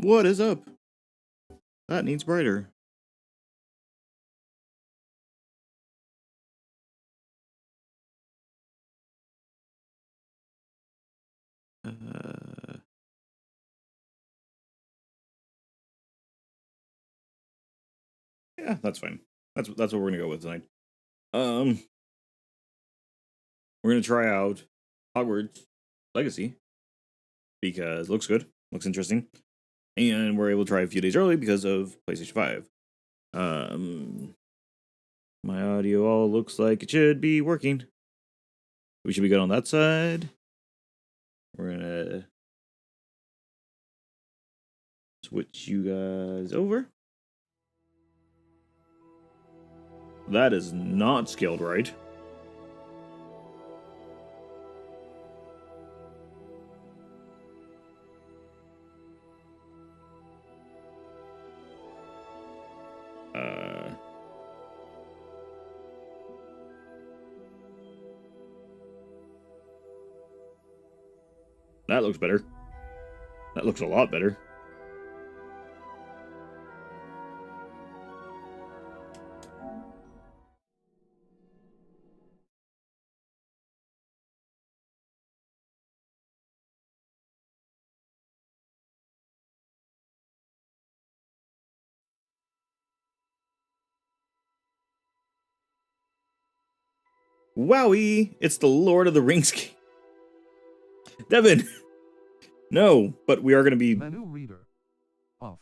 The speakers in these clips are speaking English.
What is up? That needs brighter. Yeah, that's fine. That's what we're gonna go with tonight. We're gonna try out Hogwarts Legacy because it looks good, looks interesting, and we're able to try a few days early because of PlayStation 5. My audio all looks like it should be working. We should be good on that side. We're gonna switch you guys over. That is not scaled right. That looks better. That looks a lot better. Wowie! It's the Lord of the Rings game. Devin! No, but we are going to be... Menu reader. Off.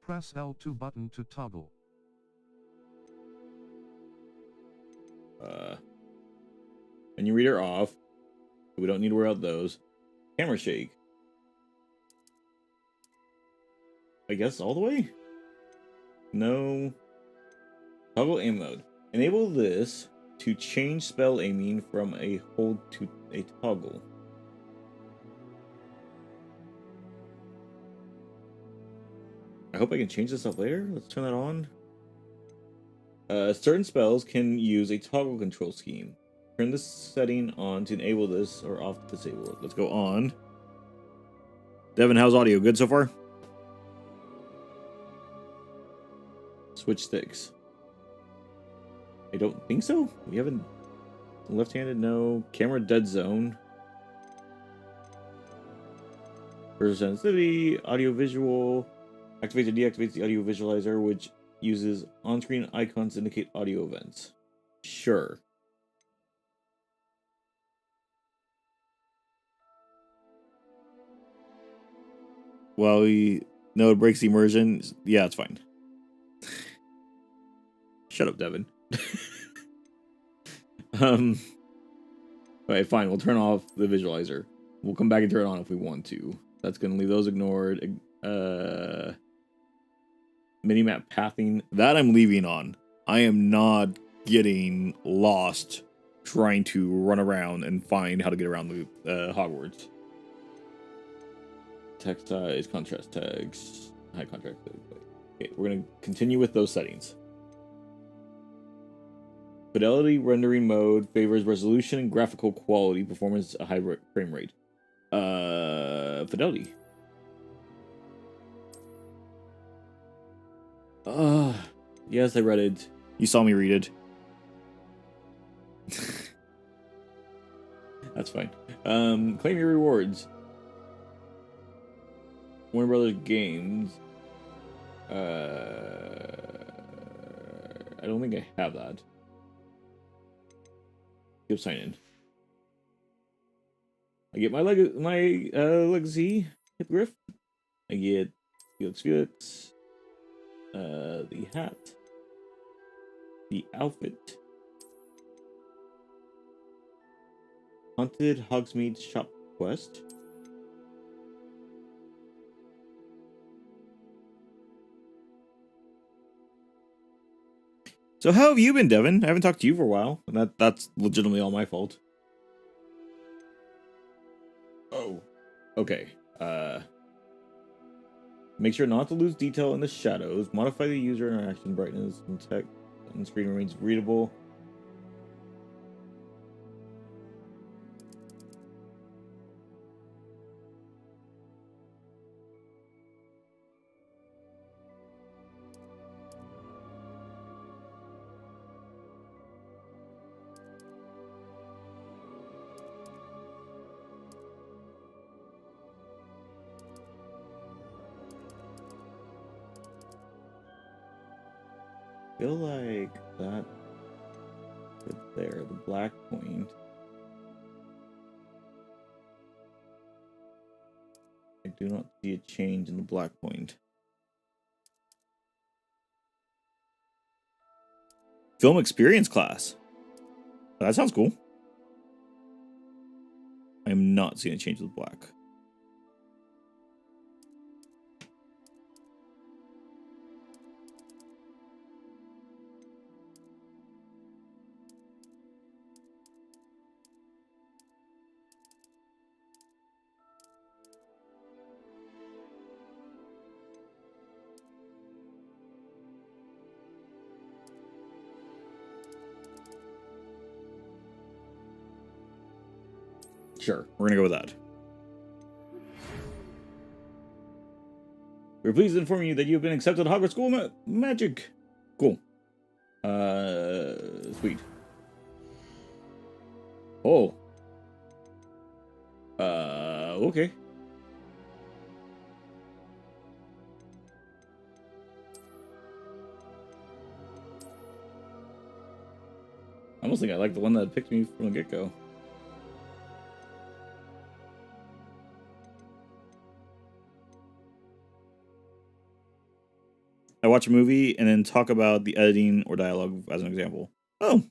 Press L2 button to toggle. Menu reader off. We don't need to worry about those. Camera shake. I guess all the way? No. Toggle aim mode. Enable this to change spell aiming from a hold to a toggle. I hope I can change this up later. Let's turn that on. Certain spells can use a toggle control scheme. Turn this setting on to enable this or off to disable it. Let's go on. Devin, how's audio? Good so far? Switch sticks. I don't think so. We haven't... Left-handed, no. Camera dead zone. Cursor sensitivity, audio visual. Activates or deactivates the audio visualizer, which uses on-screen icons to indicate audio events. Sure. Well, no, it breaks the immersion. Yeah, it's fine. Shut up, Devin. Alright, fine. We'll turn off the visualizer. We'll come back and turn it on if we want to. That's gonna leave those ignored. Minimap pathing. That I'm leaving on. I am not getting lost trying to run around and find how to get around the Hogwarts. Text size, contrast tags, high contrast. Okay, we're gonna continue with those settings. Fidelity rendering mode favors resolution and graphical quality. Performance a high frame rate. Fidelity. Yes, I read it. You saw me read it. That's fine. Claim your rewards. Warner Brothers Games. I don't think I have that. Go sign in. I get my legacy hippogriff. I get Felix. The hat. The outfit. Haunted Hogsmeade shop quest. So how have you been, Devin? I haven't talked to you for a while, and that's legitimately all my fault. Oh. Okay. Make sure not to lose detail in the shadows. Modify the user interaction brightness and text on the screen remains readable. feel like that right there, the black point. I do not see a change in the black point. Film experience class. That sounds cool. I am not seeing a change with black. Sure, we're gonna go with that. We're pleased to inform you that you have been accepted at Hogwarts School of Magic. Cool. Sweet. Oh. Okay. I almost think I like the one that picked me from the get-go. I watch a movie and then talk about the editing or dialogue as an example. Oh.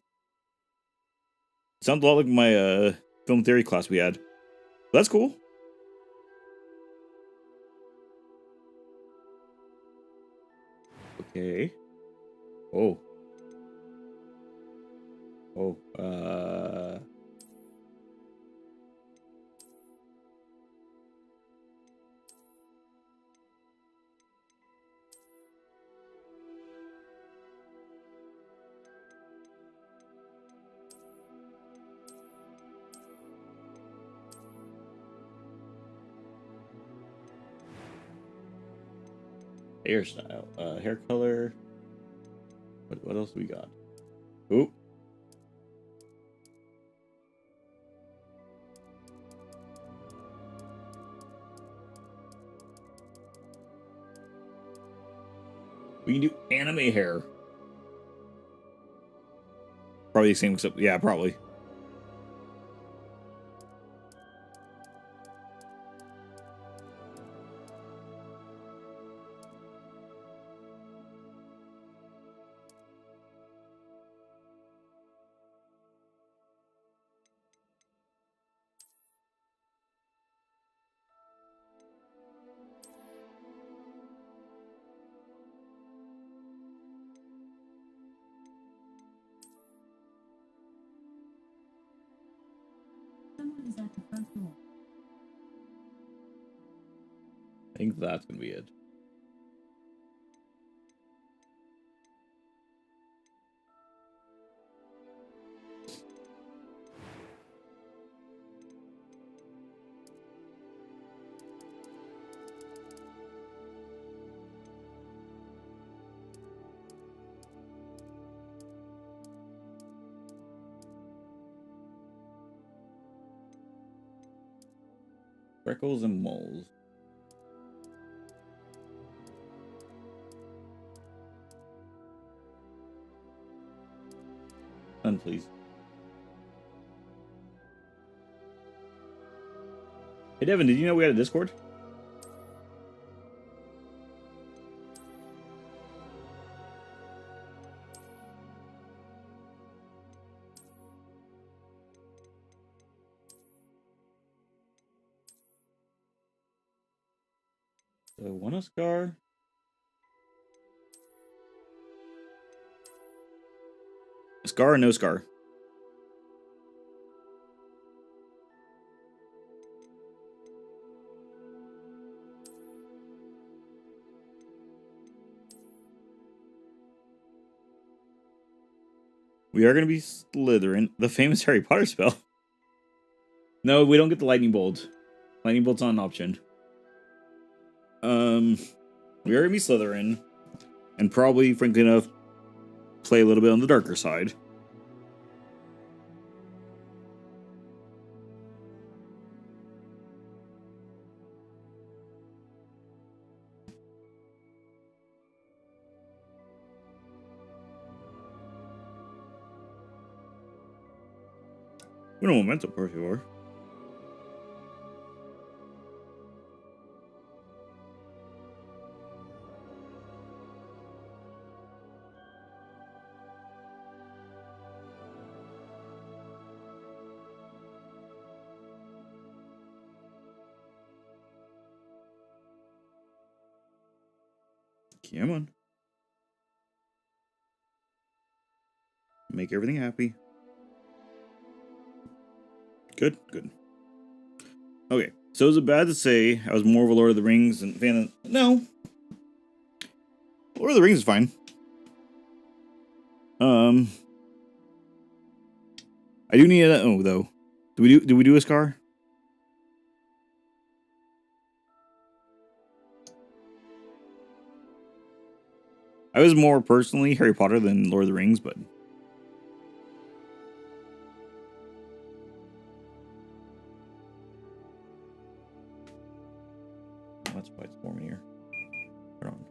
Sounds a lot like my film theory class we had. That's cool. Okay. Oh. Oh. Hairstyle. Hair color. What else we got? Oop. We can do anime hair. Probably the same, except yeah, probably. Someone is at the front door. I think that's gonna be it. Freckles and moles. None, please. Hey, Devin, did you know we had a Discord? So, one a scar. A scar or no scar? We are going to be Slytherin. The famous Harry Potter spell. No, we don't get the lightning bolt. Lightning bolt's not an option. We are going to be Slytherin. And probably, frankly enough, play a little bit on the darker side. Un momento, por favor. Come on. Make everything happy. Good, good. Okay, so is it bad to say I was more of a Lord of the Rings and fan of... No. Lord of the Rings is fine. I do need a... Oh, though. Do we do a scar? I was more personally Harry Potter than Lord of the Rings, but... Oh, that's why it's warm in here. Turn on.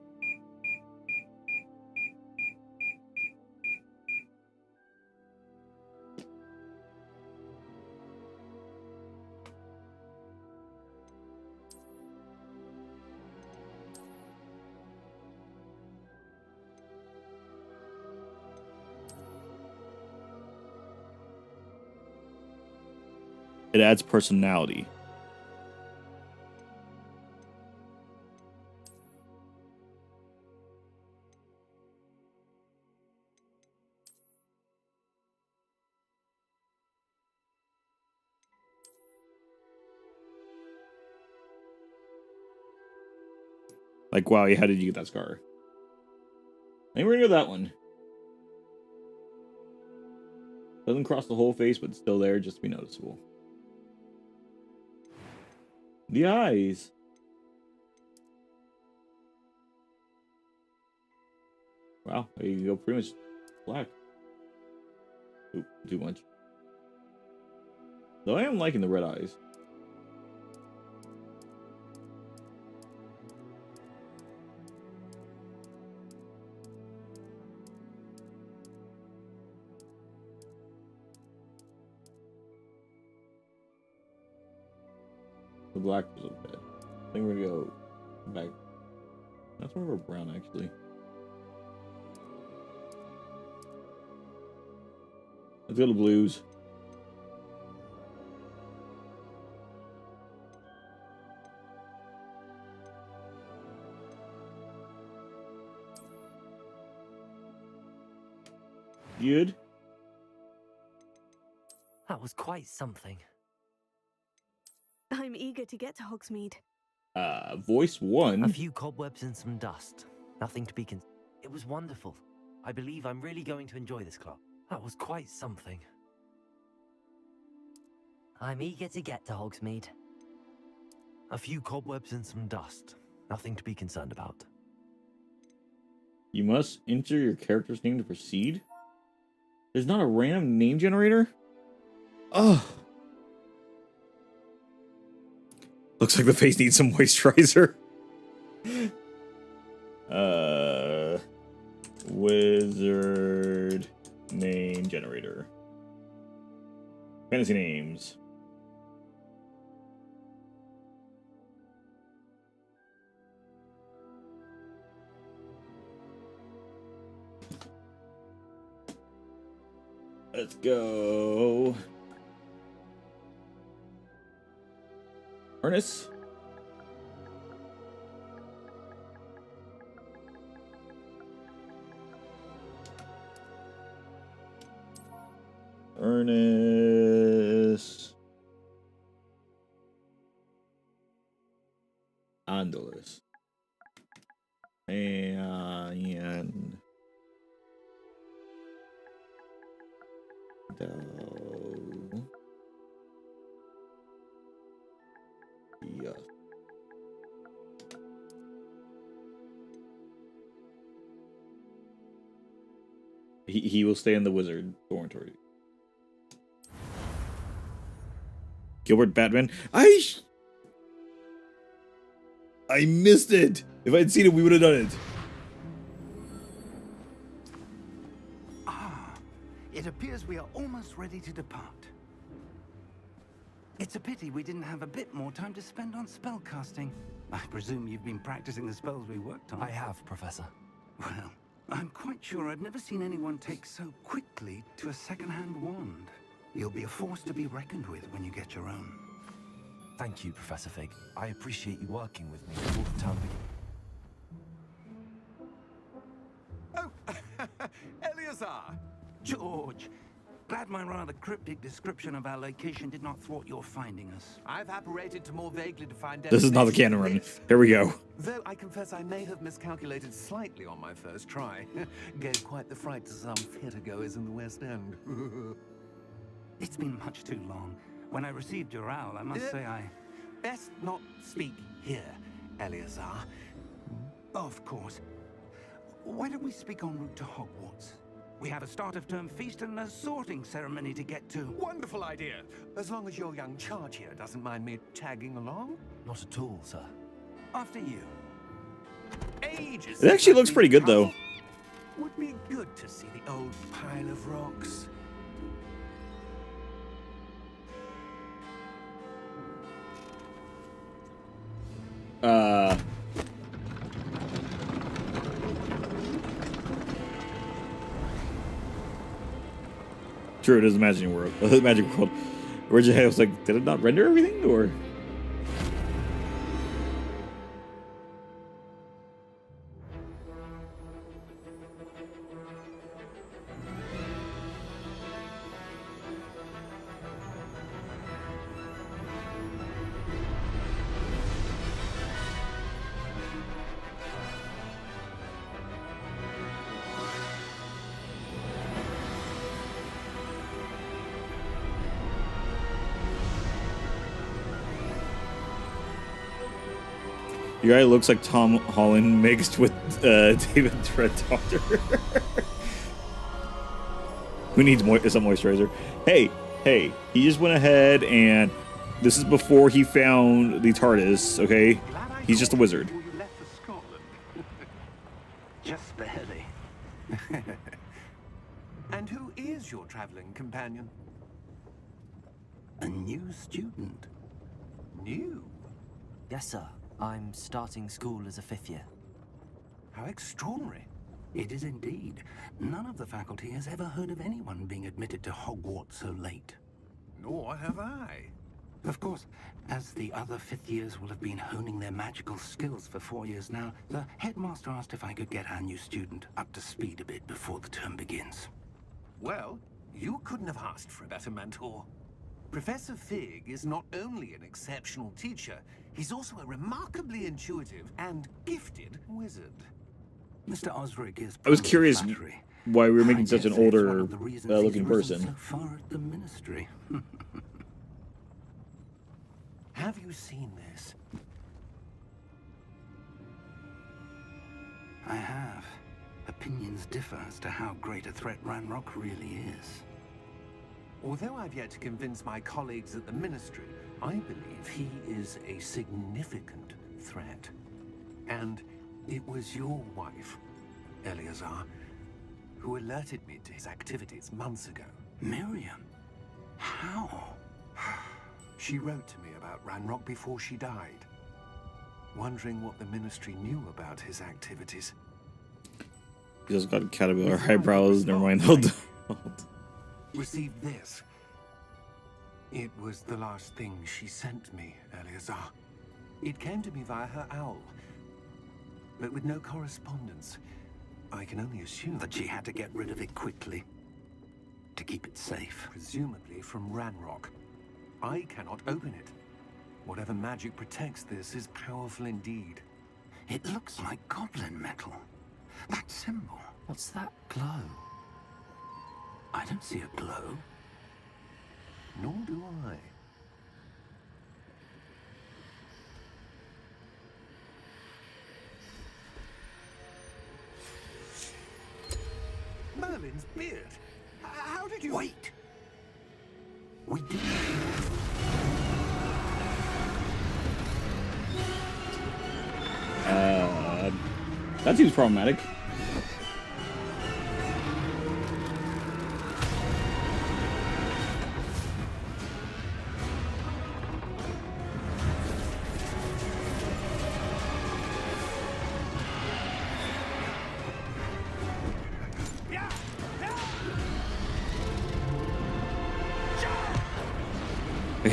It adds personality. Like, wow, how did you get that scar? I think we're gonna go that one. Doesn't cross the whole face, but it's still there just to be noticeable. The eyes. Wow, there you go, pretty much black. Oop, too much. Though I am liking the red eyes. The black was okay. I think we're gonna go back. That's more of a brown, actually. Let's go to blues. Good. That was quite something. I'm eager to get to Hogsmeade. Voice 1. A few cobwebs and some dust. Nothing to be It was wonderful. I believe I'm really going to enjoy this club. That was quite something. I'm eager to get to Hogsmeade. A few cobwebs and some dust. Nothing to be concerned about. You must enter your character's name to proceed. There's not a random name generator? Oh. Looks like the face needs some moisturizer. Wizard name generator. Fantasy names. Let's go. Ernest. Ernest. Andalus. And yes. He will stay in the wizard dormitory. Gilbert Batman. I missed it. If I'd seen it, we would have done it. It appears we are almost ready to depart. It's a pity we didn't have a bit more time to spend on spellcasting. I presume you've been practicing the spells we worked on. I have, Professor. Well, I'm quite sure I've never seen anyone take so quickly to a second-hand wand. You'll be a force to be reckoned with when you get your own. Thank you, Professor Fig. I appreciate you working with me before the term begins. Oh, Eleazar! George, glad my rather cryptic description of our location did not thwart your finding us. I've apparated to more vaguely defined This is not the canon run. Here we go. Though I confess I may have miscalculated slightly on my first try. Gave quite the fright to some theatergoers in the West End. It's been much too long. When I received your owl, I must say I... Best not speak here, Eleazar. Of course. Why don't we speak en route to Hogwarts? We have a start-of-term feast and a sorting ceremony to get to. Wonderful idea! As long as your young charge here doesn't mind me tagging along. Not at all, sir. After you. Ages It actually looks pretty good, though. Would be good to see the old pile of rocks. True, it is a magic world. Magic world. Originally, I was like, did it not render everything, or? Your guy looks like Tom Holland mixed with David Tread Doctor. Who needs some moisturizer? Hey, he just went ahead and this is before he found the TARDIS, okay? He's just a wizard. You left for Scotland. Just barely. And who is your traveling companion? A new student. New? Yes, sir. I'm starting school as a 5th year. How extraordinary. It is indeed. None of the faculty has ever heard of anyone being admitted to Hogwarts so late. Nor have I. Of course, as the other 5th years will have been honing their magical skills for 4 years now, the headmaster asked if I could get our new student up to speed a bit before the term begins. Well, you couldn't have asked for a better mentor. Professor Fig is not only an exceptional teacher, he's also a remarkably intuitive and gifted wizard. Mr. Osric is... I was curious flattery. why we were making I such an dare say it's one older of the reasons looking he's risen person. so far at the ministry. Have you seen this? I have. Opinions differ as to how great a threat Ranrock really is. Although I've yet to convince my colleagues at the Ministry, I believe he is a significant threat. And it was your wife, Eleazar, who alerted me to his activities months ago. Miriam? How? She wrote to me about Ranrock before she died, wondering what the Ministry knew about his activities. He's also got caterpillar eyebrows. Never mind. Hold on. Received this. It was the last thing she sent me, Eleazar. It came to me via her owl, but with no correspondence. I can only assume That she had to get rid of it quickly. To keep it safe. presumably from Ranrock. I cannot open it. Whatever magic protects this is powerful indeed. It looks like goblin metal. That symbol. What's that glow? I don't see a glow. Nor do I. Merlin's beard. How did you... Wait! We did. That seems problematic.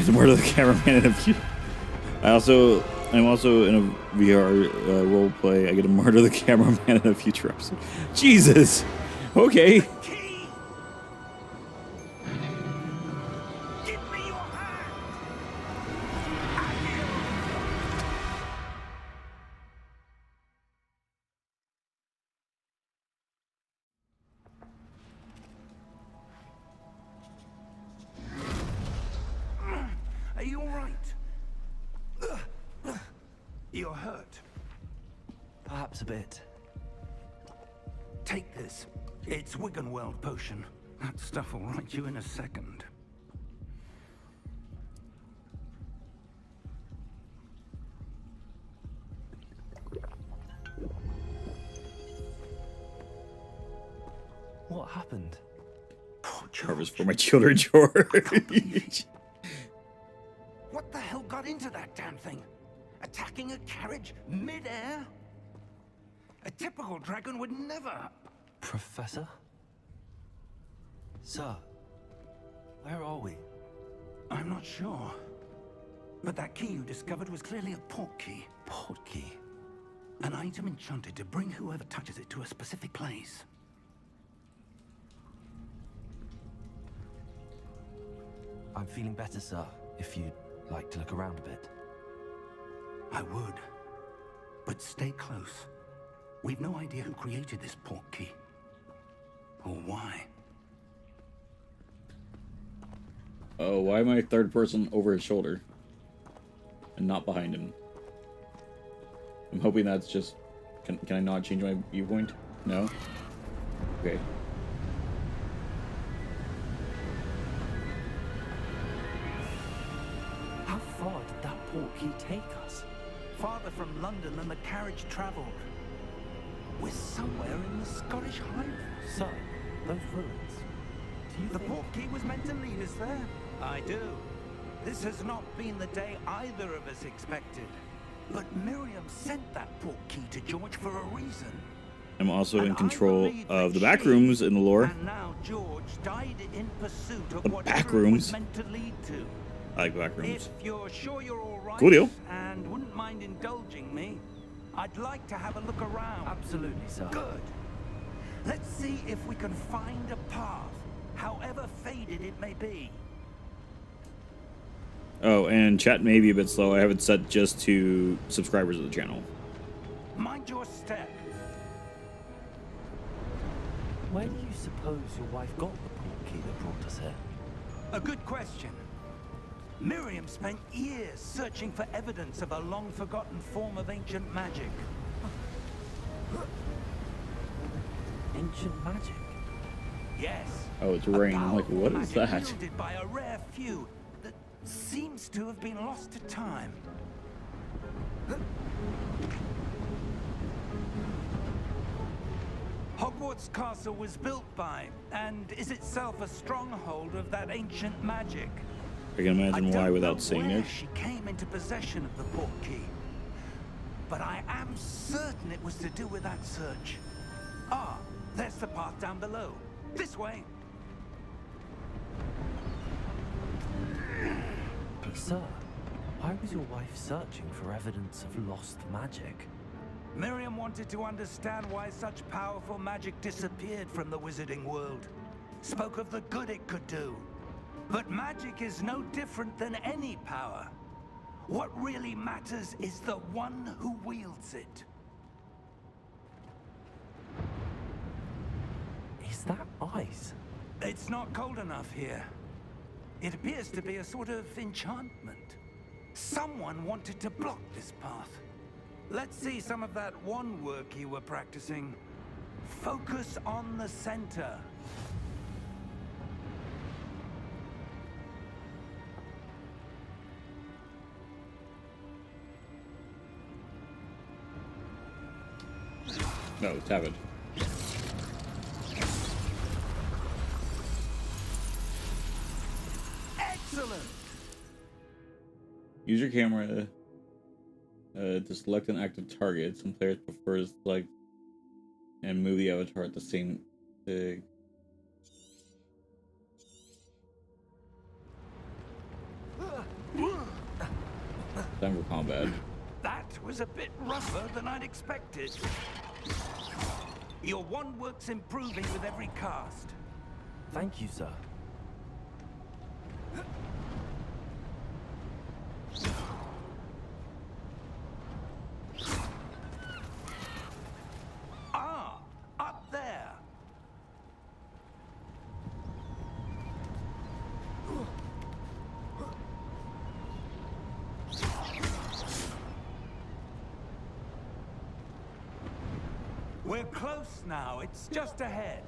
get to murder the cameraman in a few. I'm also in a VR role play. I get to murder the cameraman in a future episode. Jesus. Okay. Key! Give me your hand! Are you all right? You're hurt. Perhaps a bit. Take this. It's Wiggenweld potion. That stuff will right you in a second. What happened? Poor Harvest George. for my children, George. What the hell got into that damn thing? Attacking a carriage mid-air? A typical dragon would never. Professor? Sir, where are we? I'm not sure. But that key you discovered was clearly a portkey. Portkey? An item enchanted to bring whoever touches it to a specific place. I'm feeling better, sir, if you'd like to look around a bit. I would. But stay close. We've no idea who created this portkey. Or why. Oh, why am I third person over his shoulder? And not behind him? I'm hoping that's just... Can I not change my viewpoint? No? Okay. How far did that portkey take us? Farther from London than the carriage traveled. We're somewhere in the Scottish Highlands. Sir, those ruins. Do you The think... portkey was meant to lead us there. I do. This has not been the day either of us expected. But Miriam sent that portkey to George for a reason. I'm also And in I control believe of the that back she rooms in the lore. And now George died in pursuit of The what back Miriam rooms? was meant to lead to. I like back rooms. If you're sure you're all right Cool deal. and wouldn't mind indulging me, I'd like to have a look around. Absolutely, sir. Good. Let's see if we can find a path, however faded it may be. Oh, and chat may be a bit slow. I have it set just to subscribers of the channel. Mind your step. Where do you suppose your wife got the portkey that brought us here? A good question. Miriam spent years searching for evidence of a long-forgotten form of ancient magic. Ancient magic? Yes. Oh, it's a rain. I'm like, powerful what is magic that? wielded by a rare few that seems to have been lost to time. Hogwarts Castle was built by, and is itself a stronghold of that ancient magic. I can imagine I why don't without know seeing where it. she came into possession of the portkey, but I am certain it was to do with that search. Ah, there's the path down below. This way. But sir, why was your wife searching for evidence of lost magic? Miriam wanted to understand why such powerful magic disappeared from the wizarding world. Spoke of the good it could do. But magic is no different than any power. What really matters is the one who wields it. Is that ice? It's not cold enough here. It appears to be a sort of enchantment. Someone wanted to block this path. Let's see some of that one work you were practicing. Focus on the center. No, tap it. Excellent! Use your camera to select an active target. Some players prefer to select and move the avatar at the same thing. Time for combat. That was a bit rougher than I'd expected. Your wand works improving with every cast. Thank you, sir. Ah, up there. We're close now. It's just ahead.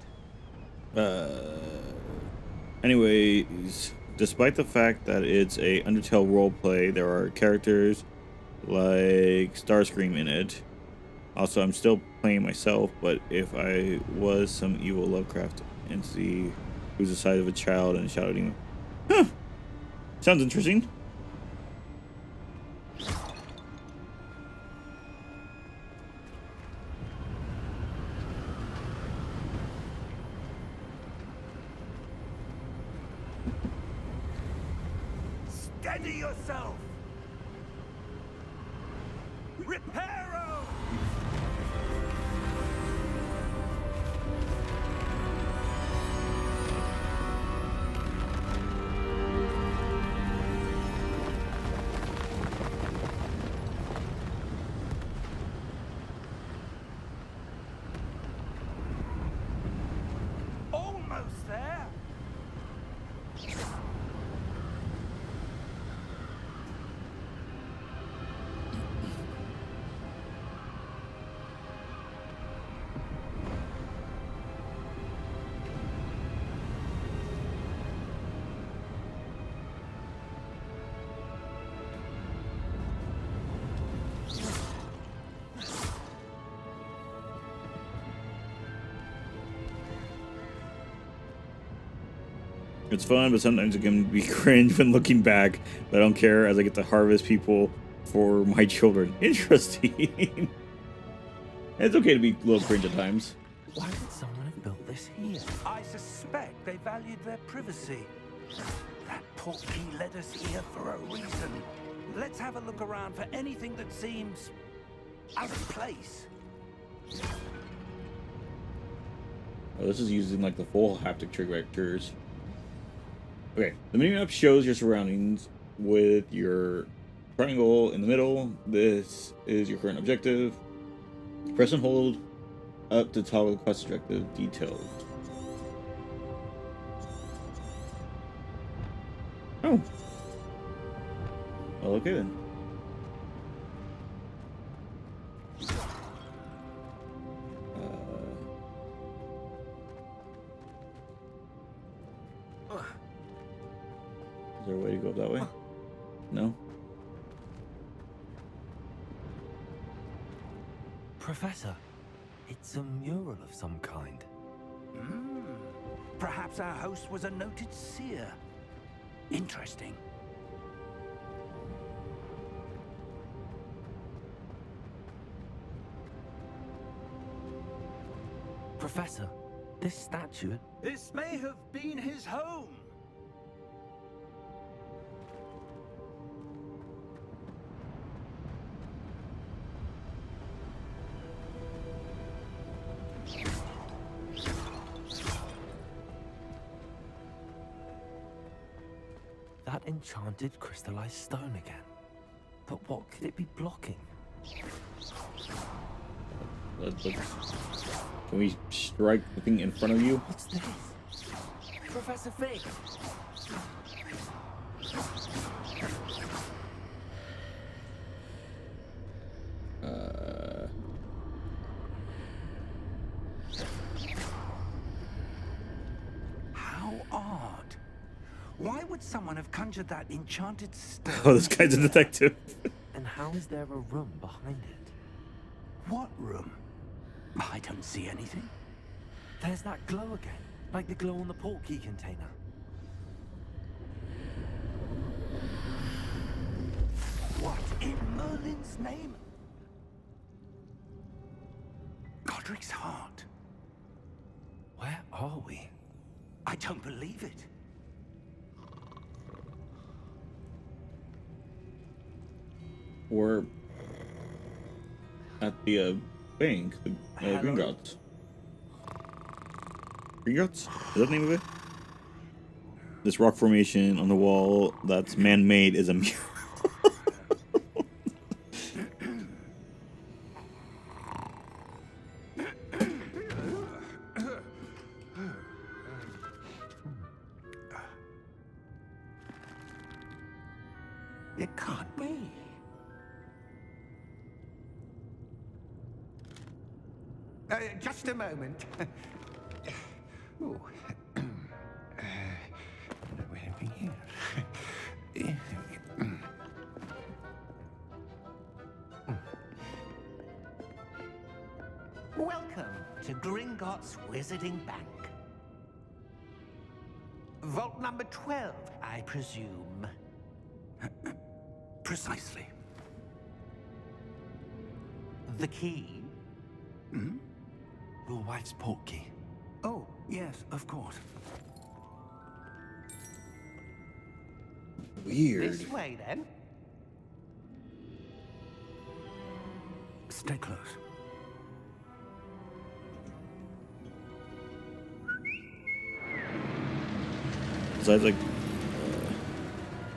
Anyways, despite the fact that it's a Undertale roleplay, there are characters like Starscream in it. Also, I'm still playing myself, but if I was some evil Lovecraft entity who's the size of a child and shouting, huh, sounds interesting. Steady yourself. Reparo! Almost there. It's fun, but sometimes it can be cringe when looking back. But I don't care, as I get to harvest people for my children. Interesting. It's okay to be a little cringe at times. Why would someone have built this here? I suspect they valued their privacy. That Portkey led us here for a reason. Let's have a look around for anything that seems out of place. Oh, this is using like the full haptic triggers. Okay, the mini-map shows your surroundings with your triangle in the middle. This is your current objective. Press and hold up to toggle the quest objective details. Oh. Well, okay then. Is there a way to go that way? No? Professor, it's a mural of some kind. Perhaps our host was a noted seer. Interesting. Professor, this statue... This may have been his home. That enchanted crystallized stone again. But what could it be blocking? Can we strike the thing in front of you? What's this? Professor Fig! How odd. Why would someone have conjured that enchanted stone? Oh, this guy's a detective. And how is there a room behind it? What room? I don't see anything. There's that glow again, like the glow on the Portkey container. What in Merlin's name? Godric's heart. Where are we? I don't believe it. Or at the bank, the Hello? Gringotts. Gringotts? Is that the name of it? This rock formation on the wall that's man-made is a mural. It can't be. Just a moment. Ooh. Where are we here? Welcome to Gringotts Wizarding Bank. Vault number 12, I presume. Precisely. The key? Your wife's portkey. Oh, yes, of course. Weird. This way, then. Stay close. Besides, like,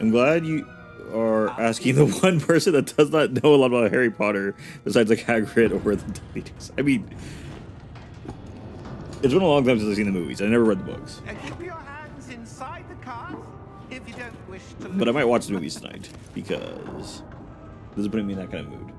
I'm glad you are asking the one person that does not know a lot about Harry Potter, besides like Hagrid or the Dementors. I mean, it's been a long time since I've seen the movies. I never read the books, Keep your hands inside the cart if you don't wish to. but I might watch the movies tonight because this is putting me in that kind of mood.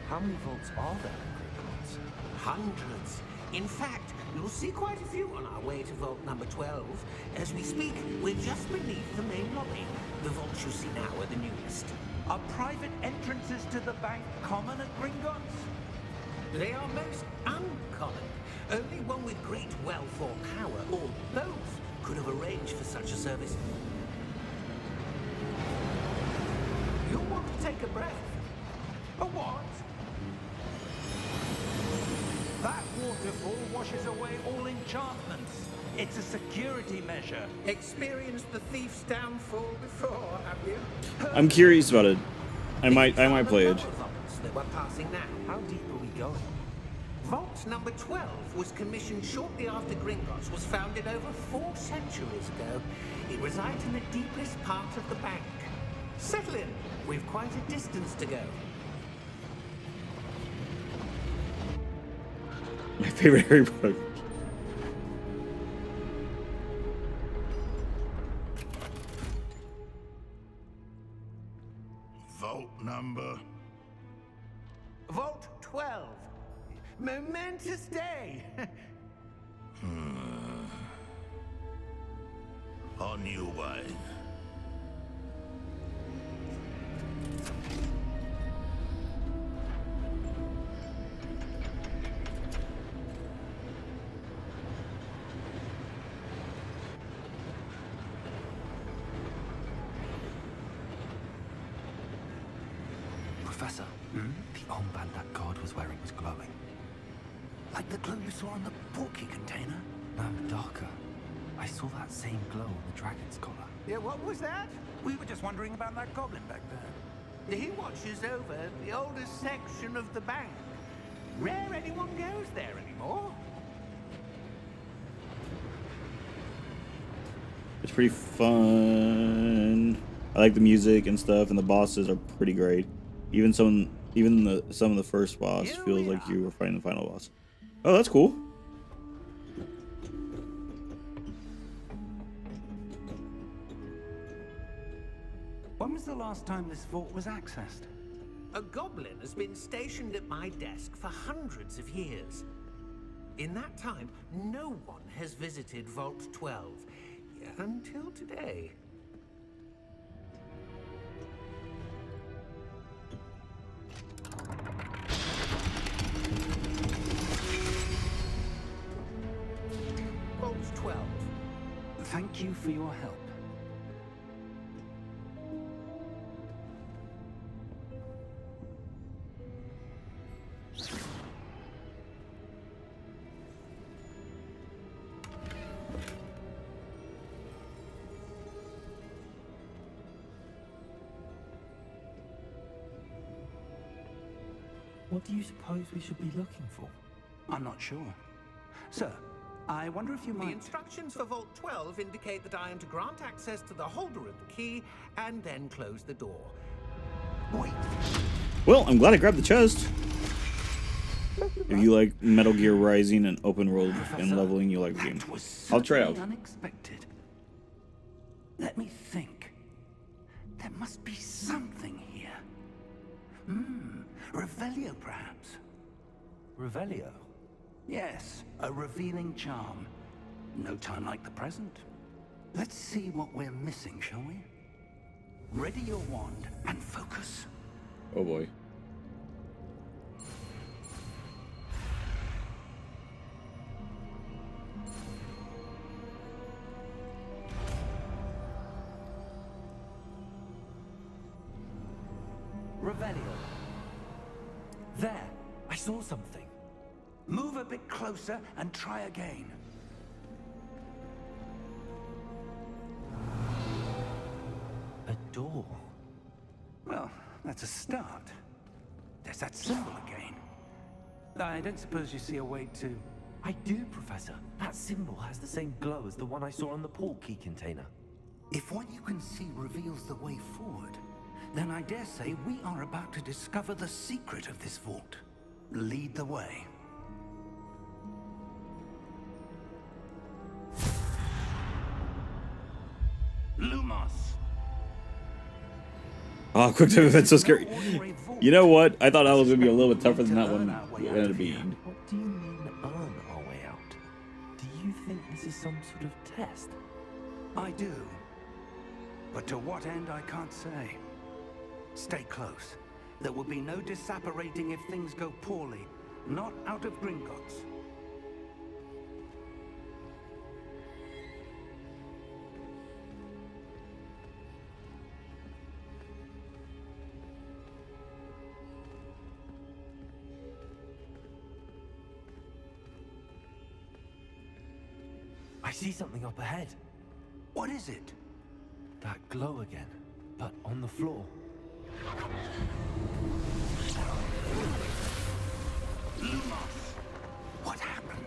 How many vaults are there in Gringotts? Hundreds. In fact, you'll see quite a few on our way to vault number 12. As we speak, we're just beneath the main lobby. The vaults you see now are the newest. Are private entrances to the bank common at Gringotts? They are most uncommon. Only one with great wealth or power, or both, could have arranged for such a service. You'll want to take a breath. A what? That waterfall washes away all enchantments. It's a security measure. Experienced the thief's downfall before, have you? I'm curious about it. I might play it. Vaults that we're passing now. How deep are we going? Vault number 12 was commissioned shortly after Gringotts was founded over 4 centuries ago. It resides in the deepest part of the bank. Settle in. We've quite a distance to go. My favorite Harry Potter. Vault number. Vault 12. Momentous day. On your way. Professor, the armband that guard was wearing was glowing. Like the glow you saw on the Portkey container? No, darker. I saw that same glow on the dragon's collar. Yeah, what was that? We were just wondering about that goblin back there. He watches over the oldest section of the bank. Rare anyone goes there anymore. It's pretty fun. I like the music and stuff, and the bosses are pretty great. Even some of the first boss Here feels we like are. you were fighting the final boss. Oh, that's cool. When was the last time this vault was accessed? A goblin has been stationed at my desk for hundreds of years. In that time, no one has visited Vault 12. Until today. Vault 12. Thank you for your help. What do you suppose we should be looking for? I'm not sure. Sir, I wonder if you The might... instructions for Vault 12 indicate that I am to grant access to the holder of the key and then close the door. Wait. Well, I'm glad I grabbed the chest. If you like Metal Gear Rising and open world and leveling, you like the game. That was I'll try it out. certainly unexpected. Let me think. There must be something here. Revelio, perhaps. Revelio? Yes, a revealing charm. No time like the present. Let's see what we're missing, shall we? Ready your wand and focus. Oh boy. Revelio. There, I saw something. Move a bit closer and try again. A door. Well, that's a start. There's that symbol again. I don't suppose you see a way to... I do, Professor. That symbol has the same glow as the one I saw on the Portkey container. If what you can see reveals the way forward, then I dare say we are about to discover the secret of this vault. Lead the way. Lumos! Oh, quick time event's so scary. You know what? I thought that was gonna be a little bit tougher than that one ended up being. What do you mean, earn our way out? Do you think this is some sort of test? I do. But to what end, I can't say. Stay close. There will be no disapparating if things go poorly. Not out of Gringotts. I see something up ahead. What is it? That glow again, but on the floor. Lumos! What happened?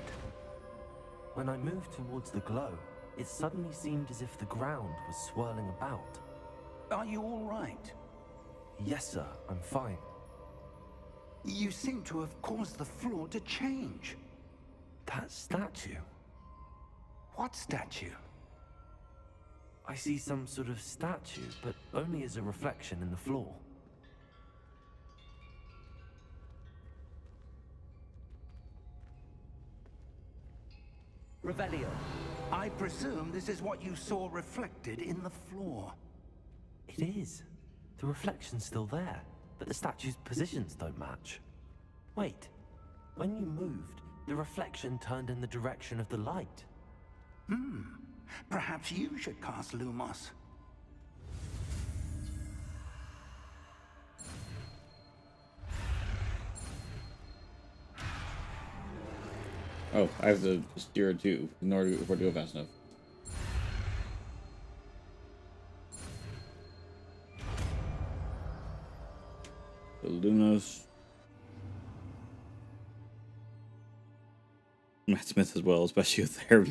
When I moved towards the glow, it suddenly seemed as if the ground was swirling about. Are you all right? Yes, sir, I'm fine. You seem to have caused the floor to change. That statue. What statue? I see some sort of statue, but only as a reflection in the floor. Revelio. I presume this is what you saw reflected in the floor. It is. The reflection's still there, but the statue's positions don't match. Wait. When you moved, the reflection turned in the direction of the light. Perhaps you should cast Lumos. Oh, I have to steer it too in order for it to go fast enough. The Luminous. Matt Smith as well, especially with there.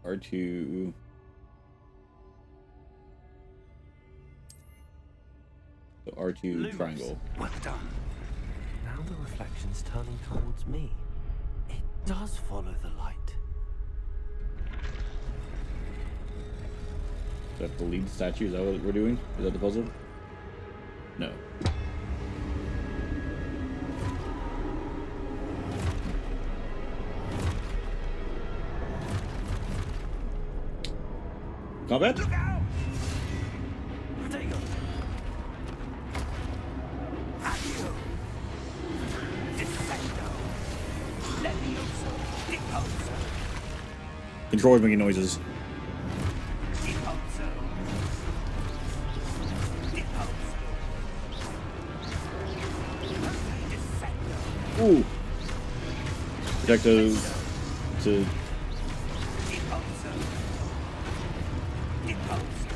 R2. So R2 Lumos. triangle. Well done. Now the reflection's turning towards me. It does follow the light. Do I have to lead the statue? Is that what we're doing? Is that the puzzle? No. Combat? Look out! Diagon! Accio! Defendo! Levioso! Deposo! Controller's making noises. Deposo! Deposo! Defendo! Ooh. Projecto to Deposo! Deposo!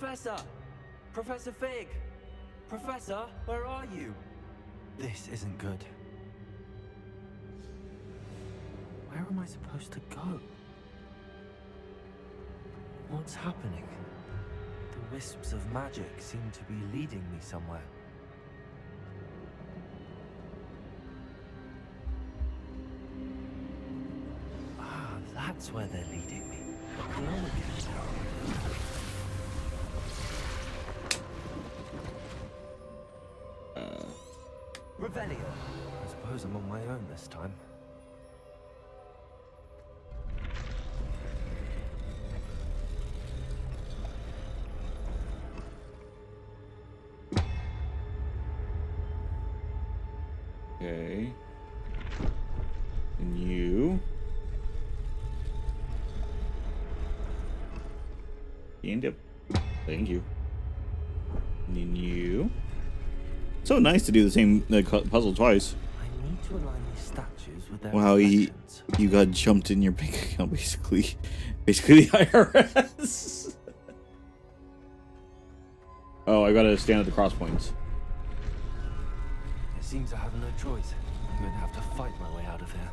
Professor! Professor Fig! Professor, where are you? This isn't good. Where am I supposed to go? What's happening? The wisps of magic seem to be leading me somewhere. Ah, that's where they're leading me. The Omega Tower. Revelio. I suppose I'm on my own this time. Okay. And you. End up. Thank you. And then you. So nice to do the same puzzle twice. I need to align these statues with their Wow, reflections. you got jumped in your bank account, basically the IRS. Oh, I gotta stand at the cross points. It seems I have no choice. I'm going to have to fight my way out of here.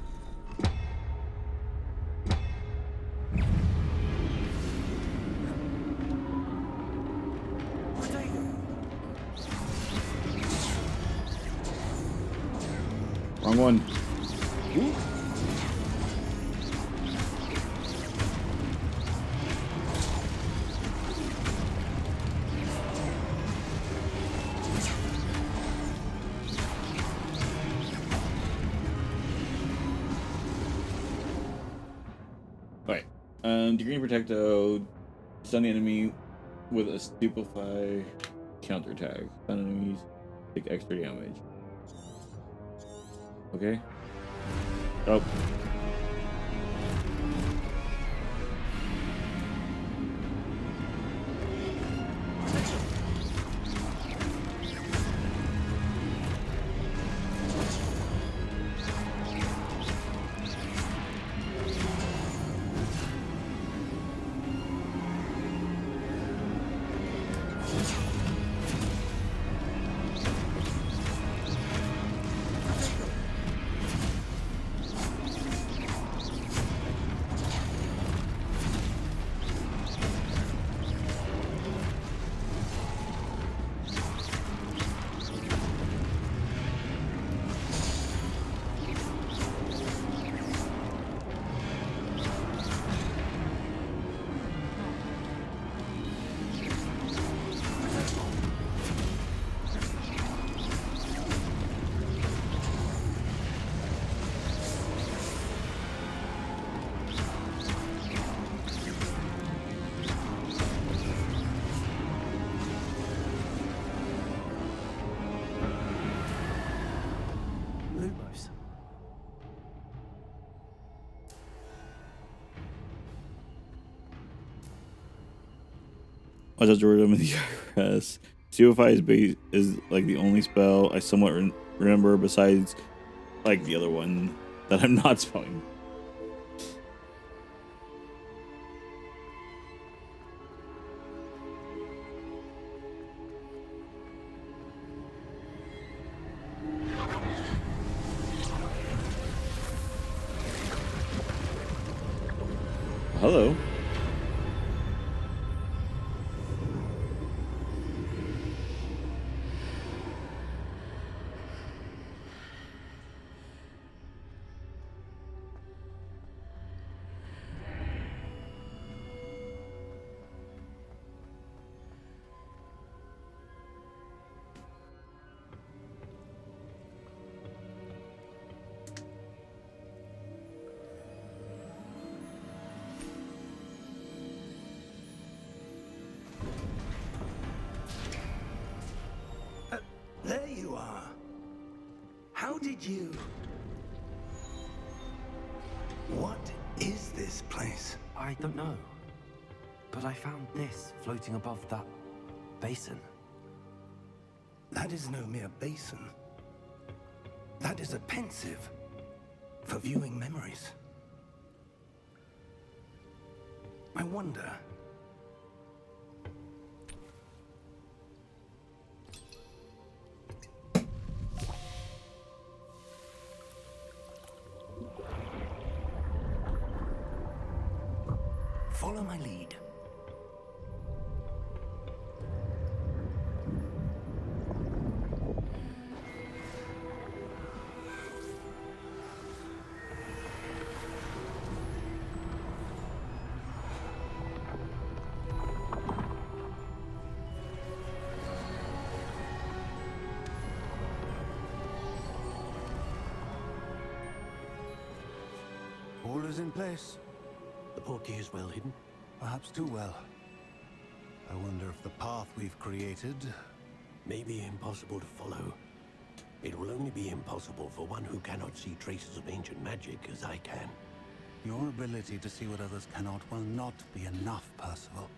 Wrong one. Ooh. Alright. Degree protect stun the enemy with a stupefy counterattack. Stun enemies take extra damage. Okay. Oh. Lumos. I just remember the IRS. Stupefy is like the only spell I somewhat remember besides like the other one that I'm not spelling. Hello. There you are. How did you... What is this place? I don't know. But I found this floating above that basin. That is no mere basin. That is a pensive for viewing memories. I wonder... Follow my lead. All is in place. The portkey is well hidden. Perhaps too well. I wonder if the path we've created... May be impossible to follow. It will only be impossible for one who cannot see traces of ancient magic as I can. Your ability to see what others cannot will not be enough, Percival.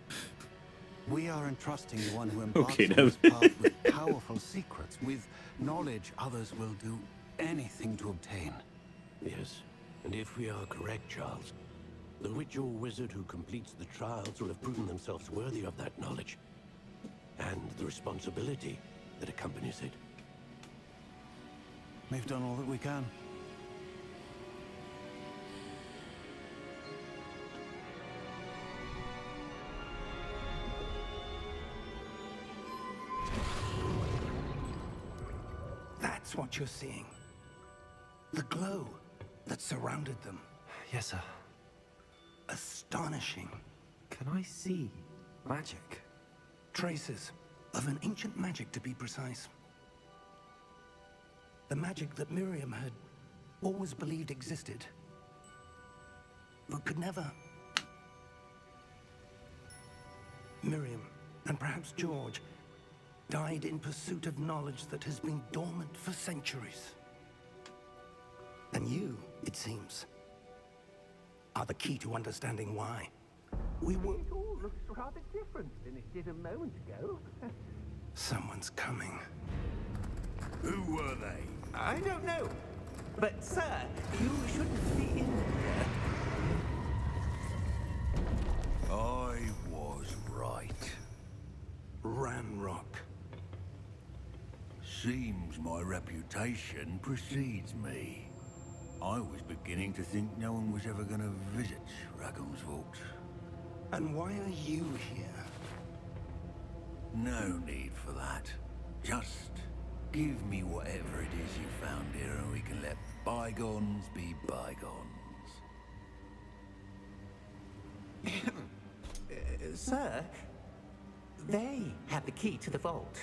We are entrusting the one who embarks Okay, on this path with powerful secrets, with knowledge others will do anything to obtain. Yes, and if we are correct, Charles, the witch or wizard who completes the trials will have proven themselves worthy of that knowledge. And the responsibility that accompanies it. We've done all that we can. That's what you're seeing. The glow that surrounded them. Yes, sir. Astonishing. Can I see magic? Traces of an ancient magic, to be precise. The magic that Miriam had always believed existed, but could never. Miriam, and perhaps George, died in pursuit of knowledge that has been dormant for centuries. And you, it seems, are the key to understanding why. We were... It all looks rather different than it did a moment ago. Someone's coming. Who were they? I don't know. But, sir, you shouldn't be in here. I was right. Ranrock. Seems my reputation precedes me. I was beginning to think no one was ever going to visit Rackham's Vault. And why are you here? No need for that. Just give me whatever it is you found here and we can let bygones be bygones. Sir, they have the key to the vault.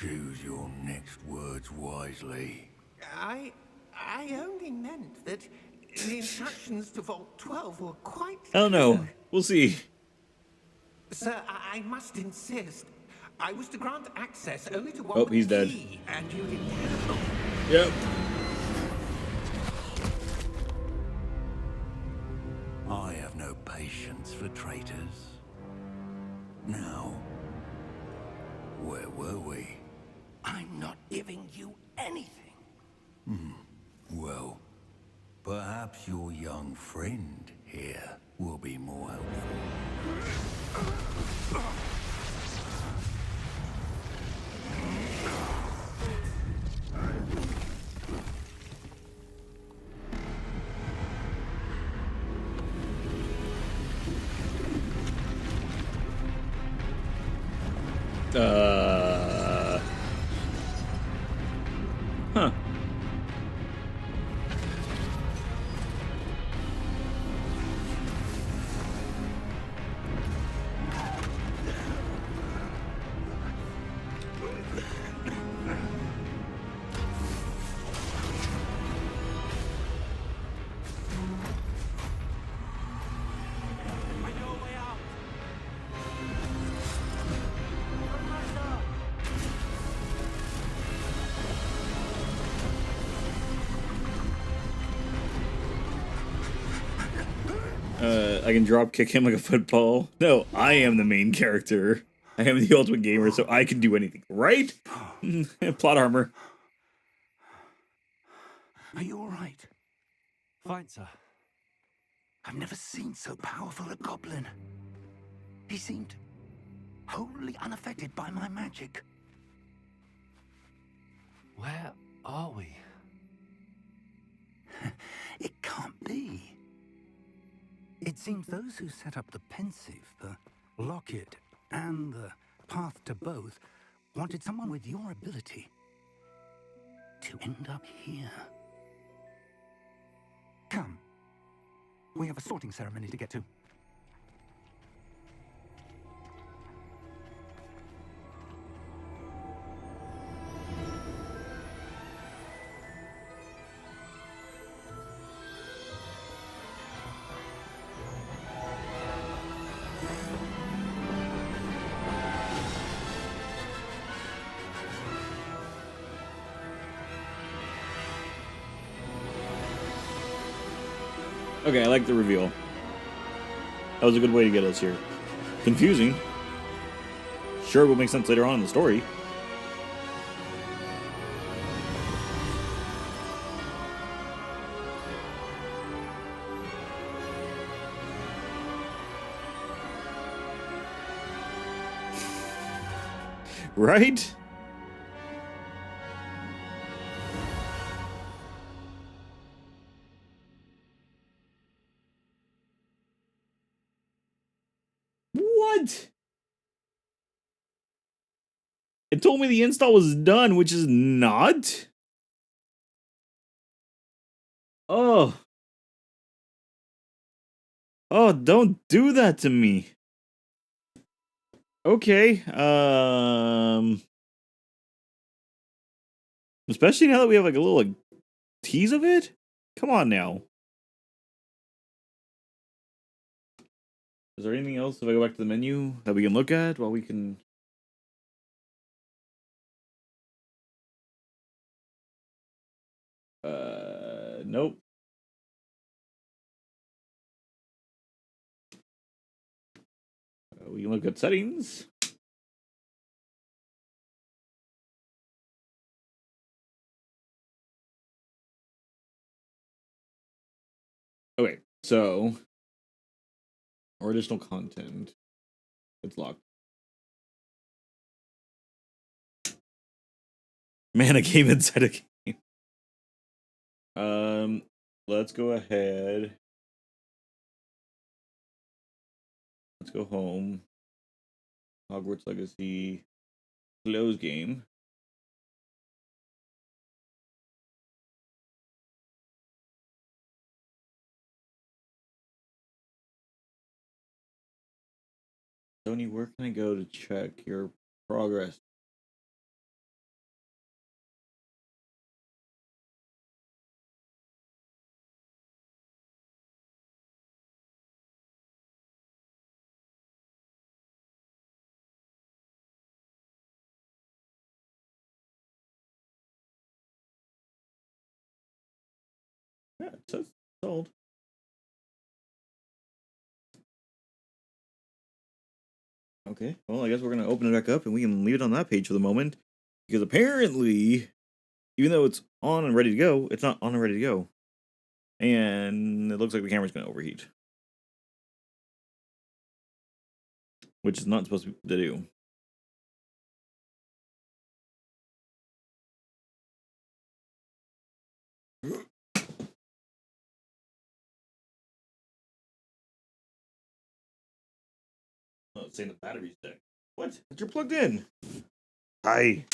Choose your next words wisely. I only meant that the instructions to Vault 12 were quite I don't know. clear. We'll see. Sir, I must insist. I was to grant access only to one Oh, with he's the dead. key, and you didn't have. Yep. I have no patience for traitors. Now, where were we? I'm not giving you anything. Well, perhaps your young friend here will be more helpful. Huh. I can drop kick him like a football. No, I am the main character. I am the ultimate gamer, so I can do anything, right? Plot armor. Are you all right? Fine, sir. I've never seen so powerful a goblin. He seemed wholly unaffected by my magic. Where are we? It can't be. seems those who set up the pensive, the locket, and the path to both wanted someone with your ability to end up here. Come. We have a sorting ceremony to get to. Okay, I like the reveal. That was a good way to get us here. Confusing. Sure, it will make sense later on in the story. Right? What? It told me the install was done, which is not. Oh. Oh, don't do that to me. Okay. Especially now that we have like a little tease of it. Come on now. Is there anything else if I go back to the menu that we can look at while we can? Nope. We can look at settings. Okay, so or additional content. It's locked. Man, a game inside a game. Let's go ahead. Let's go home. Hogwarts Legacy. Close game. Tony, where can I go to check your progress? Yeah, it says sold. Okay, well, I guess we're gonna open it back up and we can leave it on that page for the moment. Because apparently, even though it's on and ready to go, it's not on and ready to go. And it looks like the camera's gonna overheat. Which is not supposed to do. Oh, it's saying the battery's dead. What? But you're plugged in. Hi.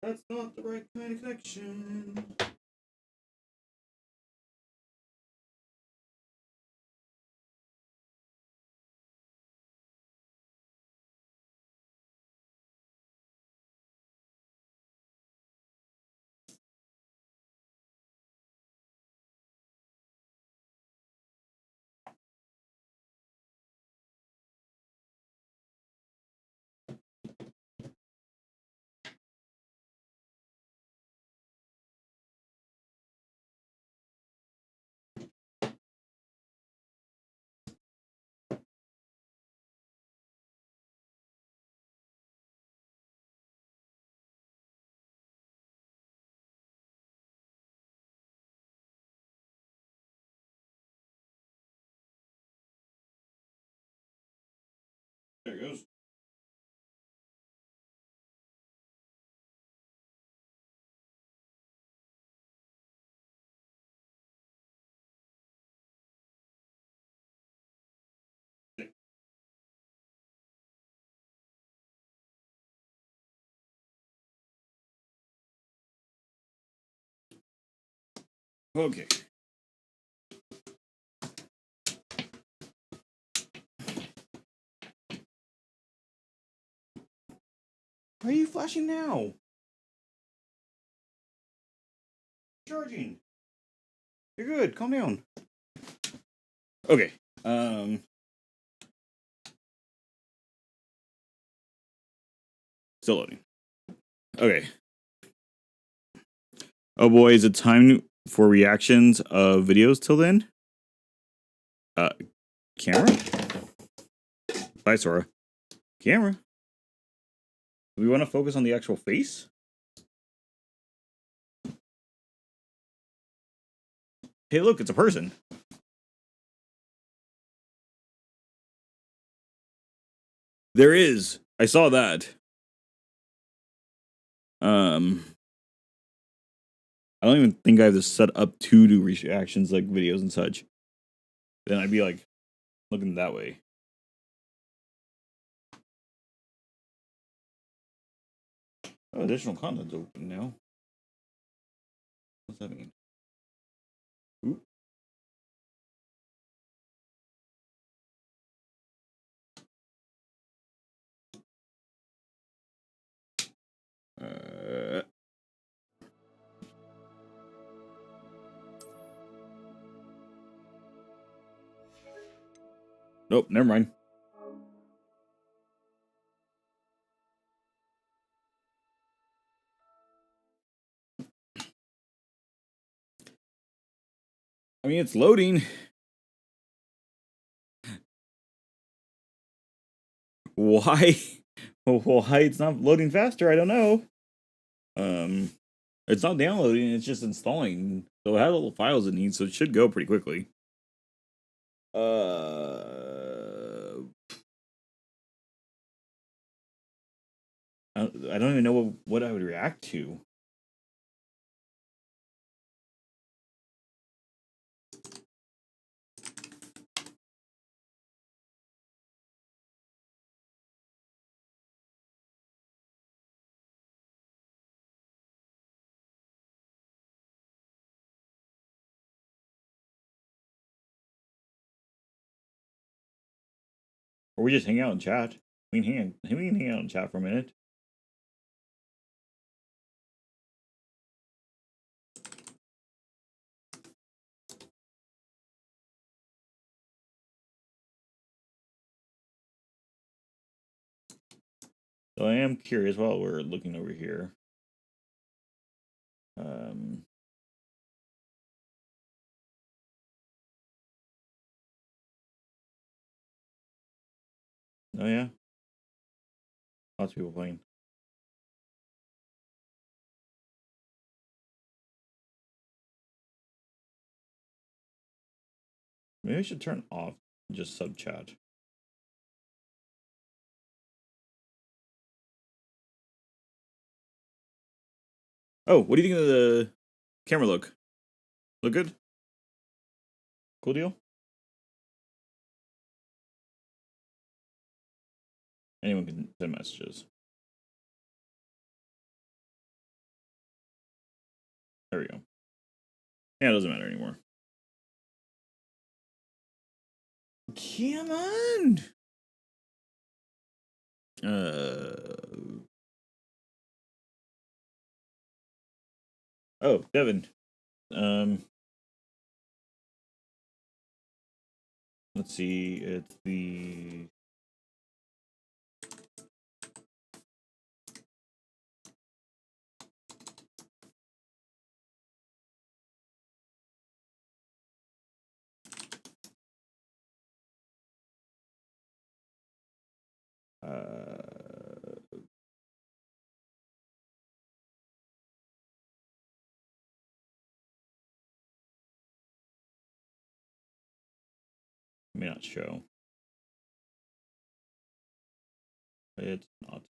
That's not the right kind of connection. There it goes. Okay. Why are you flashing now? Charging. You're good. Calm down. Okay. Still loading. Okay. Oh boy, is it time for reactions of videos till then? Camera? Bye, Sora. Camera. Do we want to focus on the actual face? Hey, look, it's a person. There is. I saw that. I don't even think I have this set up to do reactions like videos and such. Then I'd be like looking that way. Oh, additional content's open now. What's that mean? Oop. Nope, never mind. I mean, it's loading. Why? Why it's not loading faster? I don't know. It's not downloading. It's just installing. So it has all the files it needs, so it should go pretty quickly. I don't even know what I would react to. Or we just hang out and chat. We can hang out and chat for a minute. So I am curious while we're looking over here. Oh yeah, lots of people playing. Maybe I should turn off just sub chat. Oh, what do you think of the camera look? Look good? Cool deal? Anyone can send messages. There we go. Yeah, it doesn't matter anymore. Come on! Oh, Devin. Let's see. It's the may not show. It's not.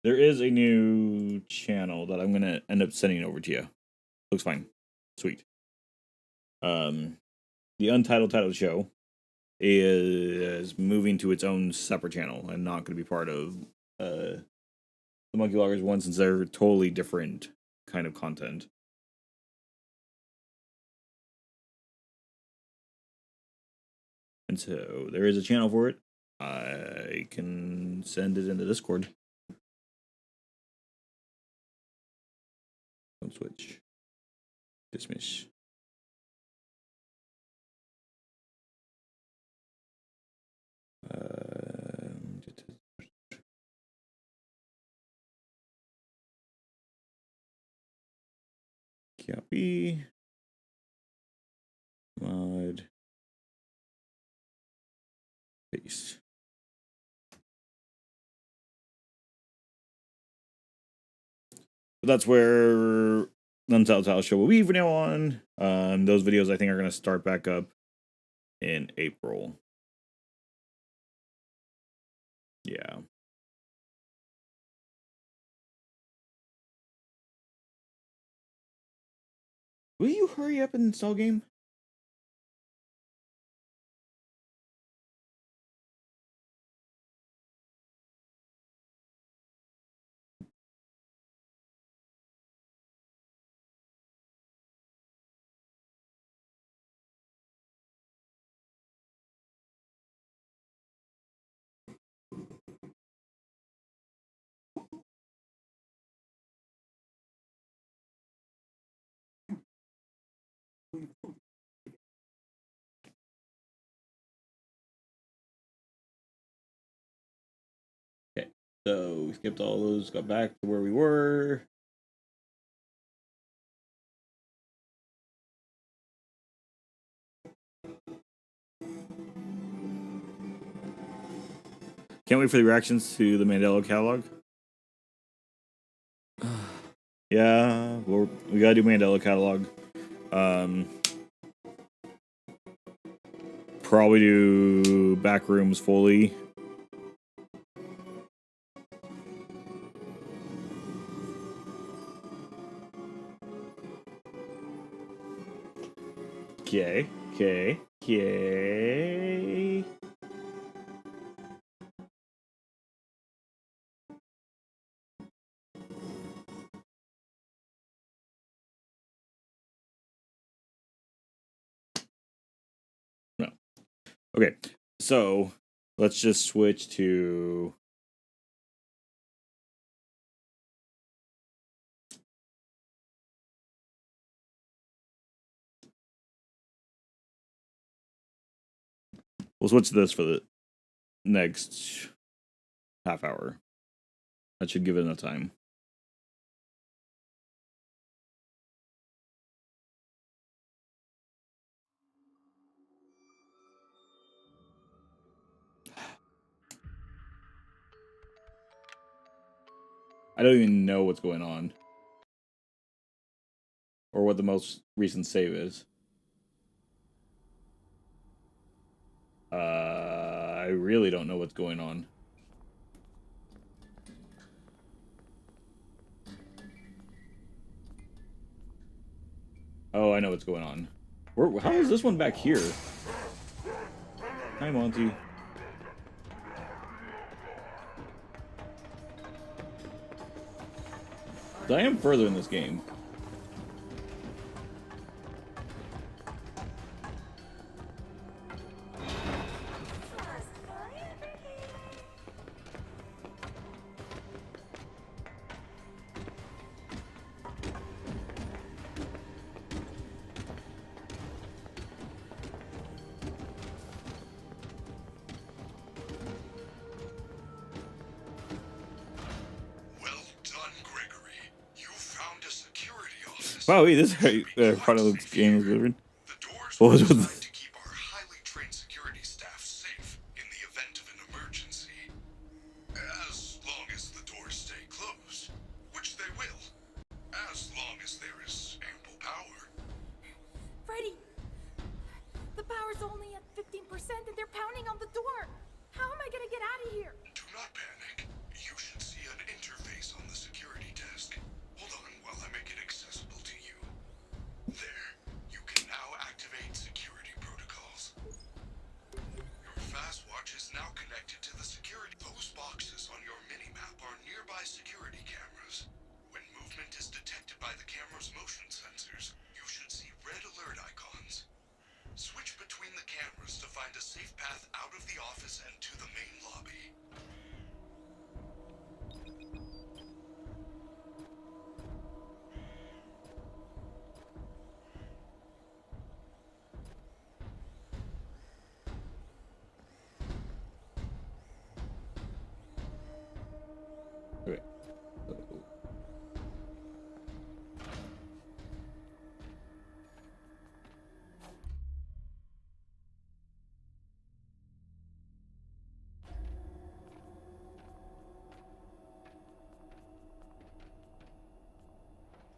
There is a new channel that I'm gonna end up sending over to you. Looks fine. Sweet. The Untitled Title Show is moving to its own separate channel and not going to be part of the Monkey Loggers one, since they're totally different kind of content. And so there is a channel for it. I can send it into Discord. Don't switch. Dismiss. Copy. Mod. Paste. But that's where Untitled Title Show will be from now on. Those videos I think are going to start back up in April. Yeah. Will you hurry up and install game? Okay, so we skipped all those, got back to where we were. Can't wait for the reactions to the Mandela catalog. Yeah, we gotta do Mandela catalog. Probably do Backrooms fully. Okay. No. Okay, so let's just switch to we'll switch to this for the next half hour. That should give it enough time. I don't even know what's going on. Or what the most recent save is. I really don't know what's going on. Oh, I know what's going on. How is this one back here? Hi, Monty. I am further in this game. Wow, wait, this part of the game is different. What was with to keep our highly trained security staff safe in the event of an emergency. As long as the doors stay closed, which they will. As long as there is ample power. Freddy! The power's only at 15% and they're pounding on the door! How am I gonna get out of here? Do not panic. security cameras. When movement is detected by the camera's motion sensors, you should see red alert icons. Switch between the cameras to find a safe path out of the office and to the main lobby. Okay.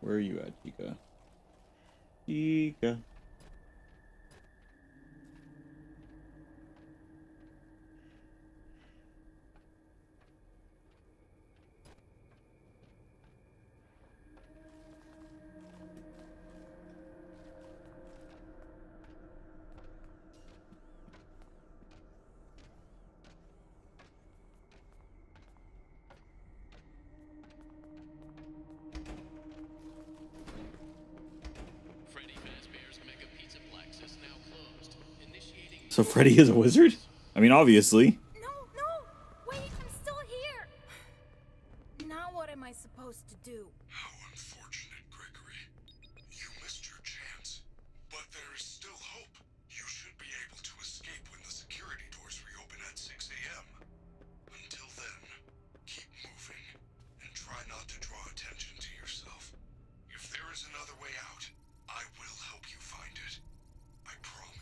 Where are you at, Chica? Chica. So Freddy is a wizard? I mean, obviously. No, no! Wait, I'm still here! Now what am I supposed to do? How unfortunate, Gregory. You missed your chance. But there is still hope. You should be able to escape when the security doors reopen at 6 a.m. Until then, keep moving and try not to draw attention to yourself. If there is another way out, I will help you find it. I promise.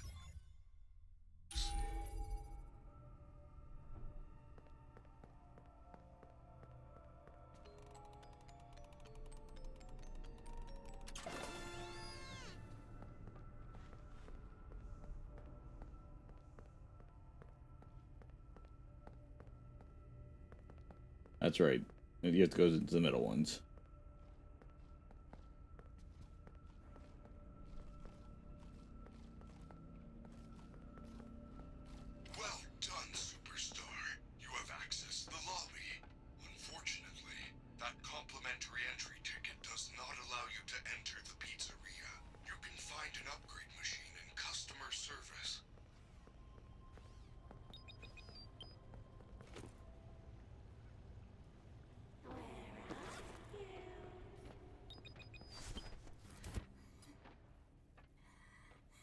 That's right. You have to go to the middle ones. Well done, superstar. You have accessed the lobby. Unfortunately, that complimentary entry ticket does not allow you to enter the pizzeria. You can find an upgrade machine in customer service.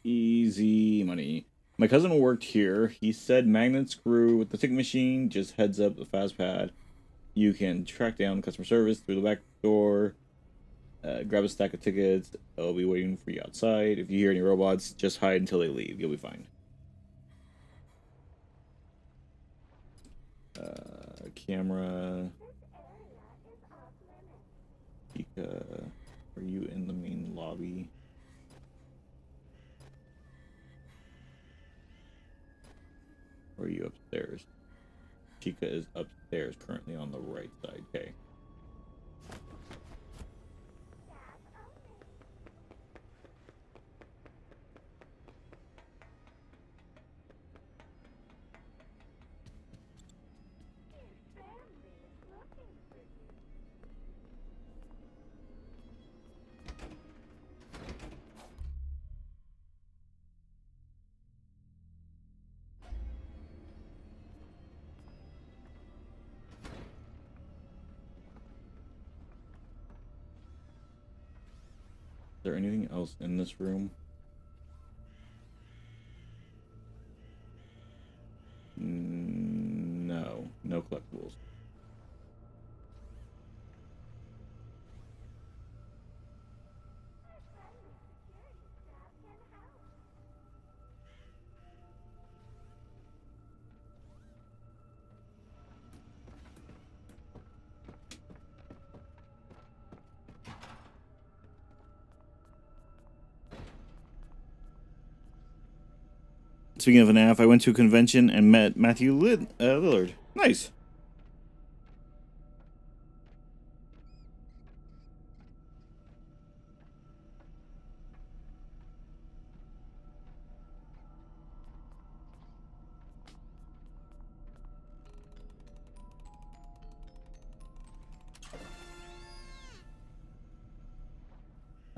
Easy money. My cousin worked here. He said magnet screw with the ticket machine. Just heads up the fast pad. You can track down customer service through the back door. Grab a stack of tickets. They'll be waiting for you outside. If you hear any robots, just hide until they leave. You'll be fine. Camera. Chica, are you in the main lobby? Or are you upstairs? Chica is upstairs, currently on the right side. Okay. Is there anything else in this room? No. No collectibles. Speaking of an AF, I went to a convention and met Matthew Lillard. Nice.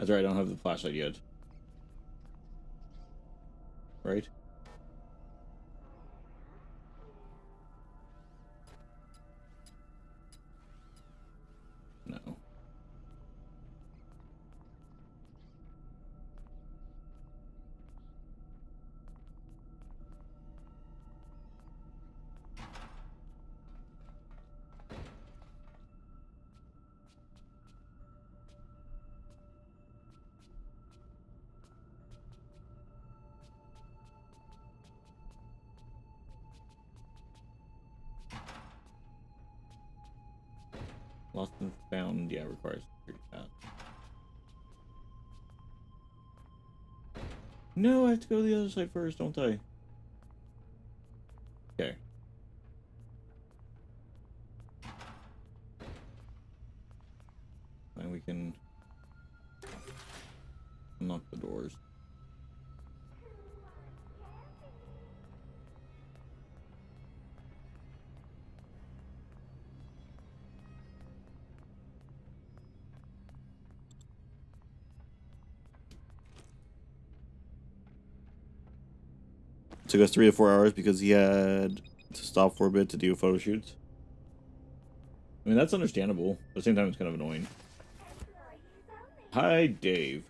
That's right, I don't have the flashlight yet. Right? No. Lost and found, yeah, requires security path. No, I have to go to the other side first, don't I? Okay. And we can unlock the doors. Took us 3 to 4 hours because he had to stop for a bit to do photo shoots. I mean, that's understandable. At the same time, it's kind of annoying. Hi, Dave.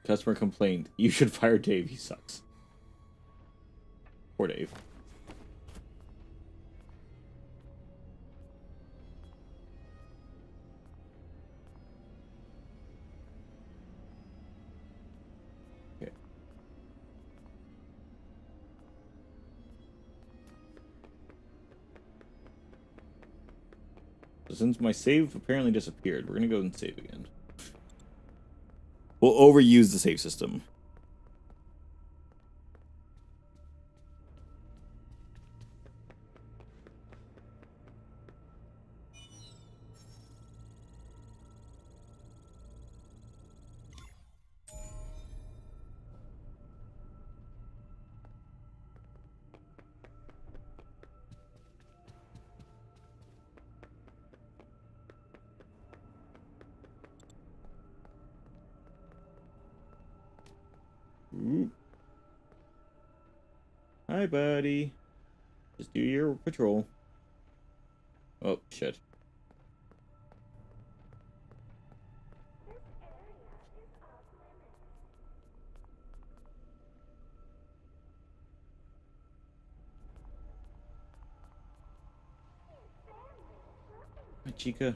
Customer complained. You should fire Dave. He sucks. Poor Dave. Okay. So since my save apparently disappeared, we're gonna go and save again. We'll overuse the save system. Ooh. Hi, buddy. Just do your patrol. Oh, shit. Hi, Chica.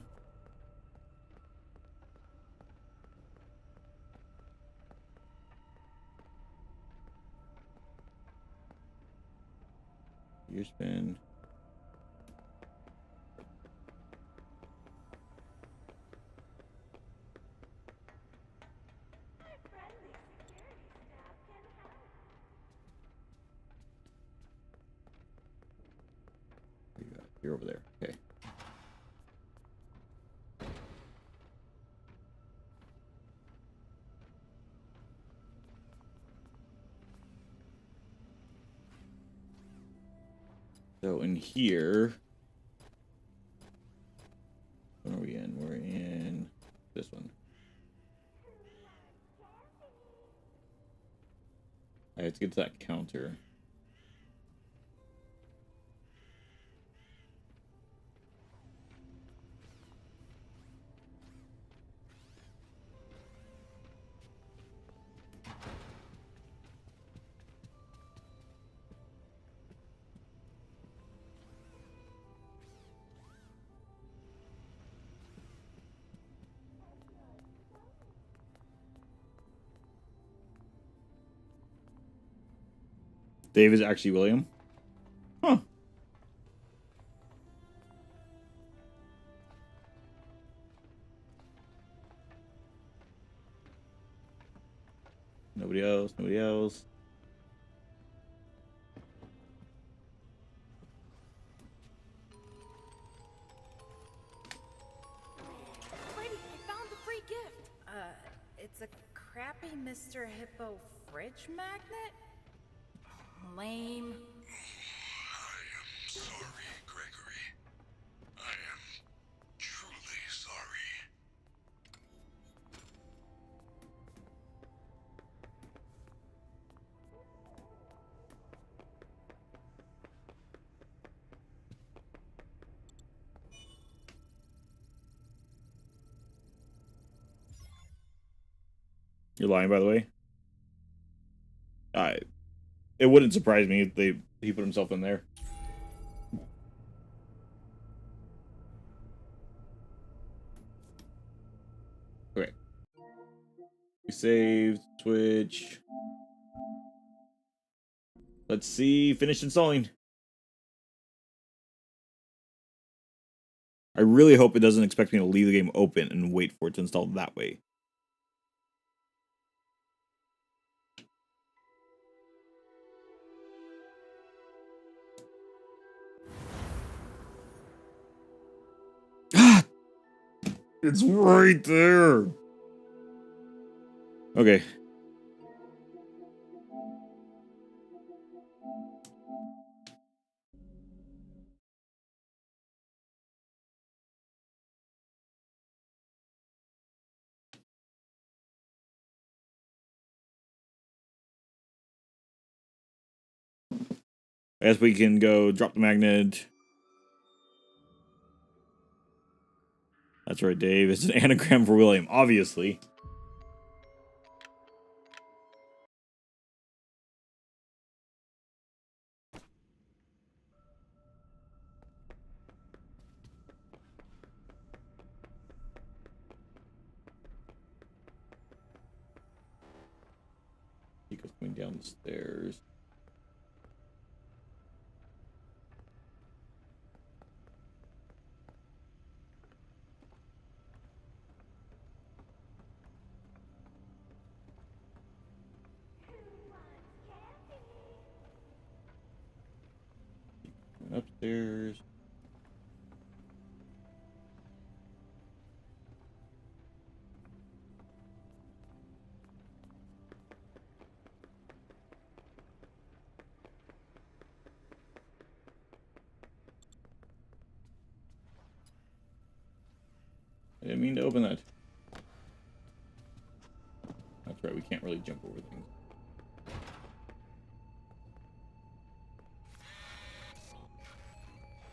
Your spin. You're over there. Okay. So in here, what are we in? We're in this one. I have to get to that counter. Dave is actually William? Huh. Nobody else, nobody else. Lady, I found the free gift. It's a crappy Mr. Hippo fridge magnet? Lame. I am sorry, Gregory. I am truly sorry. You're lying, by the way. It wouldn't surprise me if he put himself in there. Okay. We saved, switch. Let's see, finish installing. I really hope it doesn't expect me to leave the game open and wait for it to install that way. Ah! It's right there! Okay. I guess we can go drop the magnet. That's right, Dave. It's an anagram for William, obviously. He goes coming down the stairs. Upstairs. I didn't mean to open that. That's right, we can't really jump over things.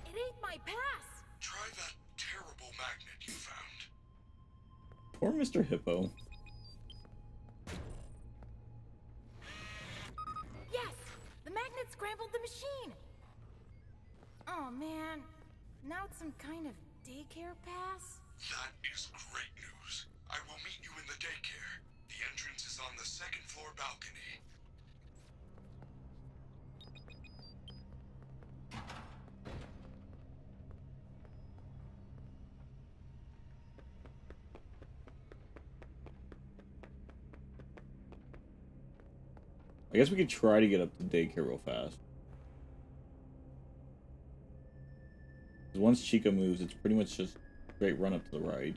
It ain't my pass. Try that terrible magnet you found. Poor Mr. Hippo. Yes! The magnet scrambled the machine! Oh man, now it's some kind of daycare pass? That is great news. I will meet you in the daycare. The entrance is on the second floor balcony. I guess we could try to get up to daycare real fast. 'Cause once Chica moves, it's pretty much just straight run up to the right.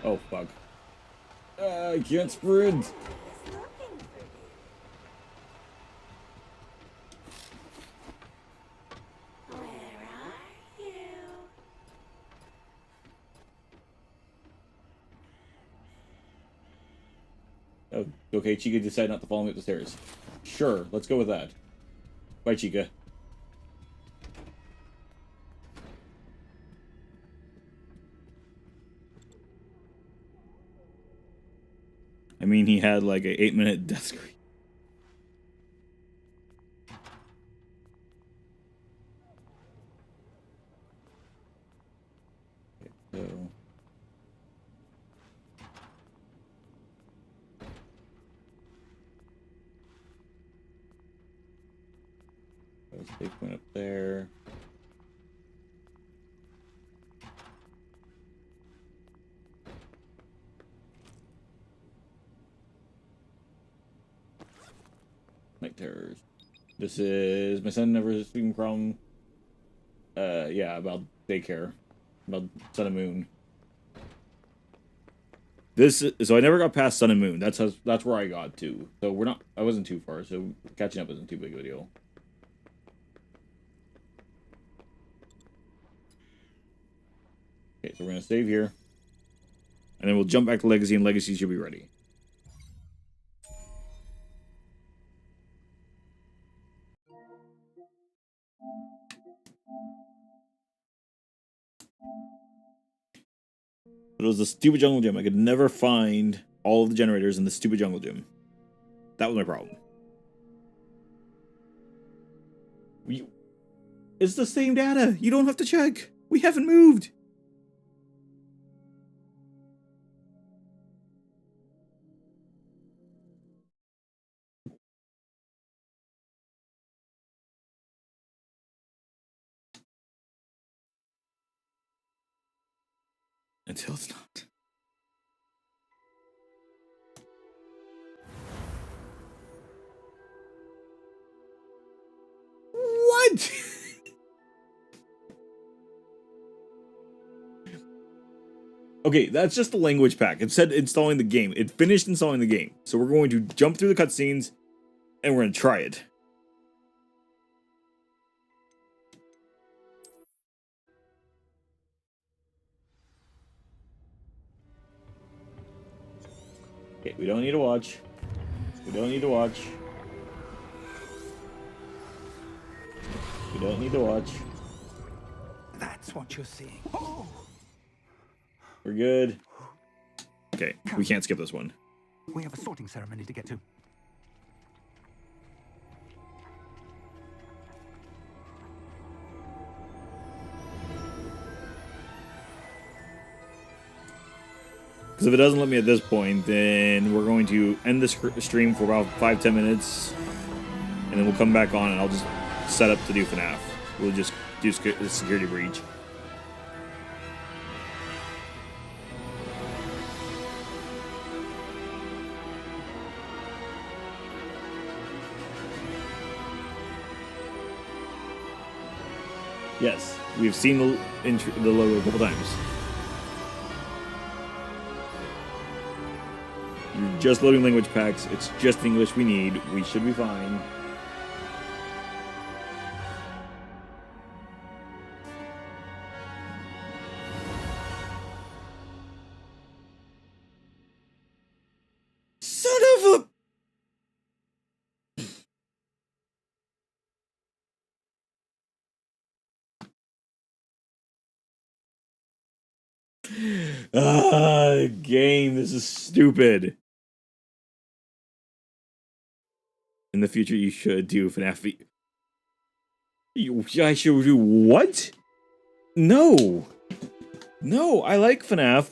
Oh, fuck. I can't sprint! Oh, okay, Chica decided not to follow me up the stairs. Sure, let's go with that. Bye, Chica. I mean, he had like a 8-minute death screen. Okay, so... Save point up there. Night terrors. This is my son never seen from. Yeah, about daycare, about Sun and Moon. So I never got past Sun and Moon. That's where I got to. So we're not. I wasn't too far. So catching up isn't too big of a deal. Okay, so we're gonna save here, and then we'll jump back to Legacy, and Legacy should be ready. But it was the stupid jungle gym. I could never find all of the generators in the stupid jungle gym. That was my problem. It's the same data. You don't have to check. We haven't moved. Until it's not. What? Okay, that's just the language pack. It said installing the game. It finished installing the game. So we're going to jump through the cutscenes and we're going to try it. Okay, we don't need to watch. We don't need to watch. We don't need to watch. That's what you're seeing. Oh. We're good. Okay, we can't skip this one. We have a sorting ceremony to get to. Because if it doesn't let me at this point, then we're going to end this stream for about 5-10 minutes. And then we'll come back on and I'll just set up to do FNAF. We'll just do the security breach. Yes, we've seen the logo a couple times. You're just loading language packs. It's just English we need. We should be fine. Son of a... Game, this is stupid. In the future, you should do FNAF. I should do what? No. No, I like FNAF,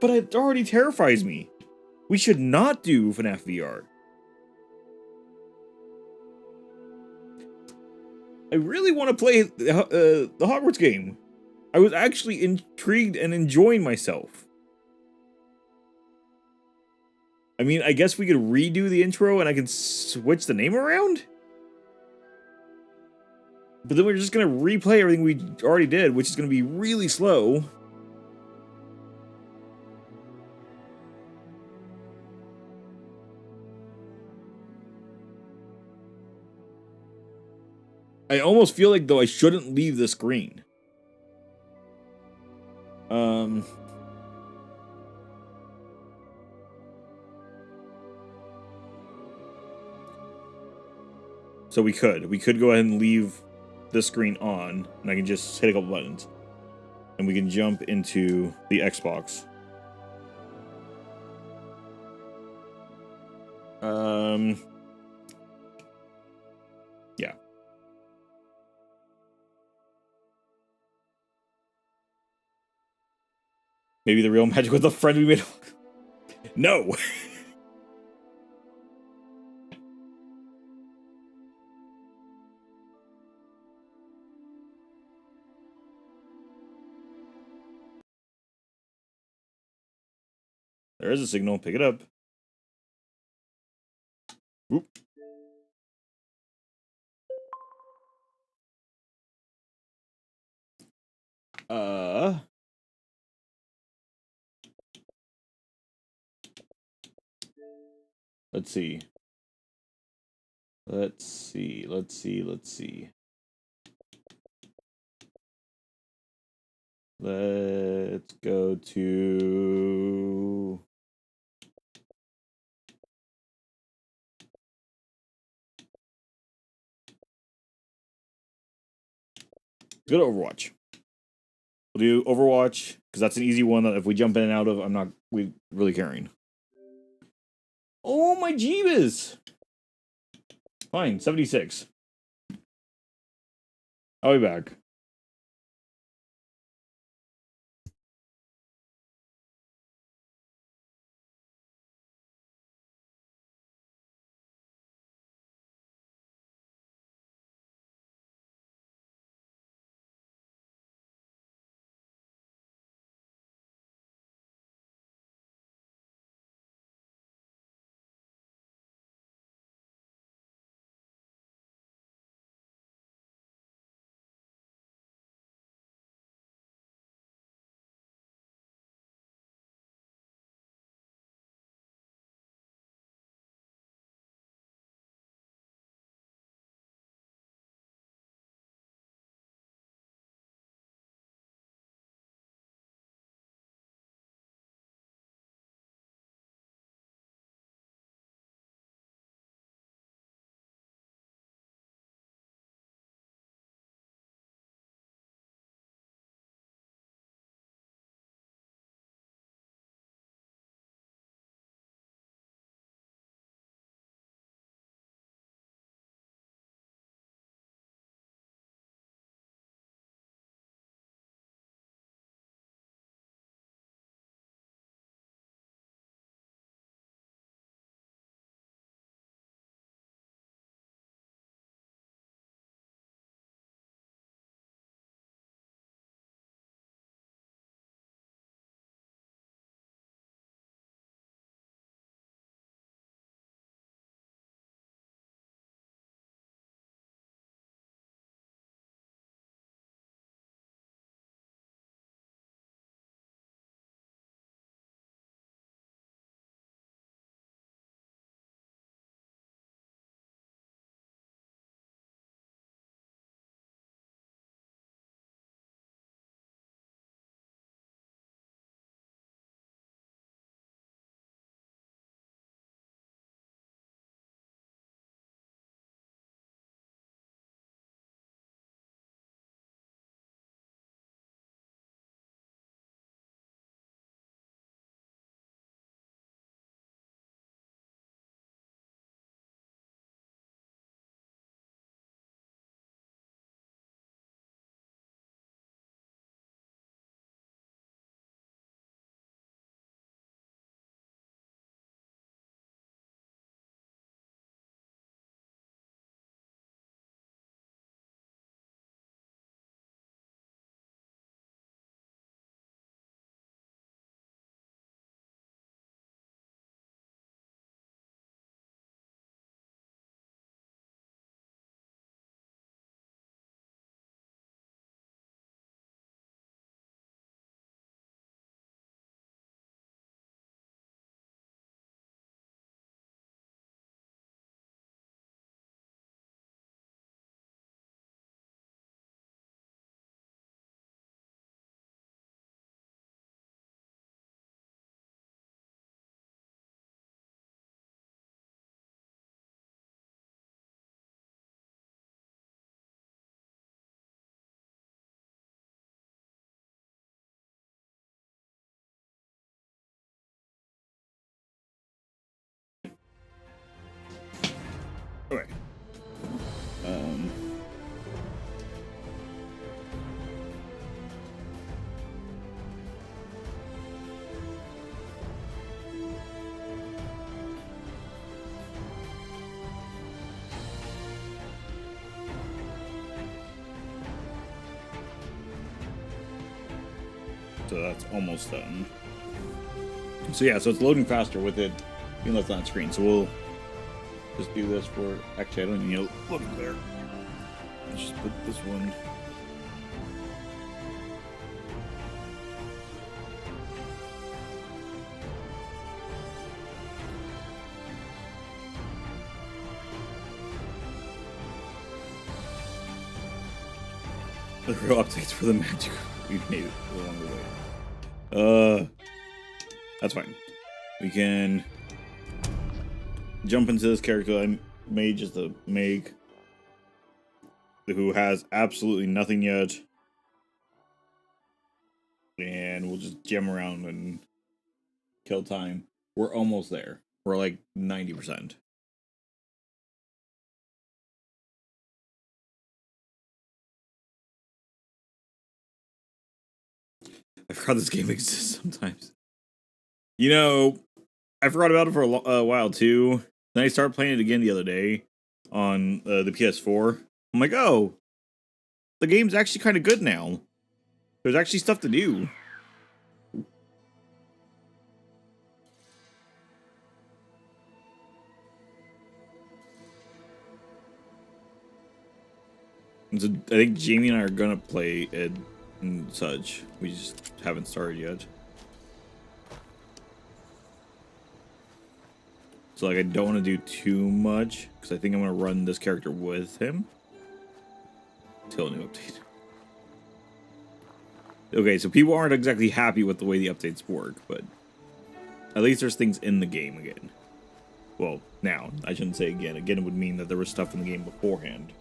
but it already terrifies me. We should not do FNAF VR. I really want to play the Hogwarts game. I was actually intrigued and enjoying myself. I mean, I guess we could redo the intro and I can switch the name around? But then we're just going to replay everything we already did, which is going to be really slow. I almost feel like, though, I shouldn't leave the screen. So we could go ahead and leave the screen on, and I can just hit a couple buttons. And we can jump into the Xbox. Yeah. Maybe the real magic was the friend we made. No! There is a signal. Pick it up. Oop. Let's see. Let's see. Let's go to... Go to Overwatch. We'll We'll do Overwatch, because that's an easy one that if we jump in and out of, I'm not really caring. Oh, my Jeebus! Fine, 76. I'll be back. Okay. So that's almost done. So yeah, so it's loading faster with it being left on screen. So we'll just do this for... Actually, I don't even need to look there. Let's just put this one... The real updates for the magic we've made it along the way. That's fine. We can jump into this character I made, just a Meg, who has absolutely nothing yet. and we'll just jam around and kill time. We're almost there. We're like 90%. I forgot this game exists sometimes. You know, I forgot about it for a while too. Then I started playing it again the other day on the PS4. I'm like, oh, the game's actually kind of good now. There's actually stuff to do. So I think Jamie and I are gonna play it and such. We just haven't started yet. So like I don't want to do too much because I think I'm gonna run this character with him till a new update. Okay, so people aren't exactly happy with the way the updates work, but at least there's things in the game again. Well, now I shouldn't say again. Again, it would mean that there was stuff in the game beforehand.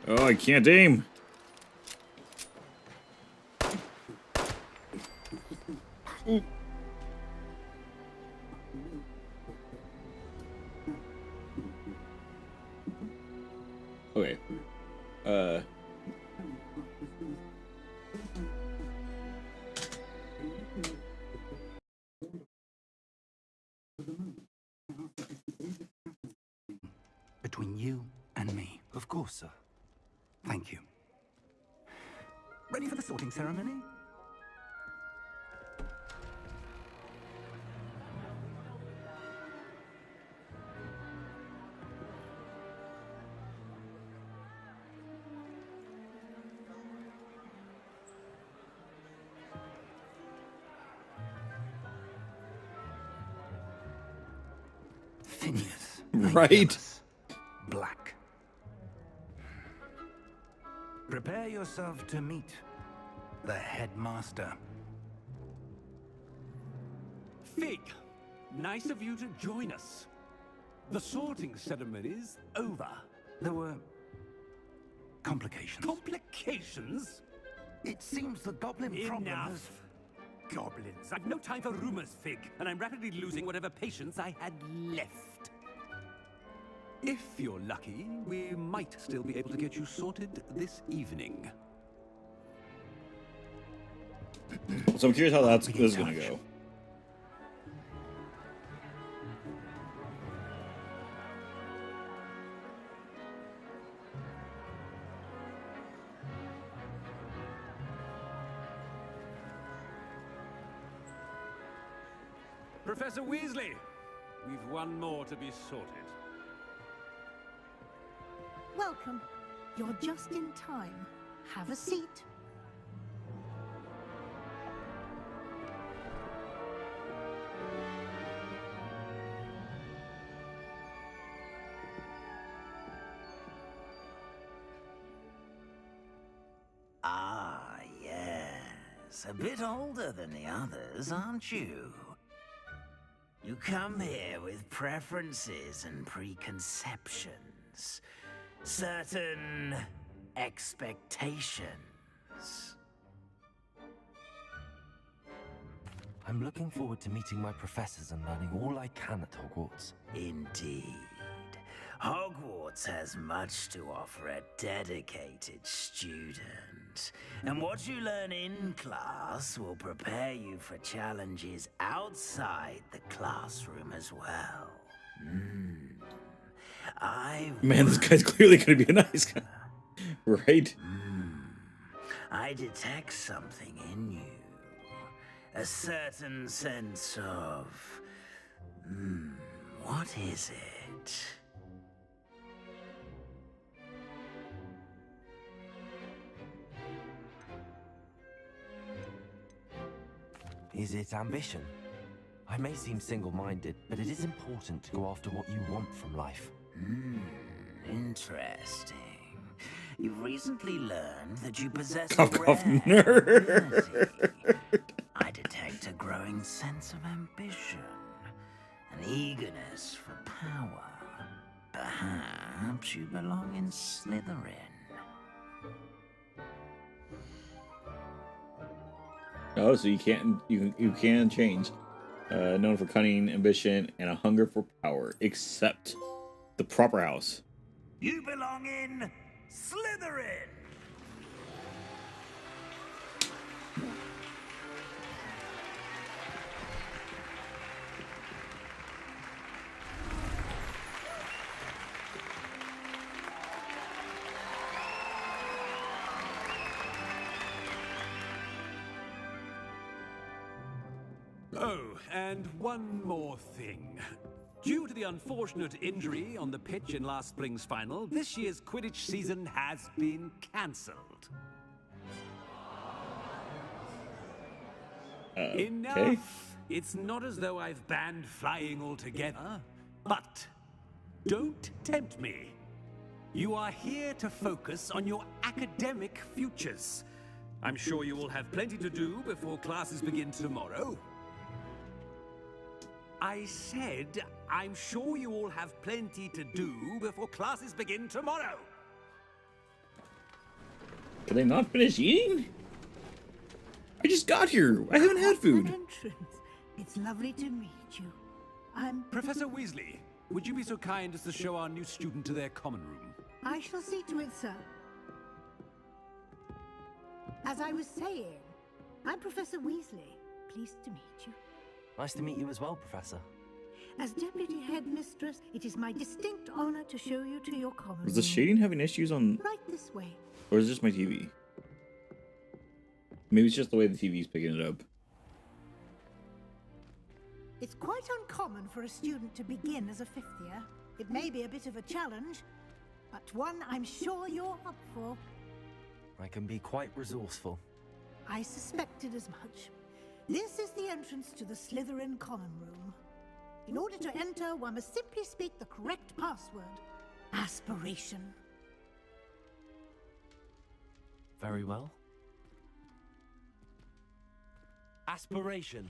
Oh, I can't aim. Okay. Between you and me. Of course, sir. Thank you. Ready for the sorting ceremony? Phineas. Right. Black. Prepare yourself to meet the headmaster. Fig, nice of you to join us. The sorting ceremony's over. There were complications. Complications? It seems the goblin problem Enough. has... Goblins. I've no time for rumors, Fig, and I'm rapidly losing whatever patience I had left. If you're lucky, we might still be able to get you sorted this evening. So I'm curious how this is gonna go. Professor Weasley, we've one more to be sorted. Welcome. You're just in time. Have a seat. Ah, yes. A bit older than the others, aren't you? You come here with preferences and preconceptions. Certain expectations. I'm looking forward to meeting my professors and learning all I can at Hogwarts. Indeed. Hogwarts has much to offer a dedicated student. And what you learn in class will prepare you for challenges outside the classroom as well. Man, this guy's clearly gonna be a nice guy. Right? I detect something in you. A certain sense of... what is it? Is it ambition? I may seem single-minded, but it is important to go after what you want from life. Interesting. You've recently learned that you possess Cough, a cough, rare nerd. ability. I detect a growing sense of ambition, an eagerness for power. Perhaps you belong in Slytherin. Oh, so you can change. Known for cunning, ambition, and a hunger for power, except the proper house. You belong in Slytherin! Oh, and one more thing. Due to the unfortunate injury on the pitch in last spring's final, this year's Quidditch season has been cancelled. Enough! It's not as though I've banned flying altogether, but don't tempt me. You are here to focus on your academic futures. I'm sure you will have plenty to do before classes begin tomorrow. I said, I'm sure you all have plenty to do before classes begin tomorrow. Can they not finish eating? I just got here. I haven't had food. It's lovely to meet you. I'm Professor Weasley, would you be so kind as to show our new student to their common room? I shall see to it, sir. As I was saying, I'm Professor Weasley. Pleased to meet you. Nice to meet you as well, Professor. As Deputy Headmistress, it is my distinct honor to show you to your common room. Is the shading having issues on... Right this way. Or is it just my TV? Maybe it's just the way the TV's picking it up. It's quite uncommon for a student to begin as a fifth year. It may be a bit of a challenge, but one I'm sure you're up for. I can be quite resourceful. I suspected as much. This is the entrance to the Slytherin common room. In order to enter, one must simply speak the correct password. Aspiration. Very well. Aspiration.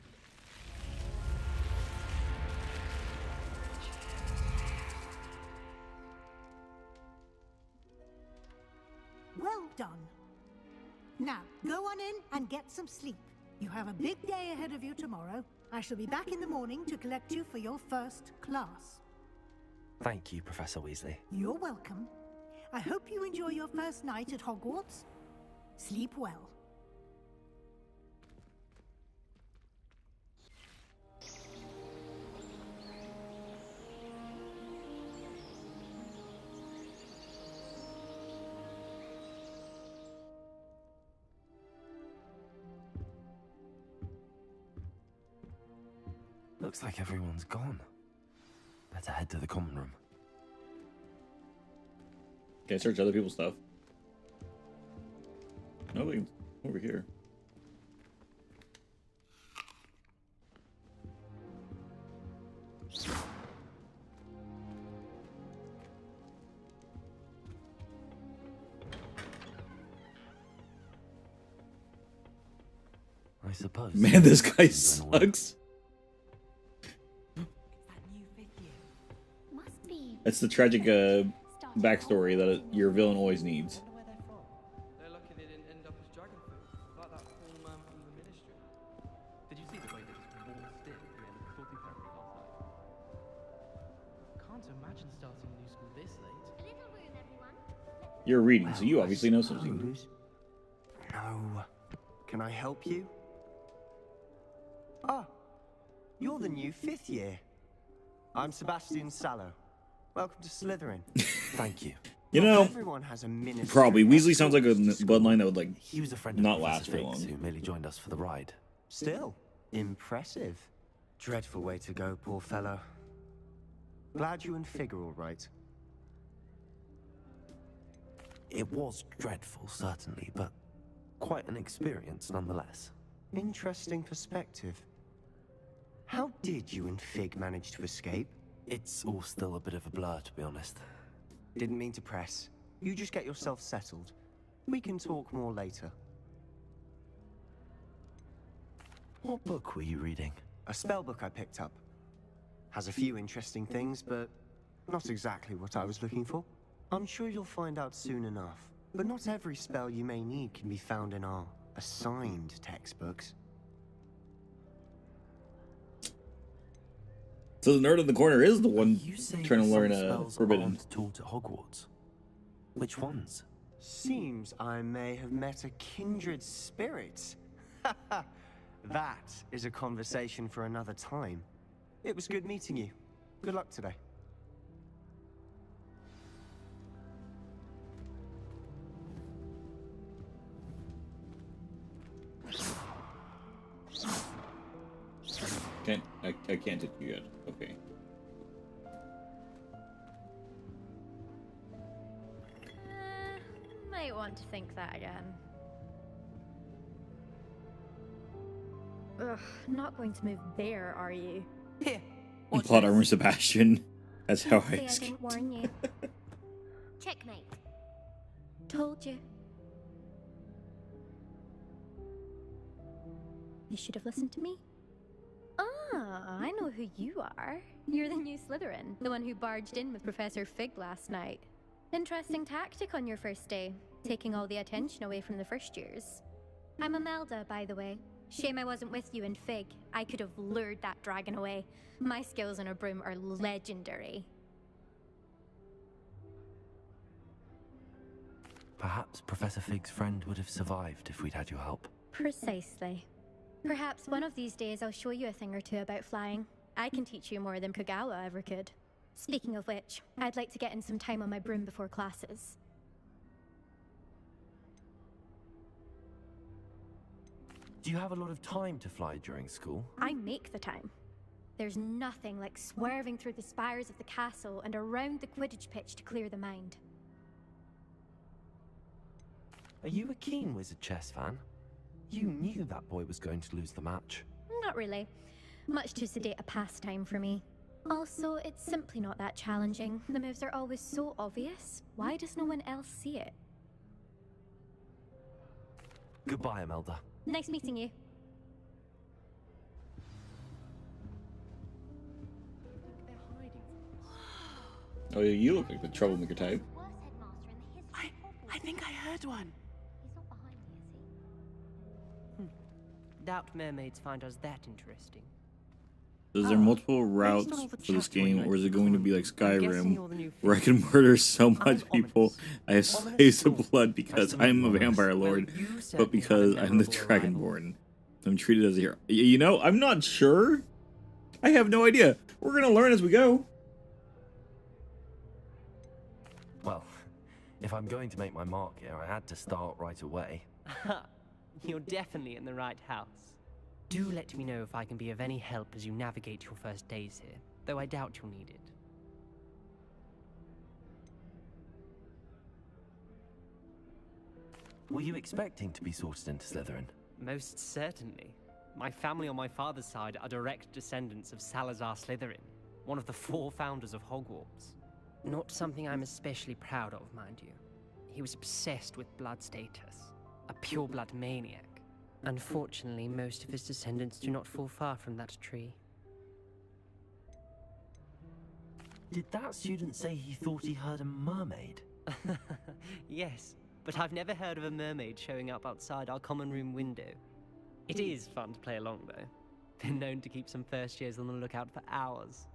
Well done. Now, go on in and get some sleep. You have a big day ahead of you tomorrow. I shall be back in the morning to collect you for your first class. Thank you, Professor Weasley. You're welcome. I hope you enjoy your first night at Hogwarts. Sleep well. Looks like everyone's gone. Better head to the common room. Can I search other people's stuff? Nothing over here. I suppose. Man, this guy sucks. That's the tragic backstory that your villain always needs. They're lucky they didn't end up as dragon food, like that poor man from the ministry. Did you see the way that his walls did at the end of Portkey Games last night? Can't imagine starting a new school this late. You're reading, so you obviously know something. No. Can I help you? Ah, you're the new 5th year. I'm Sebastian Sallow. Welcome to Slytherin. Thank you. You know, everyone has a ministry. probably Weasley sounds like a bloodline that would like He was a friend not of last Professor for Figgs long. who merely joined us for the ride. Still, impressive. Dreadful way to go, poor fellow. Glad you and Fig are all right. It was dreadful, certainly, but quite an experience nonetheless. Interesting perspective. How did you and Fig manage to escape? It's all still a bit of a blur, to be honest. Didn't mean to press. You just get yourself settled. We can talk more later. What book were you reading? A spell book I picked up. Has a few interesting things, but not exactly what I was looking for. I'm sure you'll find out soon enough. But not every spell you may need can be found in our assigned textbooks. So the nerd in the corner is the one You say trying to some learn spells Forbidden. aren't taught at Hogwarts. Which ones? Seems I may have met a kindred spirit. That is a conversation for another time. It was good meeting you. Good luck today. I can't hit you yet. Okay. Might want to think that again. Ugh, not going to move there, are you? Here. Plot armor Sebastian. That's how I I escaped. didn't warn you. Checkmate. Told you. You should have listened to me. Ah, I know who you are. You're the new Slytherin, the one who barged in with Professor Fig last night. Interesting tactic on your first day, taking all the attention away from the first years. I'm Imelda, by the way. Shame I wasn't with you in Fig. I could have lured that dragon away. My skills on a broom are legendary. Perhaps Professor Fig's friend would have survived if we'd had your help. Precisely. Perhaps one of these days I'll show you a thing or two about flying. I can teach you more than Kagawa ever could. Speaking of which, I'd like to get in some time on my broom before classes. Do you have a lot of time to fly during school? I make the time. There's nothing like swerving through the spires of the castle and around the Quidditch pitch to clear the mind. Are you a keen Wizard chess fan? You knew that boy was going to lose the match. Not really. Much too sedate a pastime for me. Also, it's simply not that challenging. The moves are always so obvious. Why does no one else see it? Goodbye, Imelda. Nice meeting you. Oh, yeah, you look like the troublemaker type. I think I heard one. He's not behind me, is he? Doubt mermaids find us that interesting. Is there multiple routes for this game, or is it going to be like Skyrim, where I can murder so much people I have slaves of blood because I'm a vampire lord, but because I'm the Dragonborn? I'm treated as a hero. You know, I'm not sure. I have no idea. We're gonna learn as we go. Well, if I'm going to make my mark here, I had to start right away. You're definitely in the right house. Do let me know if I can be of any help as you navigate your first days here, though I doubt you'll need it. Were you expecting to be sorted into Slytherin? Most certainly. My family on my father's side are direct descendants of Salazar Slytherin, one of the 4 founders of Hogwarts. Not something I'm especially proud of, mind you. He was obsessed with blood status, a pureblood maniac. Unfortunately, most of his descendants do not fall far from that tree. Did that student say he thought he heard a mermaid? Yes, but I've never heard of a mermaid showing up outside our common room window. It is fun to play along, though. Been known to keep some first years on the lookout for hours.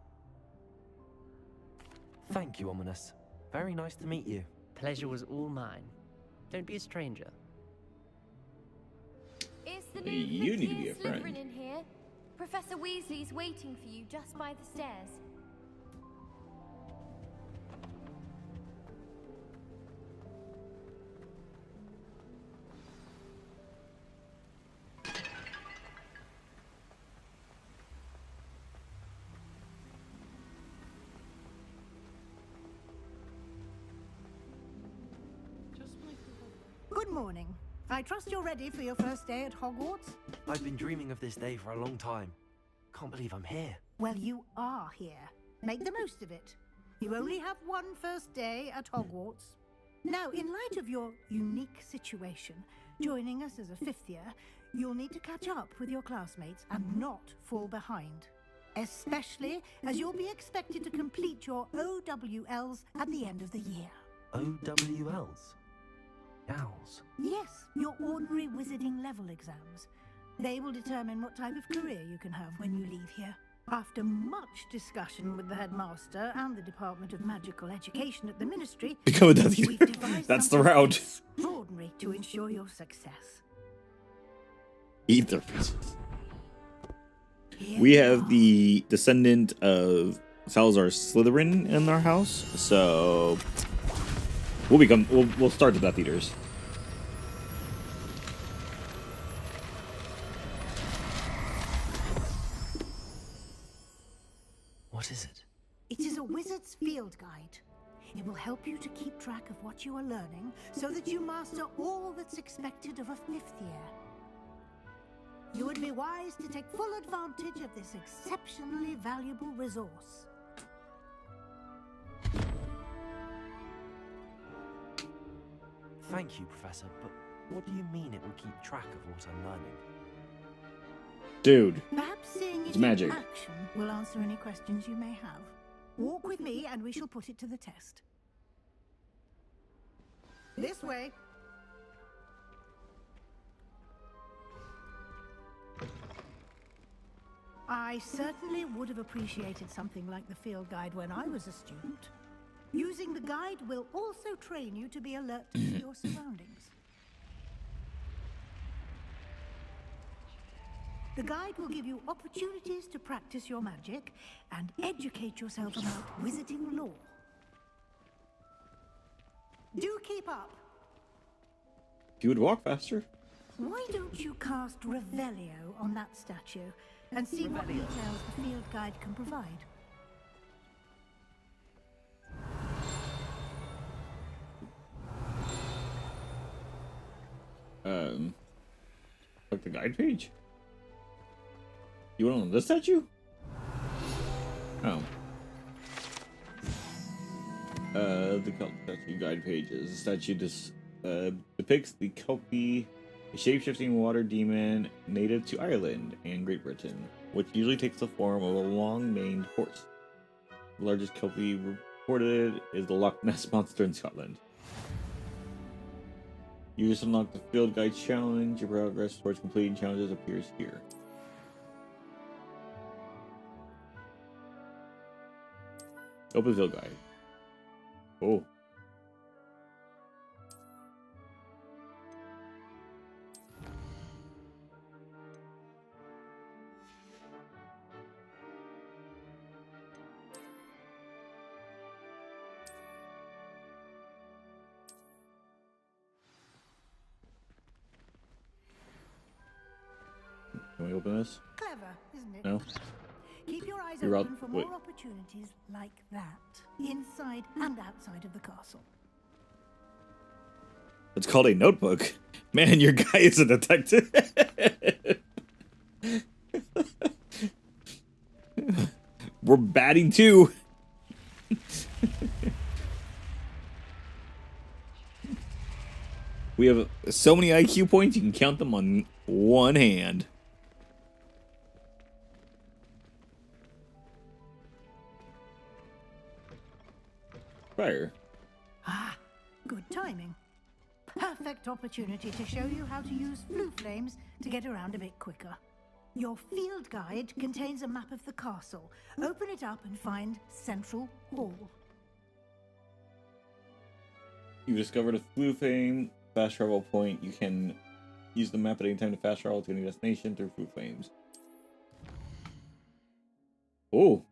Thank you, Ominous. Very nice to meet you. Pleasure was all mine. Don't be a stranger. the new You need to be a Slytherin friend. in here. Professor Weasley's waiting for you just by the stairs. Good morning. I trust you're ready for your first day at Hogwarts? I've been dreaming of this day for a long time. Can't believe I'm here. Well, you are here. Make the most of it. You only have one first day at Hogwarts. Now, in light of your unique situation, joining us as a fifth year, you'll need to catch up with your classmates and not fall behind. Especially as you'll be expected to complete your OWLs at the end of the year. OWLs? Owls? Yes, your ordinary wizarding level exams. They will determine what type of career you can have when you leave here. After much discussion with the headmaster and the Department of Magical Education at the Ministry, Become a Death we've Eater. devised That's the something route. extraordinary to ensure your success. Eat their faces. We have the descendant of Salazar Slytherin in our house, so we'll start the Death Eaters. What is it? It is a wizard's field guide. It will help you to keep track of what you are learning so that you master all that's expected of a fifth year. You would be wise to take full advantage of this exceptionally valuable resource. Thank you, Professor, but what do you mean it will keep track of what I'm learning? Dude, Perhaps seeing it it's magic. in action will answer any questions you may have. Walk with me and we shall put it to the test. This way. I certainly would have appreciated something like the field guide when I was a student. Using the guide will also train you to be alert to your surroundings. The guide will give you opportunities to practice your magic and educate yourself about wizarding lore. Do keep up. If you would walk faster. Why don't you cast Revelio on that statue and see what details the field guide can provide? Like the guide page? You want on this statue? Oh. The Kelp statue guide pages. The statue depicts the Kelpie, a shape-shifting water demon native to Ireland and Great Britain, which usually takes the form of a long-maned horse. The largest Kelpie reported is the Loch Ness Monster in Scotland. You just unlock the field guide challenge. Your progress towards completing challenges appears here. Open field guide. Oh. Can we open this? Clever, isn't it? No? Keep your eyes You're open out- for wait. more opportunities like that, inside and outside of the castle. It's called a notebook. Man, your guy is a detective. We're batting too. We have so many IQ points, you can count them on one hand. Fire. Ah, good timing. Perfect opportunity to show you how to use blue flames to get around a bit quicker. Your field guide contains a map of the castle. Open it up and find Central Hall. You've discovered a blue flame fast travel point. You can Use the map at any time to fast travel to any destination through food flames. Oh.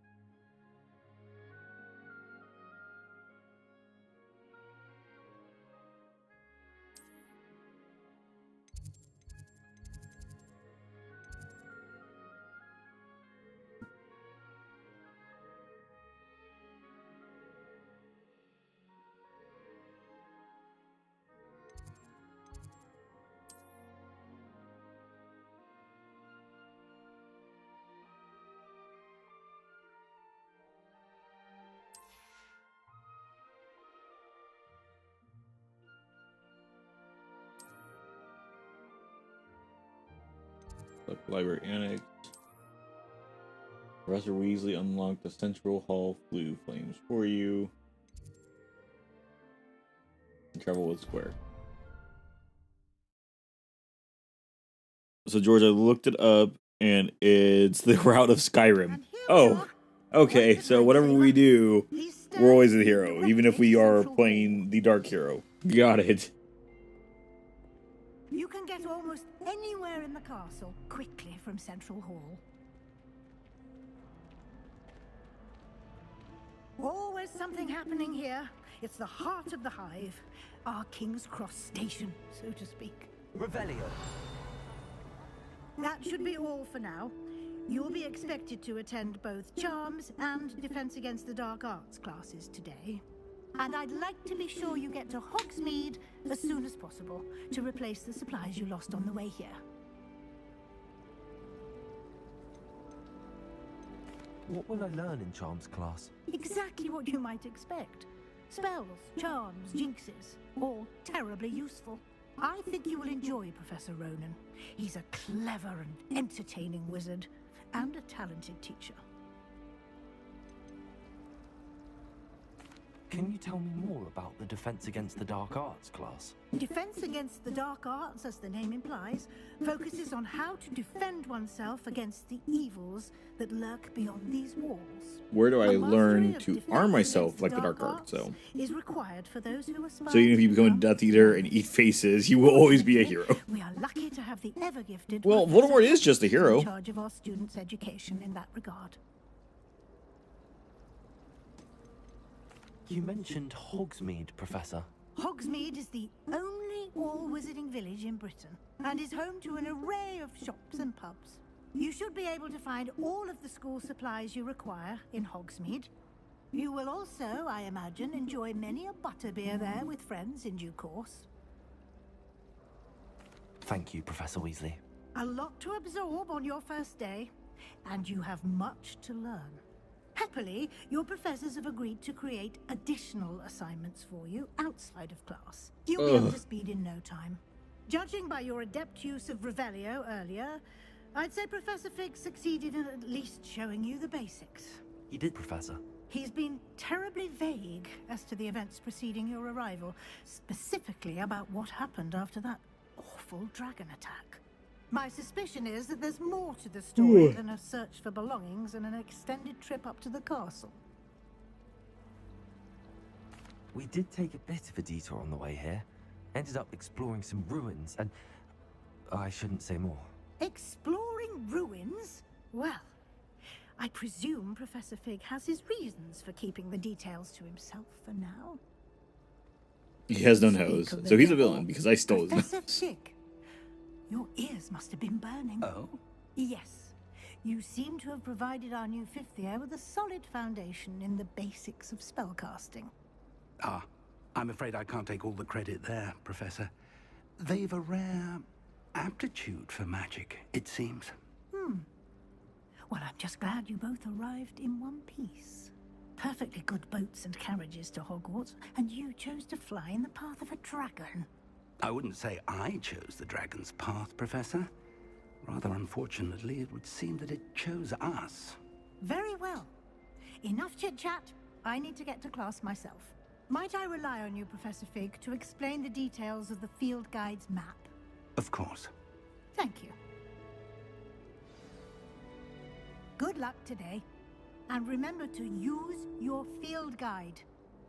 Library Annex. Professor Weasley unlocked the Central Hall Flue Flames for you. And Travelwood Square. So, George, I looked it up, and it's the route of Skyrim. Oh, okay. So, whatever we do, we're always the hero, even if we are playing the Dark Hero. Got it. You can get almost anywhere in the castle quickly from Central Hall. Always something happening here. It's the heart of the Hive, our King's Cross station, so to speak. Revelio. That should be all for now. You'll be expected to attend both Charms and Defense Against the Dark Arts classes today. And I'd like to be sure you get to Hogsmeade as soon as possible to replace the supplies you lost on the way here. What will I learn in Charms class? Exactly what you might expect. Spells, charms, jinxes, all terribly useful. I think you will enjoy Professor Ronan. He's a clever and entertaining wizard, and a talented teacher. Can you tell me more about the Defense Against the Dark Arts class? Defense Against the Dark Arts, as the name implies, focuses on how to defend oneself against the evils that lurk beyond these walls. Where do I learn to arm myself like the Dark Arts, though? Is required for those who aspire. So even if you become a Death Eater and eat faces, you will always be a hero. We are lucky to have the ever-gifted. Well, Voldemort is just a hero. In charge of our students' education in that regard. You mentioned Hogsmeade, Professor. Hogsmeade is the only all-wizarding village in Britain, and is home to an array of shops and pubs. You should be able to find all of the school supplies you require in Hogsmeade. You will also, I imagine, enjoy many a butterbeer there with friends in due course. Thank you, Professor Weasley. A lot to absorb on your first day, and you have much to learn. Happily, your professors have agreed to create additional assignments for you outside of class. You'll be up to speed in no time. Judging by your adept use of Revelio earlier, I'd say Professor Fig succeeded in at least showing you the basics. He did, Professor. He's been terribly vague as to the events preceding your arrival, specifically about what happened after that awful dragon attack. My suspicion is that there's more to the story than a search for belongings and an extended trip up to the castle. We did take a bit of a detour on the way here. Ended up exploring some ruins and... I shouldn't say more. Exploring ruins? Well, I presume Professor Fig has his reasons for keeping the details to himself for now. He has no nose, so he's a villain because I stole his Professor nose. Fig, your ears must have been burning. Oh? Yes. You seem to have provided our new fifth year with a solid foundation in the basics of spellcasting. Ah, I'm afraid I can't take all the credit there, Professor. They've a rare aptitude for magic, it seems. Well, I'm just glad you both arrived in one piece. Perfectly good boats and carriages to Hogwarts, and you chose to fly in the path of a dragon. I wouldn't say I chose the dragon's path, Professor. Rather unfortunately, it would seem that it chose us. Very well. Enough chit-chat. I need to get to class myself. Might I rely on you, Professor Fig, to explain the details of the field guide's map? Of course. Thank you. Good luck today. And remember to use your field guide.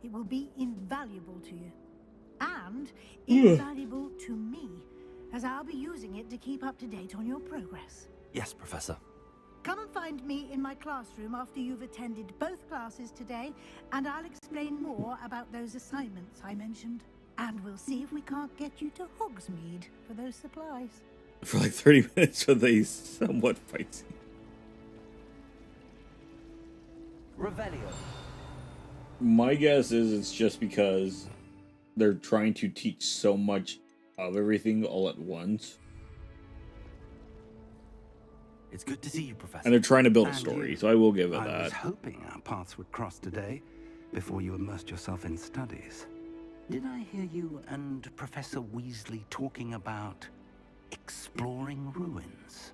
It will be invaluable to you. And invaluable to me, as I'll be using it to keep up to date on your progress. Yes, Professor. Come and find me in my classroom after you've attended both classes today, and I'll explain more about those assignments I mentioned. And we'll see if we can't get you to Hogsmeade for those supplies. For like 30 minutes, so they somewhat fight. Revelio. My guess is it's just because they're trying to teach so much of everything all at once. It's good to see you, Professor. And they're trying to build a And story, you. so I will give it I that. was hoping our paths would cross today, before you immersed yourself in studies. Did I hear you and Professor Weasley talking about exploring ruins?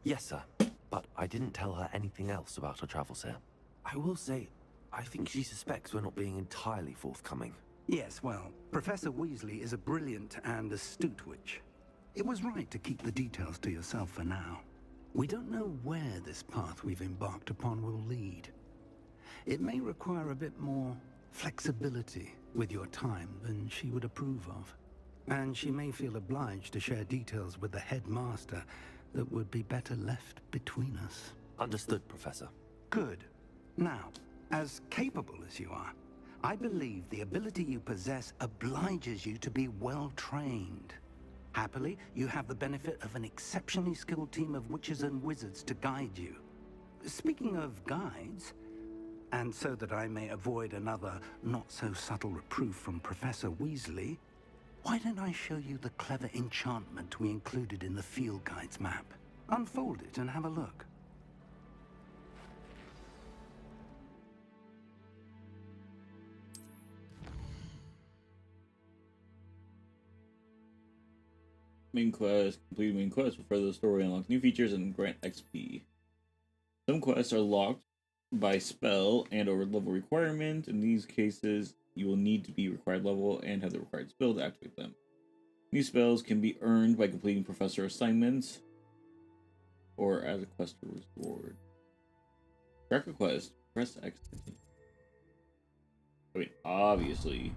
Yes, sir. But I didn't tell her anything else about her travels here. I will say, I think she suspects we're not being entirely forthcoming. Yes, well, Professor Weasley is a brilliant and astute witch. It was right to keep the details to yourself for now. We don't know where this path we've embarked upon will lead. It may require a bit more flexibility with your time than she would approve of. And she may feel obliged to share details with the headmaster that would be better left between us. Understood, Professor. Good. Now, as capable as you are, I believe the ability you possess obliges you to be well trained. Happily, you have the benefit of an exceptionally skilled team of witches and wizards to guide you. Speaking of guides, and so that I may avoid another not-so-subtle reproof from Professor Weasley, why don't I show you the clever enchantment we included in the field guide's map? Unfold it and have a look. Main quest, complete main quest will further the story, unlock new features, and grant XP. Some quests are locked by spell and or level requirement. In these cases, you will need to be required level and have the required spell to activate them. New spells can be earned by completing professor assignments or as a quest reward. Track a quest, press X to continue. I mean, obviously,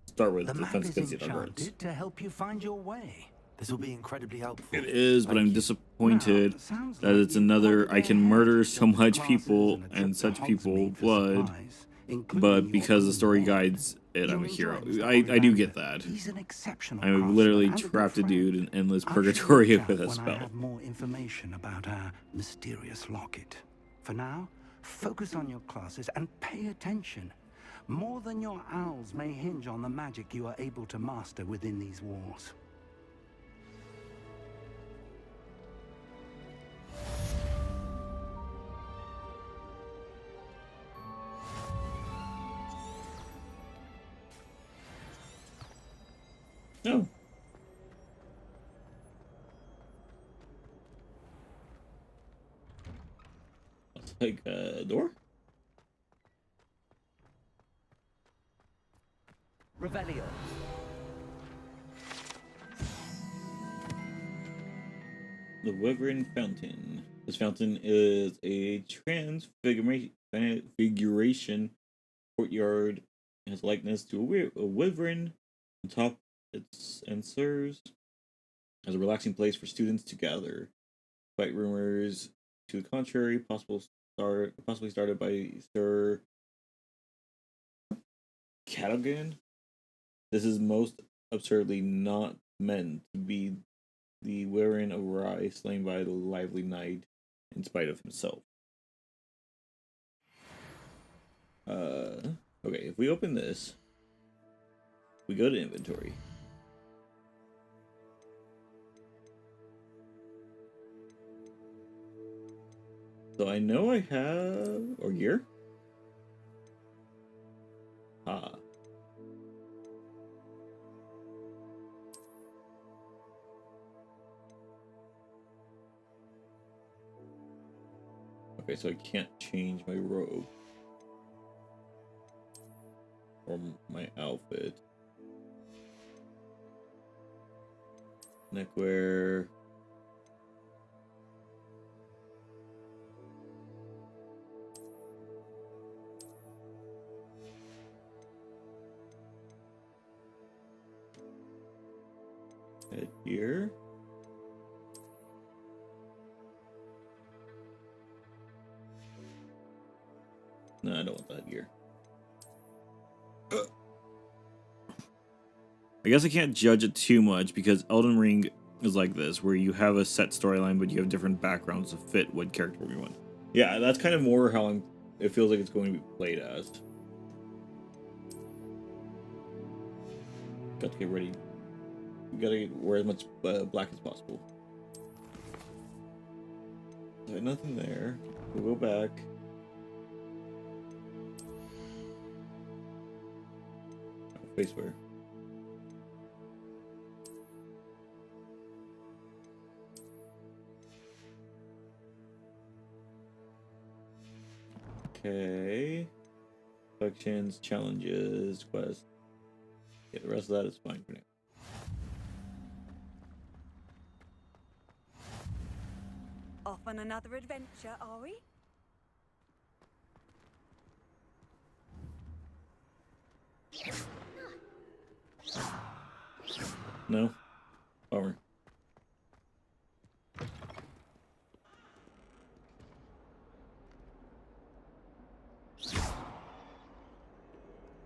start with The map defense is against the Hogwarts. enchanted to help you find your way. This will be incredibly helpful. It is, but Thank I'm you. disappointed sounds that like it's you've another. planned I can ahead murder to so jump much classes people and a and trip to such people Hogsmeade for blood, supplies, including but your because the own story ward. guides it, I'm a You'll hero. enjoy Mr. I do Ollivander. get that. He's an exceptional I'm craftsman literally and a good trapped a friend. dude in endless I shall purgatory reach out with a when I spell. have more information about our mysterious locket. For now, focus on your classes and pay attention. More than your owls may hinge on the magic you are able to master within these walls. No. Let's take a door. Revelio. The Wyvern Fountain. This fountain is a transfiguration courtyard. It has likeness to a wyvern on top. And serves as a relaxing place for students to gather. Despite rumors to the contrary, possibly started by Sir Cadogan. This is most absurdly not meant to be the Wyvern of Rye slain by the lively knight in spite of himself. Okay, if we open this, we go to inventory. So I know I have... or gear? Ah. Okay, so I can't change my robe. Or my outfit. Neckwear. Head here. No, I don't want that gear. I guess I can't judge it too much because Elden Ring is like this, where you have a set storyline, but you have different backgrounds to fit what character we want. Yeah, that's kind of more how it feels like it's going to be played as. Got to get ready. We gotta wear as much black as possible. There's nothing there. We'll go back. Face where? Okay. Collections, challenges, quests. Yeah, the rest of that is fine for now. Off on another adventure, are we? No? Bummer.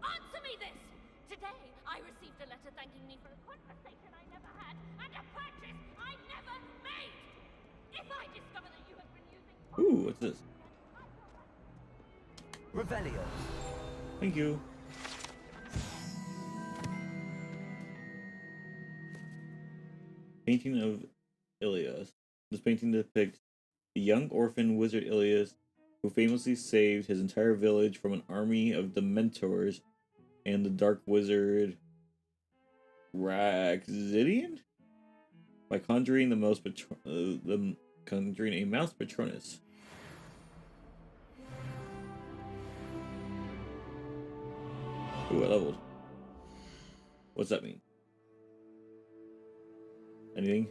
Answer me this! Today, I received a letter thanking me for a conversation I never had and a purchase I never made! If I discover that you have been using... Ooh, what's this? Revelio. Thank you. Painting of Ilias. This painting depicts the young orphan wizard Ilias, who famously saved his entire village from an army of Dementors and the dark wizard Raxidian by conjuring conjuring a mouse Patronus. Ooh, I leveled. What's that mean? Anything?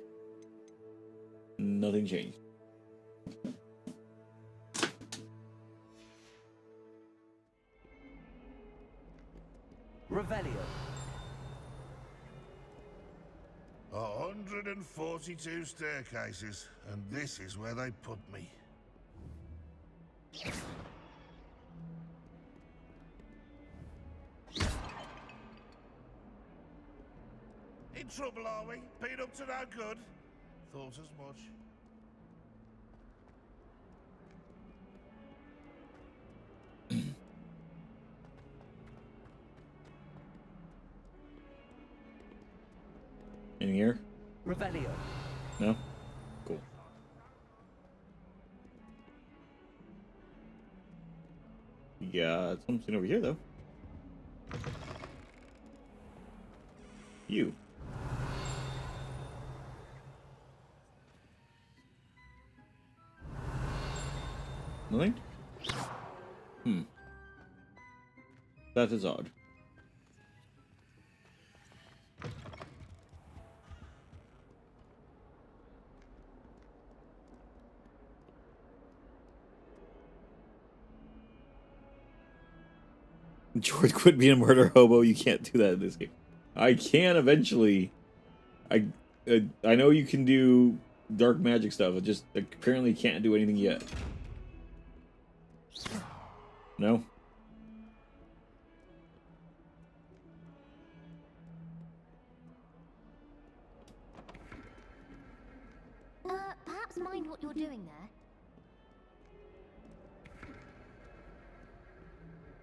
Nothing changed. Revelio. 142 staircases, and this is where they put me. In trouble, are we? Been up to no good? Thought as much. In here? Revelio. No? Cool. Yeah, something over here though. You. Nothing? That is odd. George, quit being a murder hobo. You can't do that in this game. I can eventually. I know you can do dark magic stuff. I just apparently can't do anything yet. No? Perhaps mind what you're doing there.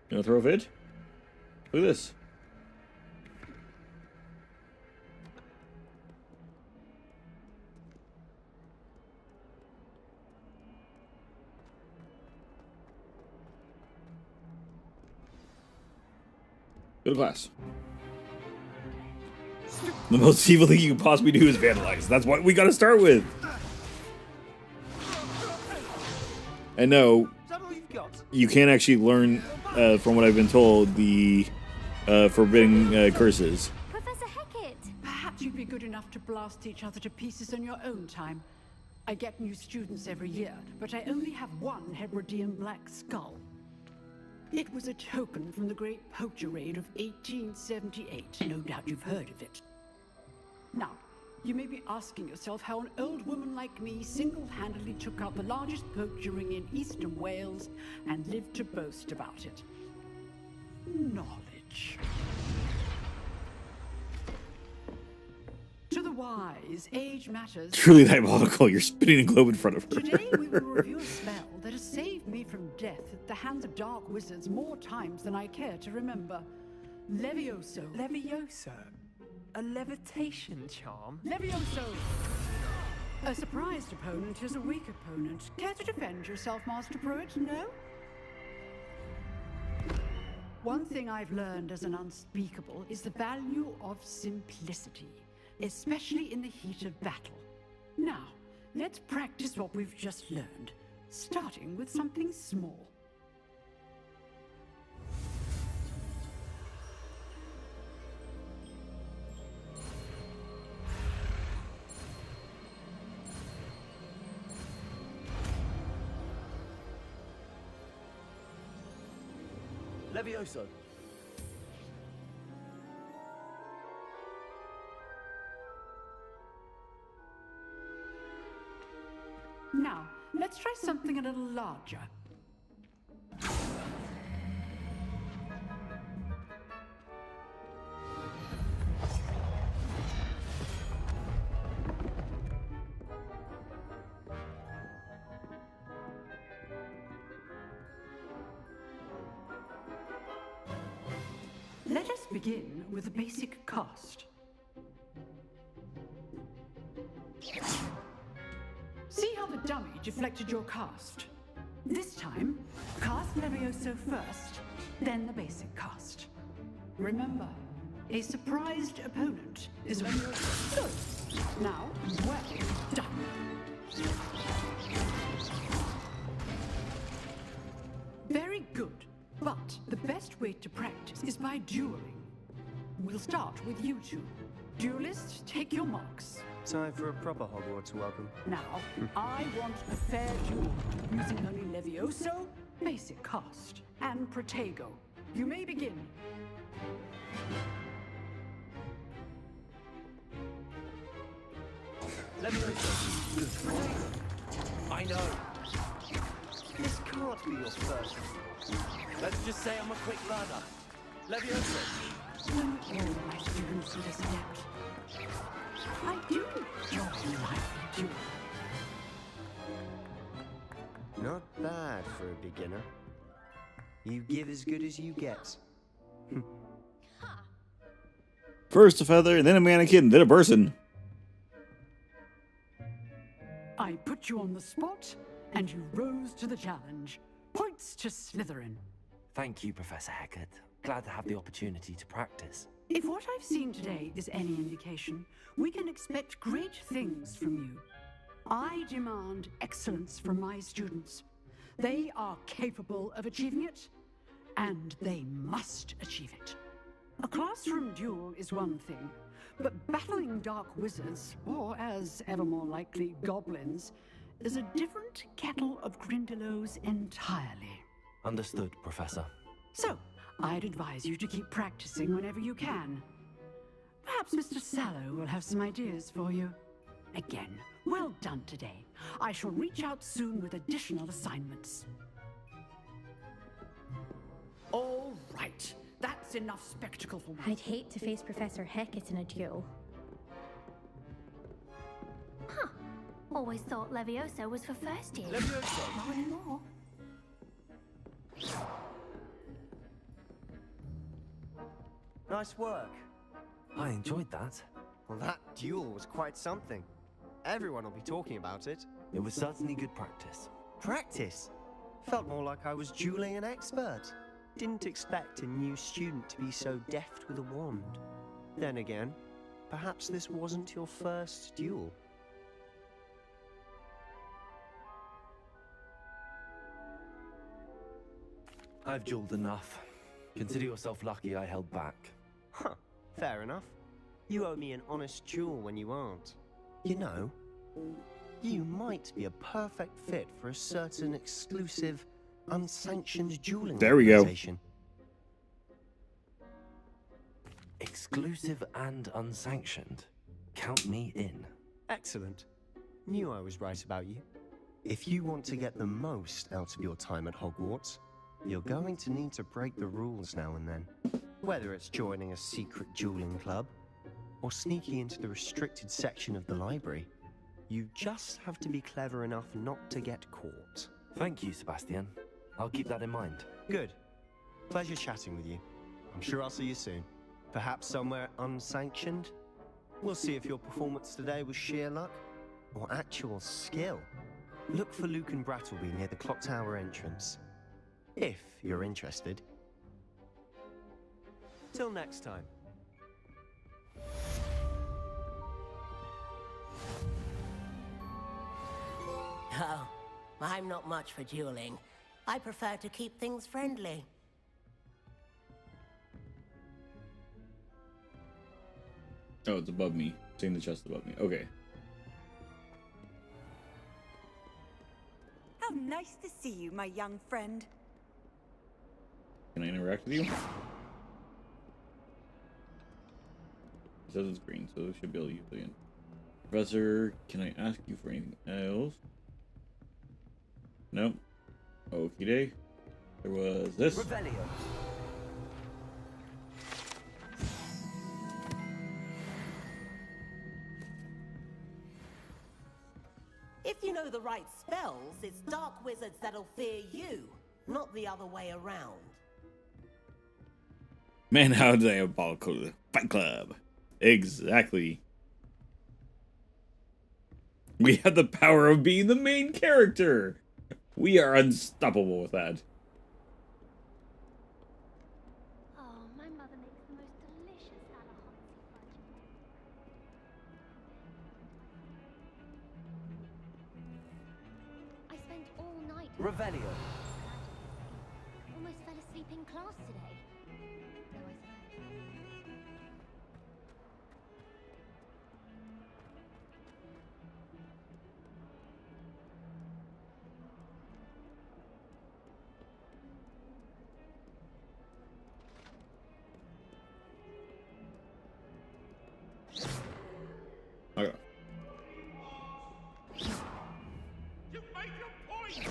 You wanna throw a vid? Look at this. Go to class. The most evil thing you can possibly do is vandalize. That's what we gotta start with. And no, you can't actually learn, from what I've been told, the forbidden curses. Professor Hecat! Perhaps you'd be good enough to blast each other to pieces on your own time. I get new students every year, but I only have one Hebridean black skull. It was a token from the Great Poacher Raid of 1878. No doubt you've heard of it. Now, You may be asking yourself how an old woman like me single-handedly took out the largest poacher ring in eastern Wales and lived to boast about it. Knowledge. To the wise, age matters. Truly diabolical. You're spinning a globe in front of her. Today we will review a spell that has saved me from death at the hands of dark wizards more times than I care to remember. Levioso. Levioso? A levitation charm? Levioso! A surprised opponent is a weak opponent. Care to defend yourself, Master Pruitt? No? One thing I've learned as an unspeakable is the value of simplicity, especially in the heat of battle. Now, let's practice what we've just learned, starting with something small. Levioso. Now, let's try something a little larger. Let us begin with a basic cast. See how the dummy deflected your cast? This time, cast Levioso first, then the basic cast. Remember, a surprised opponent is Levioso. Good. Now, well done. Very good. But the best way to practice is by dueling. We'll start with you two. Duelists, take your marks. Time for a proper Hogwarts welcome. Now, I want a fair duel, using only Levioso, basic cast, and Protego. You may begin. Levioso. Good. I know. This can't be your first. Let's just say I'm a quick learner. Levioso. All my students need a step. I do enjoy my duel. Not bad for a beginner. You give as good as you get. First a feather, then a mannequin, then a person. I put you on the spot, and you rose to the challenge. Points to Slytherin. Thank you, Professor Hecat. Glad to have the opportunity to practice. If what I've seen today is any indication, we can expect great things from you. I demand excellence from my students. They are capable of achieving it, and they must achieve it. A classroom duel is one thing, but battling dark wizards, or as ever more likely, goblins, is a different kettle of Grindylows entirely. Understood, Professor. So, I'd advise you to keep practicing whenever you can. Perhaps Mr. Sallow will have some ideas for you. Again, well done today. I shall reach out soon with additional assignments. All right, that's enough spectacle for me. I'd hate to face Professor Hecat in a duel. Huh. Always thought Levioso was for first year. Levioso! Not anymore. Nice work. I enjoyed that. Well, that duel was quite something. Everyone will be talking about it. It was certainly good practice. Practice? Felt more like I was dueling an expert. Didn't expect a new student to be so deft with a wand. Then again, perhaps this wasn't your first duel. I've dueled enough. Consider yourself lucky I held back. Huh, fair enough. You owe me an honest duel when you aren't. You know, you might be a perfect fit for a certain exclusive, unsanctioned dueling There we go. organization. Exclusive and unsanctioned? Count me in. Excellent. Knew I was right about you. If you want to get the most out of your time at Hogwarts, you're going to need to break the rules now and then. Whether it's joining a secret dueling club, or sneaking into the restricted section of the library, you just have to be clever enough not to get caught. Thank you, Sebastian. I'll keep that in mind. Good. Pleasure chatting with you. I'm sure I'll see you soon. Perhaps somewhere unsanctioned? We'll see if your performance today was sheer luck or actual skill. Look for Luke and Brattleby near the clock tower entrance, if you're interested. Till next time. Oh, I'm not much for dueling. I prefer to keep things friendly. Oh, it's above me. Seeing the chest above me. Okay. How nice to see you, my young friend. Can I interact with you? It says it's green, so it should be able to use it again. Professor, can I ask you for anything else? Nope. Okie day. There was this. Revelio. If you know the right spells, it's dark wizards that'll fear you, not the other way around. Man, how did I have a ball called the Fight Club? Exactly. We have the power of being the main character. We are unstoppable with that. Oh, my mother makes the most delicious Avalanche fudge. I spent all night. Revelio. Almost fell asleep in class today. Though I Okay. You make your point!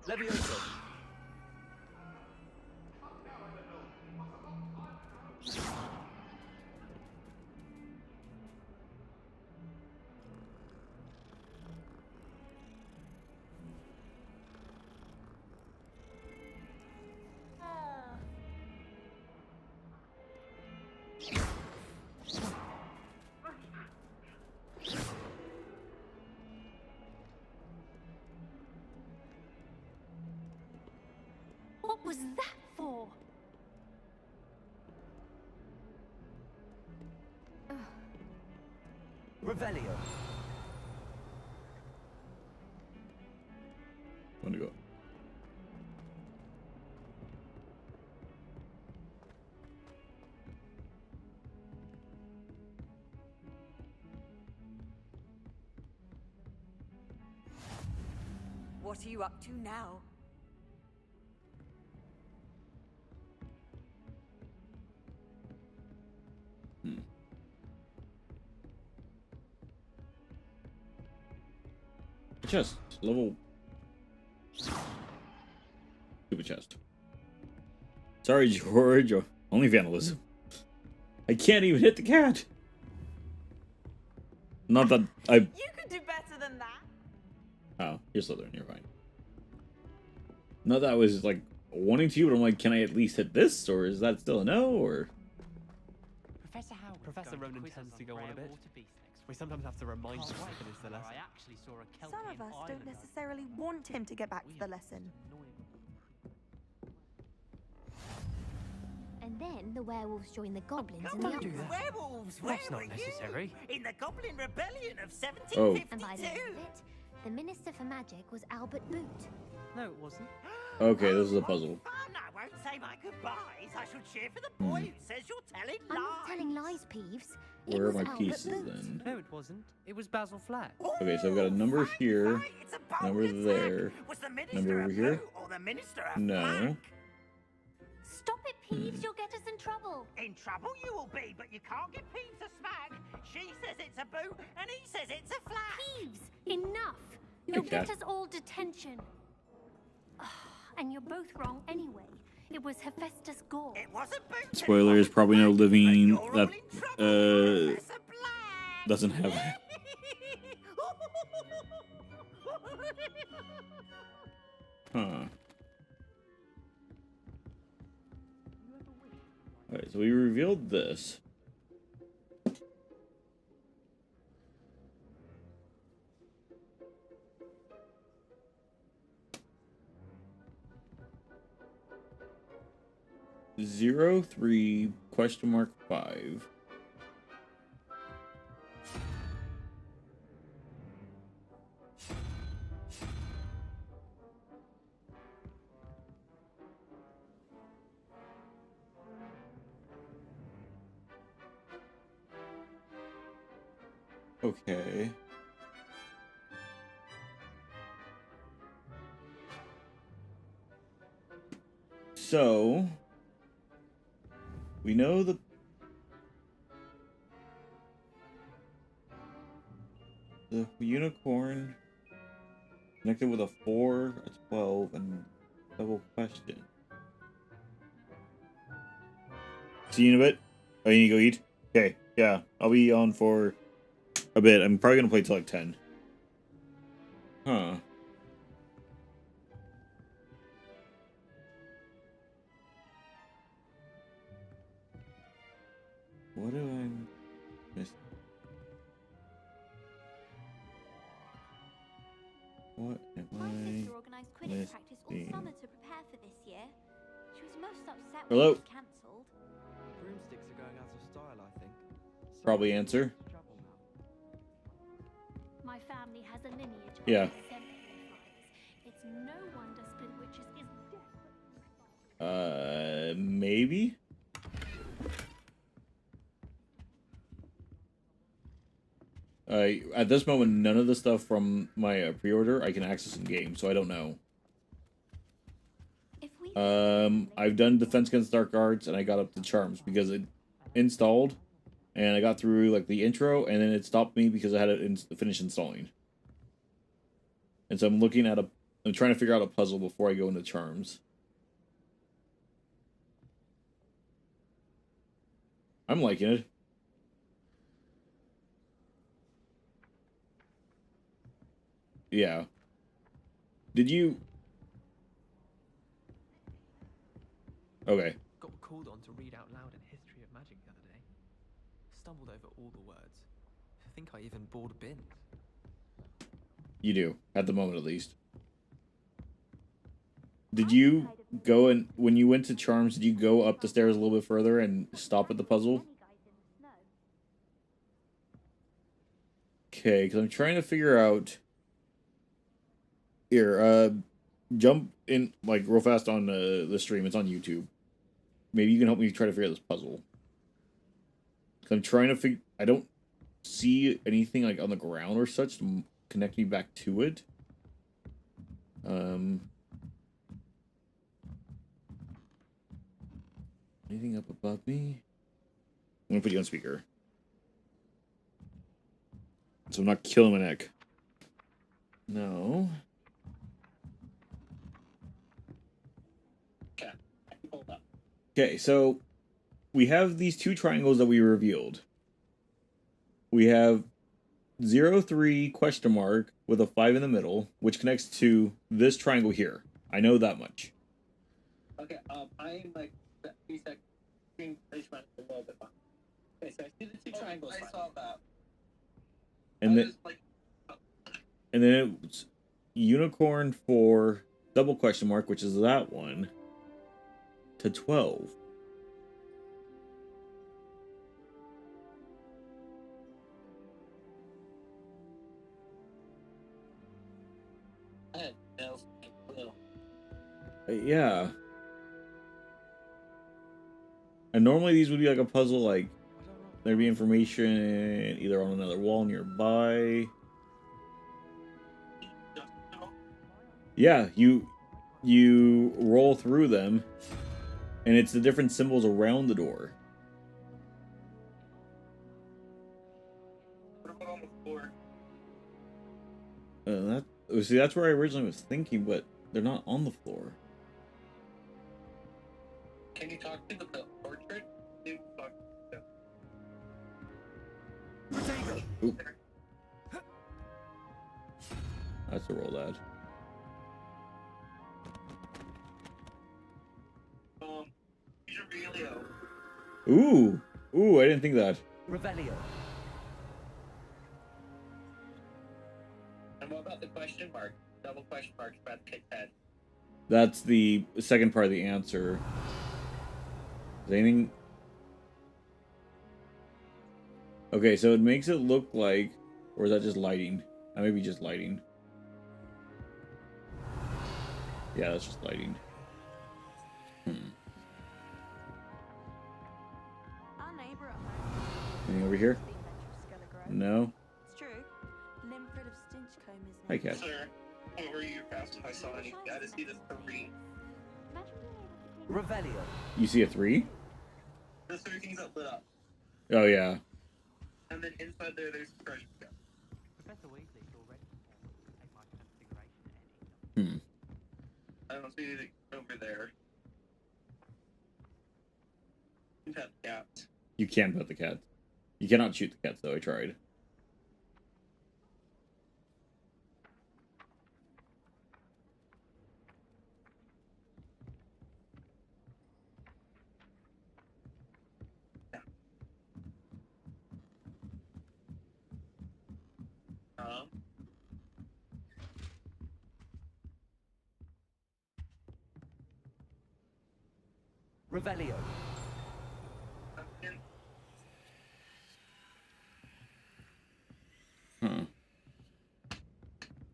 Levioso. What was that for? Revelio. Want to go? What are you up to now? Chest. Level. Stupid chest. Sorry, George. Only vandalism. I can't even hit the cat. Not that I. You could do better than that. Oh, you're Slytherin. You're fine. Not that I was like wanting to, but I'm like, can I at least hit this, or is that still a no? Or Professor Ronan tends to go on a bit. We sometimes have to remind him to finish the lesson. Some of us don't necessarily want him to get back to the lesson. And then the werewolves join the goblins in Come the on, uproar. werewolves, That's where not were necessary. you? In the Goblin Rebellion of Oh. 1752. And by the end of it, the Minister for Magic was Albert Boot. No, it wasn't. okay, this is a puzzle. Fun, I won't say my goodbyes. I shall cheer for the boy who says you're telling I'm lies. not telling lies, Peeves. It Where are was my Albert pieces Boot. then? No, it wasn't. It was Basil Flack. Okay, so I've got a number here, number there, Was the number Minister over of here. Blue or the Minister of No. Black? Stop it, Peeves, you'll get us in trouble. In trouble you will be, but you can't give Peeves a smack. She says it's a boo, and he says it's a flat. Peeves, enough. You'll get us all detention. And you're both wrong anyway. It was Hephaestus Gore. It wasn't boo. Spoilers, probably no living that doesn't have it. Huh. Alright, so we revealed this. (03?5). Okay. So we know the unicorn connected with a 4, a 12, and double question. See you in a bit. Oh, you need to go eat? Okay, yeah. I'll be on for a bit. I'm probably gonna play till like 10. Huh. What do I miss? What am My sister I organised Quidditch practice all missing? summer to prepare for this year. She was most upset Hello? when it was cancelled. Broomsticks are going out of style, I think. Probably answer. My family has a lineage of Yeah. exemplary flyers. It's no wonder Spintwitches is desperate. Maybe? At this moment, none of the stuff from my pre-order I can access in game, so I don't know. I've done Defense Against Dark Arts, and I got up to Charms because it installed, and I got through like the intro, and then it stopped me because I had to finish installing. And so I'm trying to figure out a puzzle before I go into Charms. I'm liking it. Yeah. Did you... Okay. Got called on to read out loud a history of magic the other day. Stumbled over all the words. I think I even bought a bin. You do, at the moment at least. Did you go and when you went to Charms, did you go up the stairs a little bit further and stop at the puzzle? Okay, because I'm trying to figure out... Here, jump in, like, real fast on the stream. It's on YouTube. Maybe you can help me try to figure out this puzzle. I'm trying to figure... I don't see anything, like, on the ground or such to connect me back to it. Anything up above me? I'm gonna put you on speaker. So I'm not killing my neck. No. Okay, so we have these two triangles that we revealed. We have (03?) with a 5 in the middle, which connects to this triangle here. I know that much. Okay, I'm like 3 seconds. This went a little bit behind. Okay, so I see the two triangles. I saw that. And then, and then it's unicorn for double question mark, which is that one, to 12. Yeah. And normally these would be like a puzzle, like there'd be information either on another wall nearby. Yeah, you roll through them And it's the different symbols around the door. What about on the floor? See, that's where I originally was thinking, but they're not on the floor. Can you talk to the portrait? You talk to Oop. That's a roll that. Revelio. Ooh, I didn't think that. Revelio. And what about the question mark? Double question mark about the kid's head. That's the second part of the answer. Is anything... Okay, so it makes it look like... Or is that just lighting? Maybe just lighting. Yeah, that's just lighting. Anything over here? No. It's true. Limfred of Stinchcombe is Hi, Cat. Sir, over your past I saw any gotta see the 3. Revelio. You see a 3? The 3 things that lit up. Oh, yeah. And then inside there's a treasure chest. Professor Weasley's already take my configuration I don't see anything over there. You have cats. You can pet the cat. You cannot shoot the cats, though. I tried. Revelio.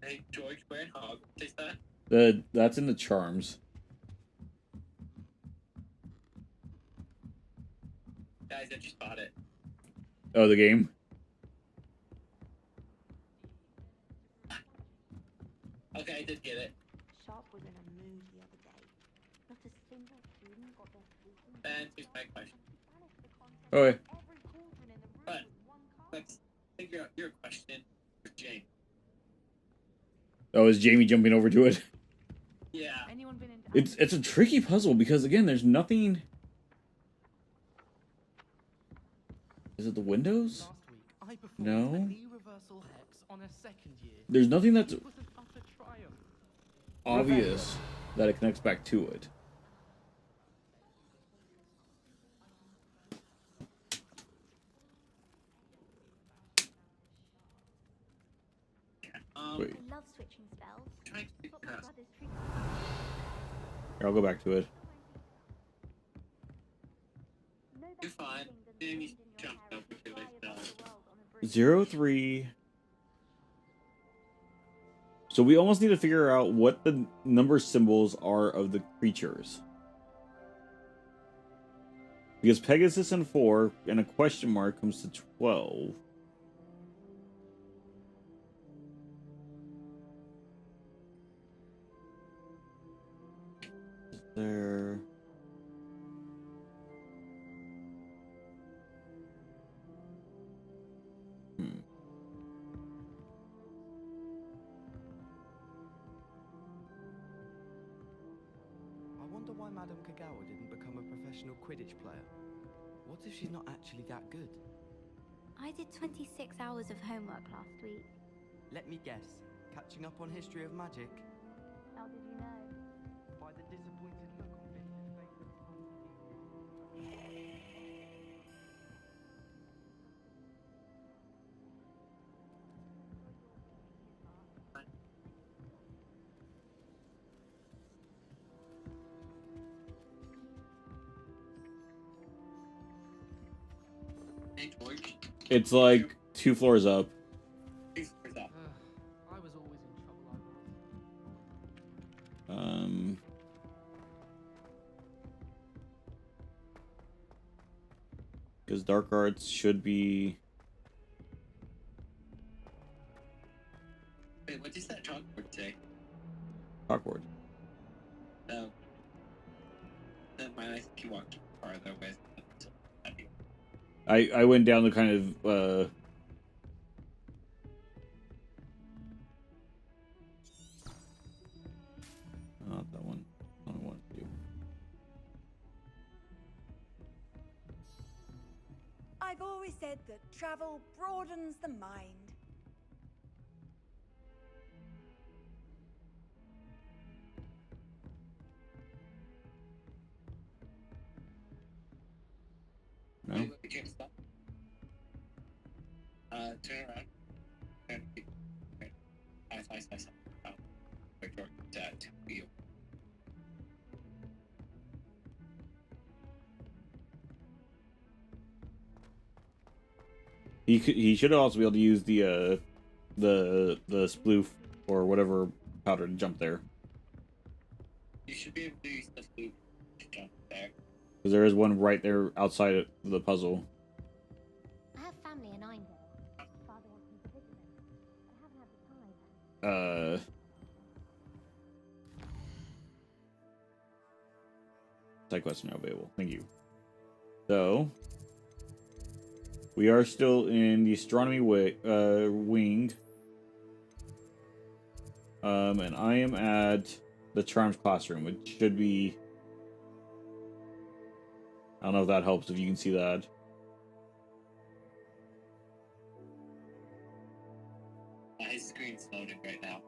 Hey, George, where in Hog is that? That's in the charms. Guys, I just bought it. Oh, the game? Okay, I did get it. Sharp was in a mood the other day. Not a single student got their speaking. And here's my question. Okay. But let's figure out your question for Jane. Oh, is Jamie jumping over to it? Yeah. It's a tricky puzzle because, again, there's nothing... Is it the windows? No. There's nothing that's obvious that it connects back to it. Wait. I love switching spells. But my brother's treat. Here, I'll go back to it. You're fine. Jamie's jumped up into it. 03. So we almost need to figure out what the number symbols are of the creatures. Because Pegasus and 4 and a question mark comes to 12. Is there... I wonder why Madame Kagawa didn't become a professional Quidditch player. What if she's not actually that good? I did 26 hours of homework last week. Let me guess. Catching up on history of magic? How did you know? By the disappointed look on Victor's face. Hey, George. It's like 2 floors up. Two floors up. I was always in trouble, Because dark arts should be... Wait, what does that chalkboard say? Chalkboard. No. Never mind, I think you walk farther with. I went down the kind of not that one. I don't want to do. I've always said that travel broadens the mind. No. Turn around. And I to you. He should also be able to use the sploof or whatever powder to jump there. You should be able to use the sploof to jump there. Because there is one right there outside of the puzzle. I have family in Einville. Father wants me to visit them, but I haven't had the time. Side quest now available. Thank you. So we are still in the astronomy wing. And I am at the charms classroom, which should be. I don't know if that helps, if you can see that. His screen's loading right now.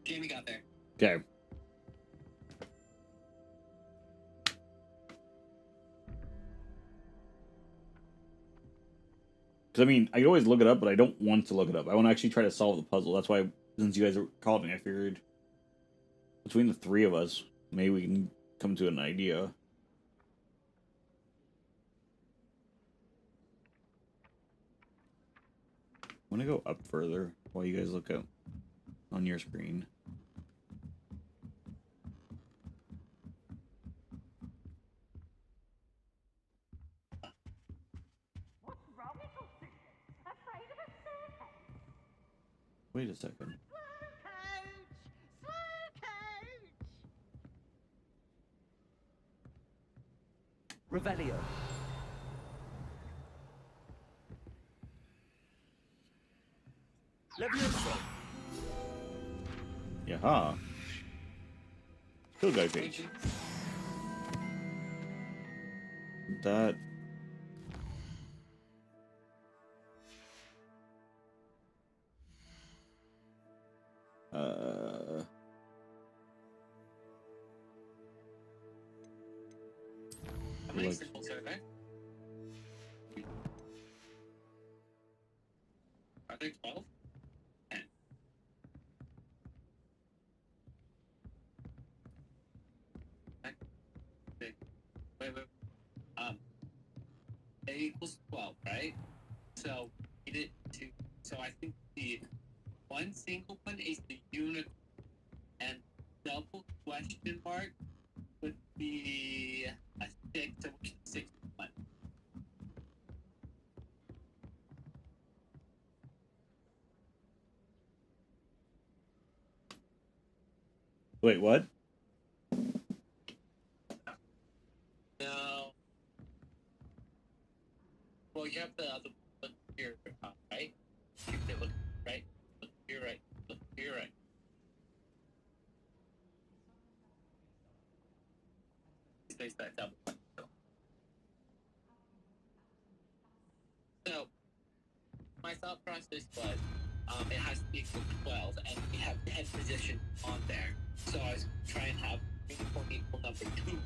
Jamie got there. Okay. Because, I mean, I can always look it up, but I don't want to look it up. I want to actually try to solve the puzzle. That's why, since you guys called me, I figured between the three of us, maybe we can come to an idea. I'm going to go up further while you guys look up on your screen. What's wrong with your sisters? Afraid of a staircase? Wait a second. Revelio. Levioso. Yaha. Still got page. That. How many symbols are there? Are there 12? 10. Wait. A equals 12, right? So we did 2. So I think the one single one is the unicorn, and double question mark would be a 6, so which is 6 1. Wait, what? No. Well, you have the other look here, right? You can look right. Look here, right. Look here, right. Space that double. So, my thought process was, it has to be equal to 12, and we have 10 positions on there. So I was trying to have unicorn equal number 2,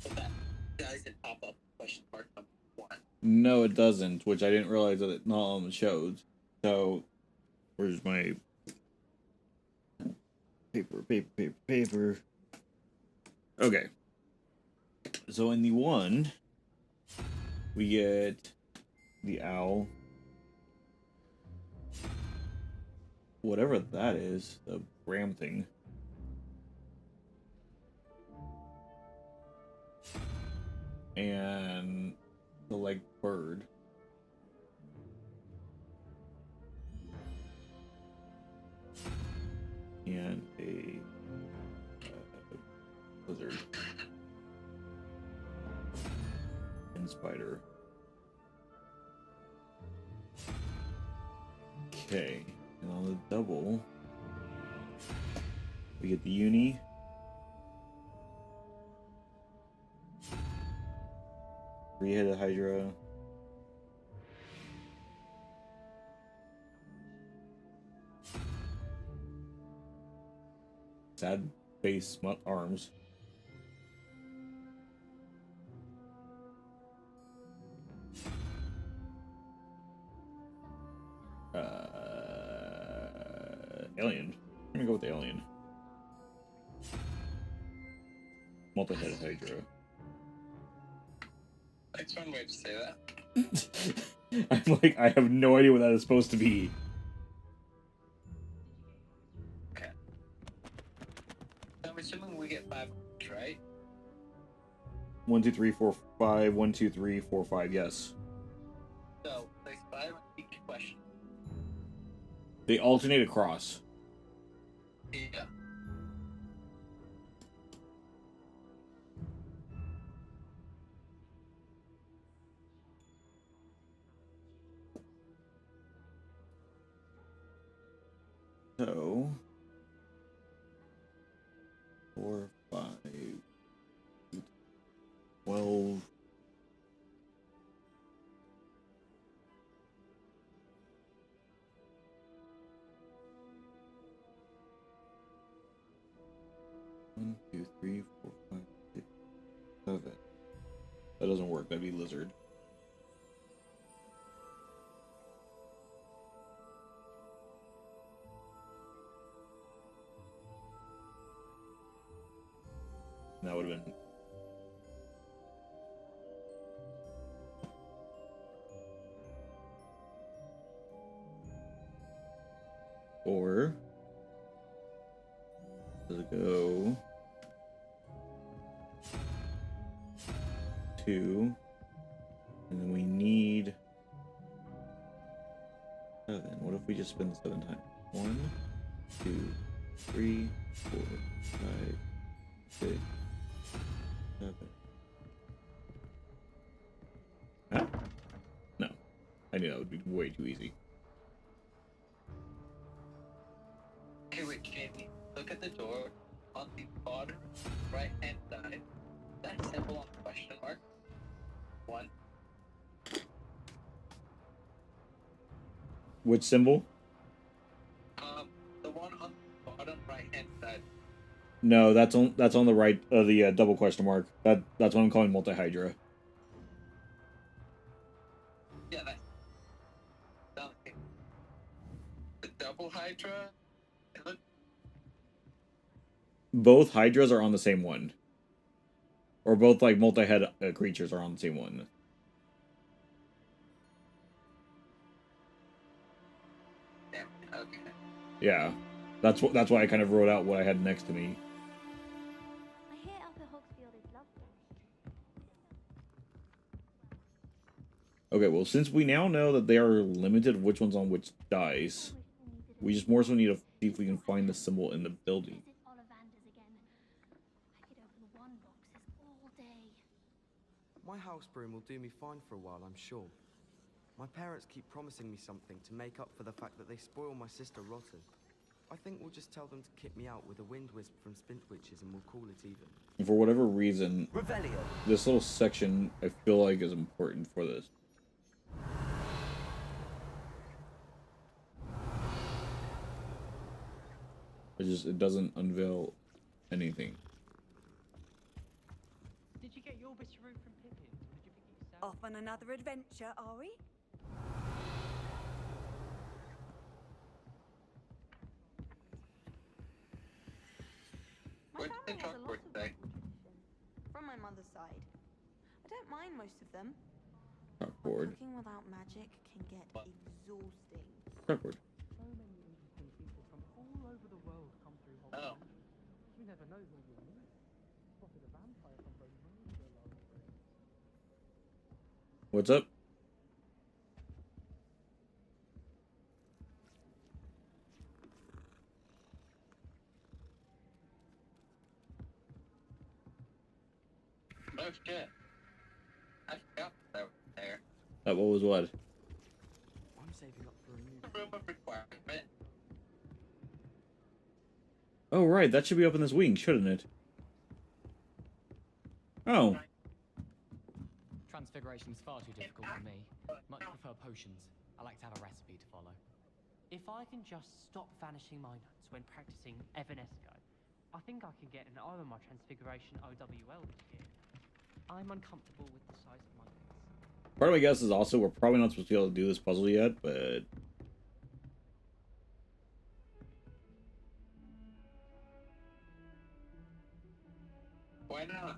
but that doesn't pop up question mark number 1. No, it doesn't, which I didn't realize that it not on the shows. So, where's my paper? Okay. So in the one, we get the owl. Whatever that is, the ram thing. And the like bird. And a lizard. And spider. Okay. And on the double, we get the uni. Three-headed hydra. Sad face smut arms. Alien. I'm gonna go with the alien. Multi-headed hydra. That's one way to say that. I'm like, I have no idea what that is supposed to be. Okay. So I'm assuming we get 5, right? 1, 2, 3, 4, 5. 1, 2, 3, 4, 5. Yes. So place 5 on each question. They alternate across. Yeah. So 4, 5, 12. One, 2, 3, 4, 5, 6, 7. That doesn't work. That'd be lizard. That would have been. Or does it go 2, and then we need 7. What if we just spin the 7 times? 1, 2, 3, 4, 5, 6, 7. Huh? No. I knew that would be way too easy. Okay, wait, Jamie. Look at the door on the bottom right-hand side. That symbol on the question mark. 1. Which symbol? The one on the bottom right-hand side. No, that's on the right. The double question mark. That's what I'm calling multi-hydra. Yeah, that's okay. The double hydra. Both hydras are on the same one, or both like multi-head creatures are on the same one. Damn. Okay. Yeah, that's why I kind of wrote out what I had next to me. I hear up at Hogsmeade is lovely. Okay, well, since we now know that they are limited which one's on which dice, we just more so need to see if we can find the symbol in the building. My house broom will do me fine for a while, I'm sure. My parents keep promising me something to make up for the fact that they spoil my sister rotten. I think we'll just tell them to kick me out with a wind wisp from Spintwitches and we'll call it even. And for whatever reason, Revelio. this little section I feel like is important for this. It doesn't unveil anything. Did you get your Witcheroo from Pippin? Did you think it sounded... Off on another adventure, are we? What's the chalkboard say? From my grandmother's side. I don't mind most of them. Chalkboard. Cooking without magic can get exhausting. Chalkboard. So many interesting people from all over the world come through Hogsmeade. You never know who you'll meet. Spotted a vampire from Bermuda last spring. What's up? Oh shit. I forgot that was there. That what was what? I'm saving up for a new Room of requirement. Oh right, that should be up in this wing, shouldn't it? Oh. Transfiguration's far too difficult for me. Much prefer potions. I like to have a recipe to follow. If I can just stop vanishing my notes when practicing Evanesco, I think I can get an O on my Transfiguration OWL this year. I'm uncomfortable with the size of my notes. Part of my guess is also we're probably not supposed to be able to do this puzzle yet, but Why not?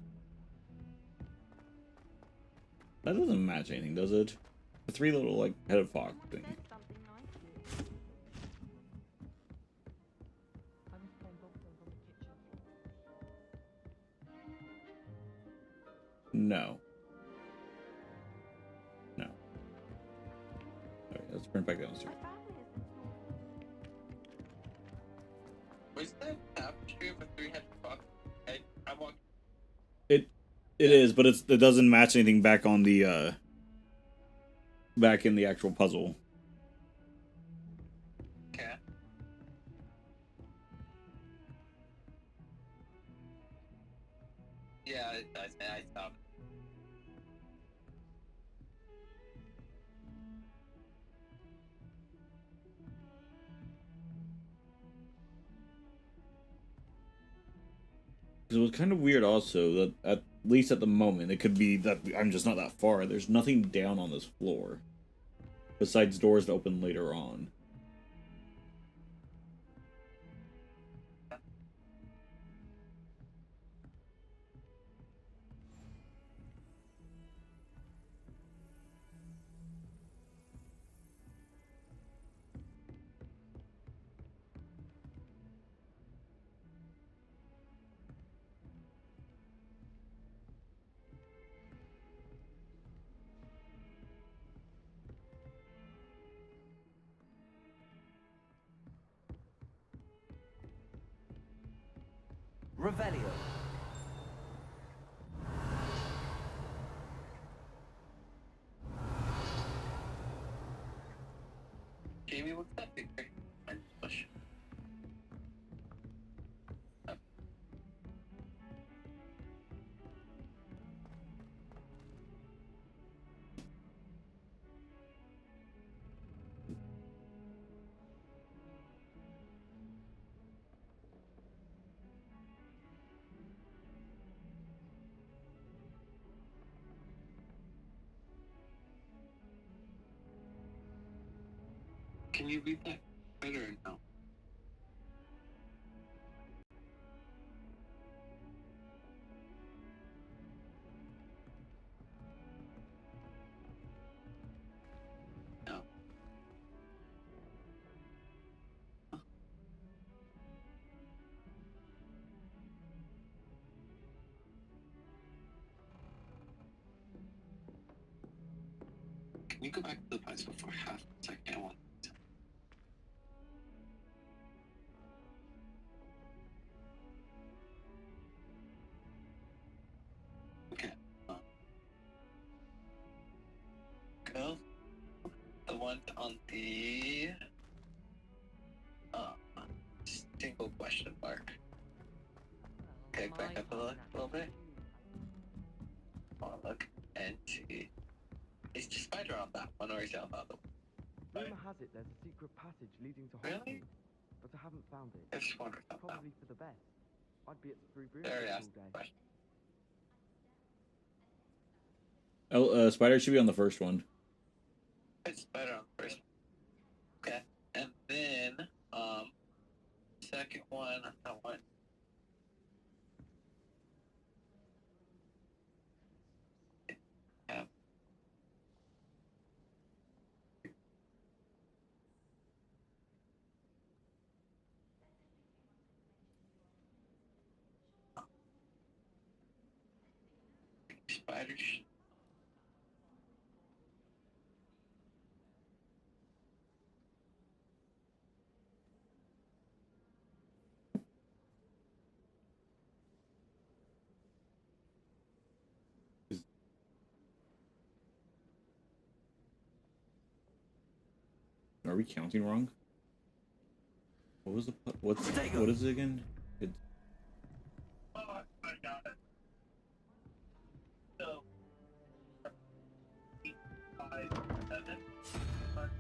that doesn't match anything, does it? The three little like headed fox thing. No. No. Okay, let's print back downstairs. Was that tapestry of a three-headed fox? I walked. It is, but it doesn't match anything back on the back in the actual puzzle. Okay. Yeah, I stopped. It was kind of weird also that at least at the moment it could be that I'm just not that far. There's nothing down on this floor besides doors that open later on. Revelio. Jamie, what's that big thing? Push. Can you read that better or no? No. Can you go back to the puzzle for half a second? I want to. Okay. Go. The one on the single question mark. Okay, back up a little bit. I want to look and see. Is the spider on that one or is it on the other one? Rumor has it there's a secret passage leading to Really? Hogsmeade, but I haven't found it. I just wondered about that. Probably for the best. I'd be at Spruce There he all asked the day. question. Oh, spider should be on the first one. It's spider on the first one. Okay. And then, second one, that one. spiders. Are we counting wrong? What was the what is it again? Oh, I got it. So, 5, 7, 5,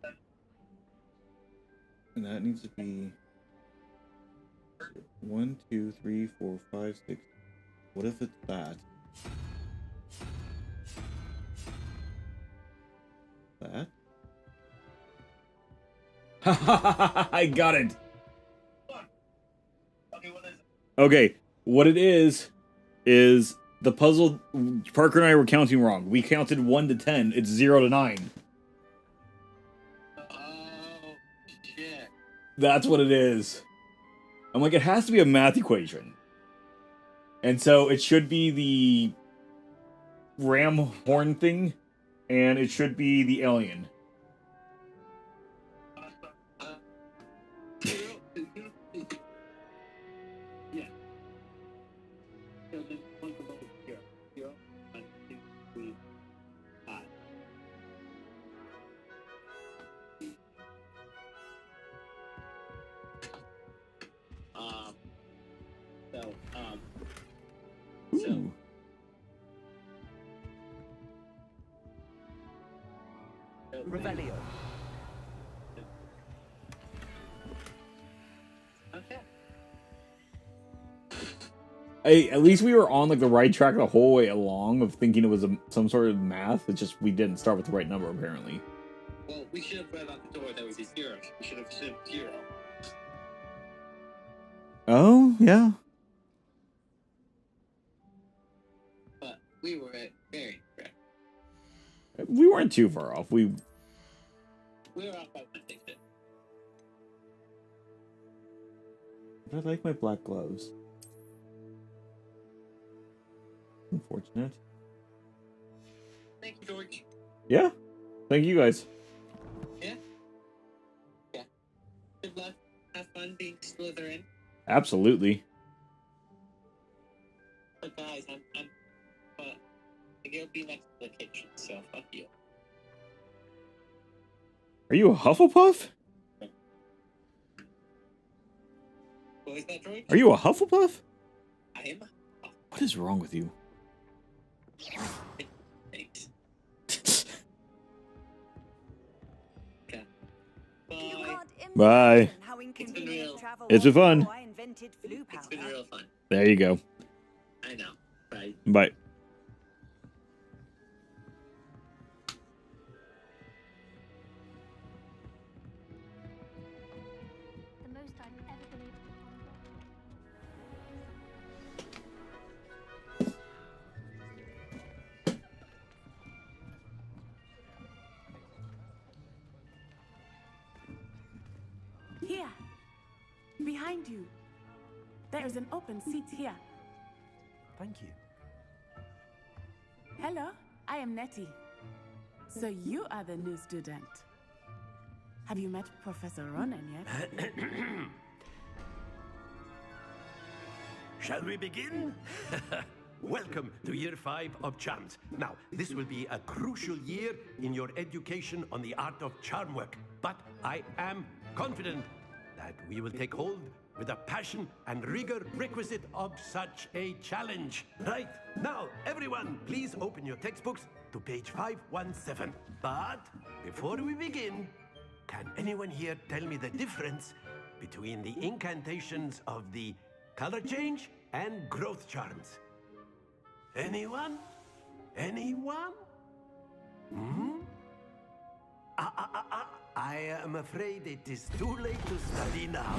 7. And that needs to be 1, 2, 3, 4, 5, 6. What if it's that? That? I got it. Okay, what it is the puzzle. Parker and I were counting wrong. We counted 1 to 10. It's 0 to 9. Oh, shit. That's what it is. I'm like, it has to be a math equation. And so it should be the ram horn thing, and it should be the alien. Yeah. So just one for both. 0, 0, 1, 2, 3, 5. So, Revelio. Okay. Hey, at least we were on like the right track the whole way along of thinking it was some sort of math. It's just we didn't start with the right number apparently. Well, we should have read out the door that was a 0. We should have said 0. Oh yeah. But we were very correct. We weren't too far off. We were off by 1 ticket. I like my black gloves. Unfortunate. Thank you, George. Yeah. Thank you guys. Yeah. Yeah. Good luck. Have fun being Slytherin. Absolutely. But guys, I'm you'll be next to the kitchen, so fuck you. Are you a Hufflepuff? What was that, George? Are you a Hufflepuff? I am. What is wrong with you? Thanks. Okay. Bye. It's been real. It's been fun. It's been real fun. There you go. I know. Bye. Bye. The most I've ever been able to Here. Behind you. There is an open seat here. Thank you. Hello, I am Nettie. So you are the new student. Have you met Professor Ronan yet? Shall we begin? Welcome to Year 5 of Charms. Now, this will be a crucial year in your education on the art of charm work. But I am confident that we will take hold with the passion and rigor requisite of such a challenge. Right, now, everyone, please open your textbooks to page 517. But before we begin, can anyone here tell me the difference between the incantations of the color change and growth charms? Anyone? Anyone? Hmm? I am afraid it is too late to study now.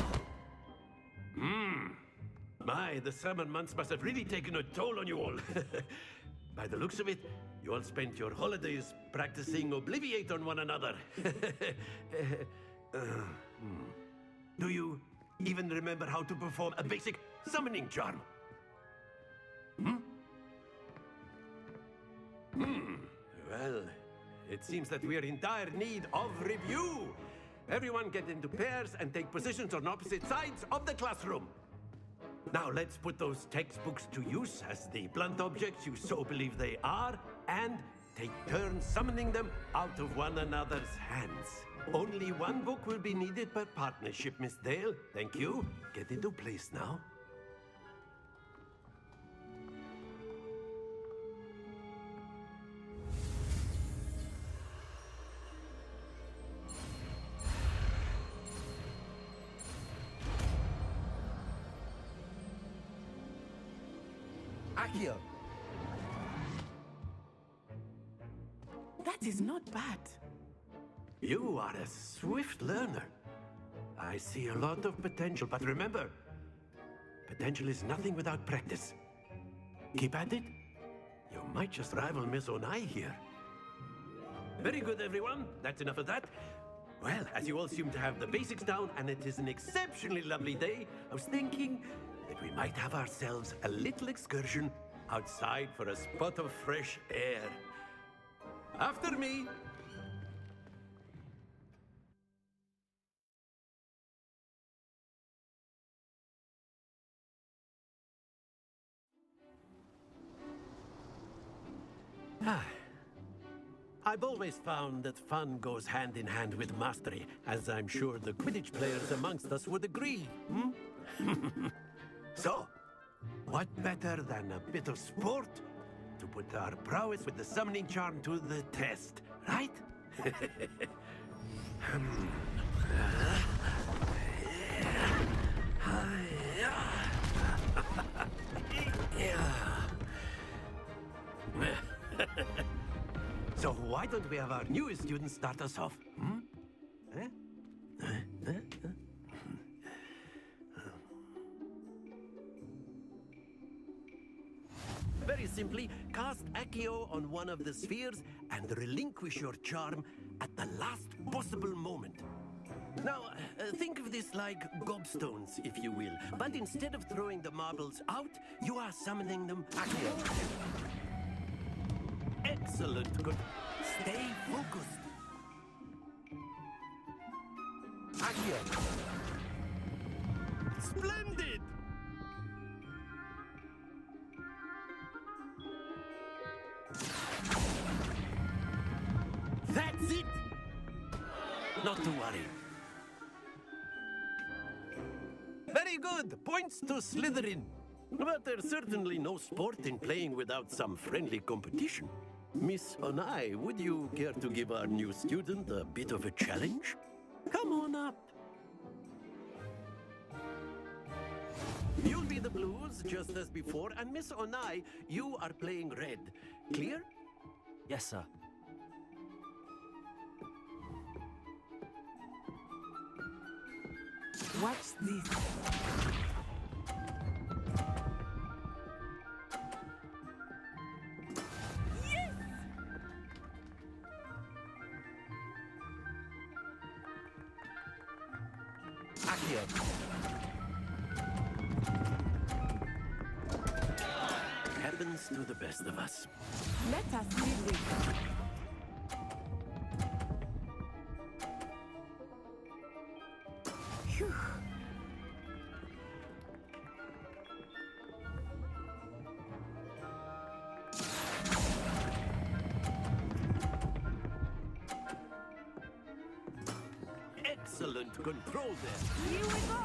My, the summer months must have really taken a toll on you all. By the looks of it, you all spent your holidays practicing Obliviate on one another. Do you even remember how to perform a basic summoning charm? Well, it seems that we are in dire need of review. Everyone get into pairs and take positions on opposite sides of the classroom. Now let's put those textbooks to use as the blunt objects you so believe they are, and take turns summoning them out of one another's hands. Only one book will be needed per partnership, Miss Dale. Thank you. Get into place now. Accio. That is not bad. You are a swift learner. I see a lot of potential, but remember, potential is nothing without practice. Keep at it. You might just rival Miss Onai here. Very good, everyone. That's enough of that. Well, as you all seem to have the basics down, and it is an exceptionally lovely day, I was thinking that we might have ourselves a little excursion outside for a spot of fresh air. After me. I've always found that fun goes hand in hand with mastery, as I'm sure the Quidditch players amongst us would agree. So, what better than a bit of sport to put our prowess with the summoning charm to the test, right? So why don't we have our newest student start us off? Very simply, cast Accio on one of the spheres and relinquish your charm at the last possible moment. Now, think of this like gobstones, if you will. But instead of throwing the marbles out, you are summoning them Accio. Excellent. Good. Stay focused. Accio. Splendid! That's it! Not to worry. Very good. Points to Slytherin. But there's certainly no sport in playing without some friendly competition. Miss Onai, would you care to give our new student a bit of a challenge? Come on up. You'll be the blues, just as before, and Miss Onai, you are playing red. Clear? Yes, sir. Watch this. Happens to the best of us. Let us leave this. Phew. Excellent control there. Here we go.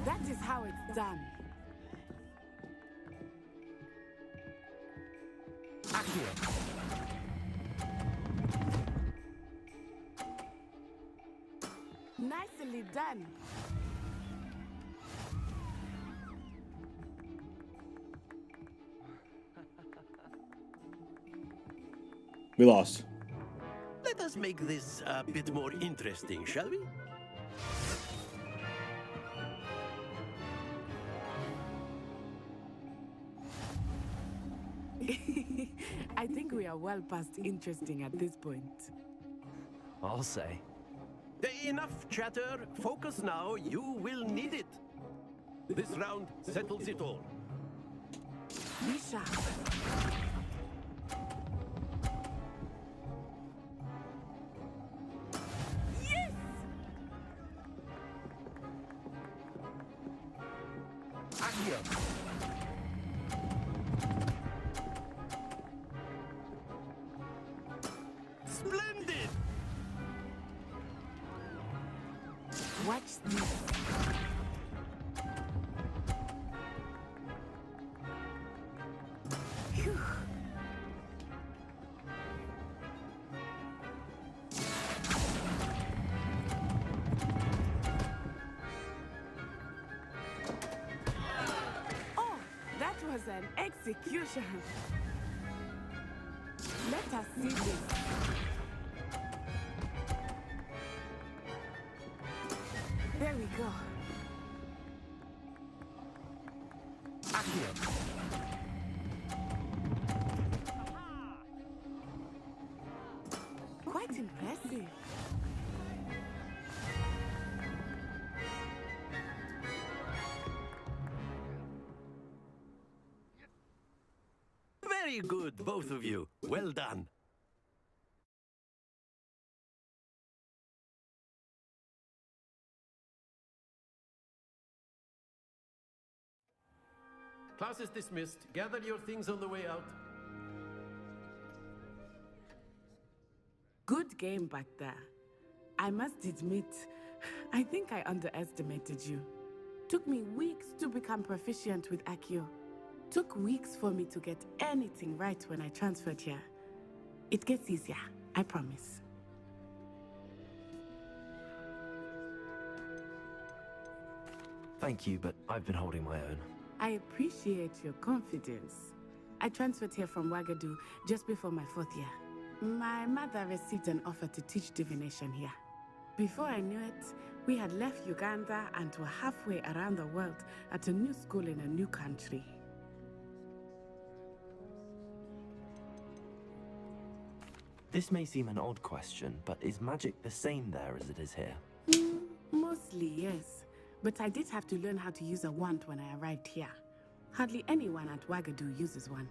That is how it's done. Accio. Nicely done. We lost. Let us make this a bit more interesting, shall we? I think we are well past interesting at this point. I'll say. Enough chatter. Focus now. You will need it. This round settles it all. Be sharp. Yes! Accio. Splendid! Watch this. Phew. Oh, that was an execution. Let us see this. There we go. Accio. Quite impressive. Very good, both of you. Well done. Class is dismissed. Gather your things on the way out. Good game back there. I must admit, I think I underestimated you. Took me weeks to become proficient with Accio. Took weeks for me to get anything right when I transferred here. It gets easier, I promise. Thank you, but I've been holding my own. I appreciate your confidence. I transferred here from Wagadu just before my 4th year. My mother received an offer to teach divination here. Before I knew it, we had left Uganda and were halfway around the world at a new school in a new country. This may seem an odd question, but is magic the same there as it is here? Mostly, yes. But I did have to learn how to use a wand when I arrived here. Hardly anyone at Wagadu uses one.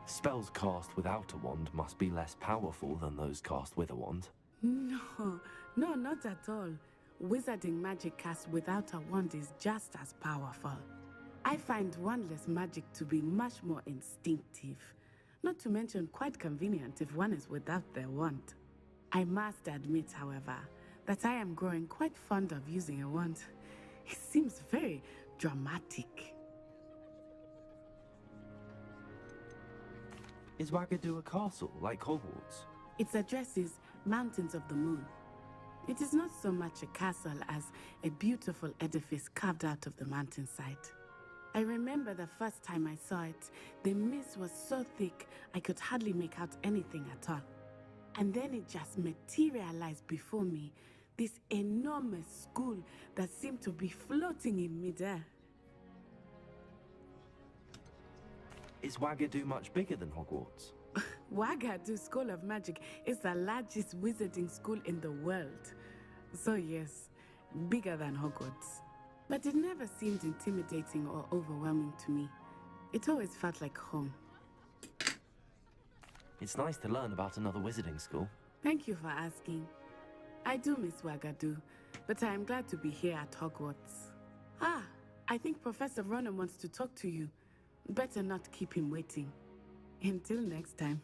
Spells cast without a wand must be less powerful than those cast with a wand. No, not at all. Wizarding magic cast without a wand is just as powerful. I find wandless magic to be much more instinctive. Not to mention quite convenient if one is without their wand. I must admit, however, that I am growing quite fond of using a wand. It seems very dramatic. Is Wagadu a castle, like Hogwarts? Its address is Mountains of the Moon. It is not so much a castle as a beautiful edifice carved out of the mountainside. I remember the first time I saw it, the mist was so thick I could hardly make out anything at all. And then it just materialized before me, this enormous school that seemed to be floating in midair. Is Wagadu much bigger than Hogwarts? Wagadu School of Magic is the largest wizarding school in the world. So yes, bigger than Hogwarts. But it never seemed intimidating or overwhelming to me. It always felt like home. It's nice to learn about another wizarding school. Thank you for asking. I do miss Wagadu, but I am glad to be here at Hogwarts. Ah, I think Professor Ronan wants to talk to you. Better not keep him waiting. Until next time.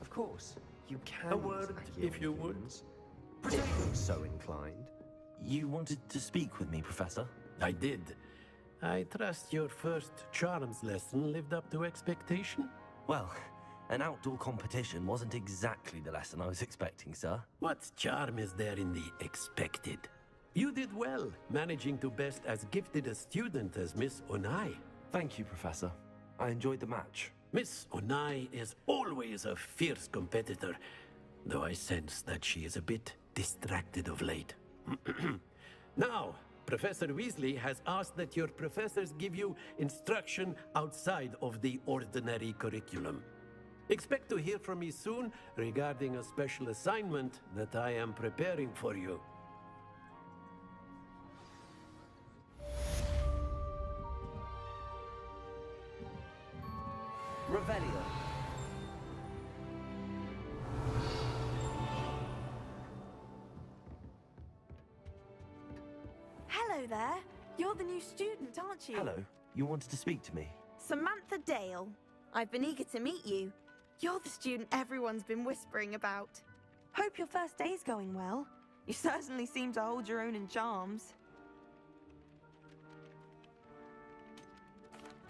Of course, you can. A word, if you would. If you're so inclined. You wanted to speak with me, Professor? I did. I trust your first charms lesson lived up to expectation? Well, an outdoor competition wasn't exactly the lesson I was expecting, sir. What charm is there in the expected? You did well, managing to best as gifted a student as Miss Onai. Thank you, Professor. I enjoyed the match. Miss Onai is always a fierce competitor, though I sense that she is a bit distracted of late. Now, Professor Weasley has asked that your professors give you instruction outside of the ordinary curriculum. Expect to hear from me soon regarding a special assignment that I am preparing for you. Revelio. Hello there. You're the new student, aren't you? Hello. You wanted to speak to me? Samantha Dale. I've been eager to meet you. You're the student everyone's been whispering about. Hope your first day's going well. You certainly seem to hold your own in charms.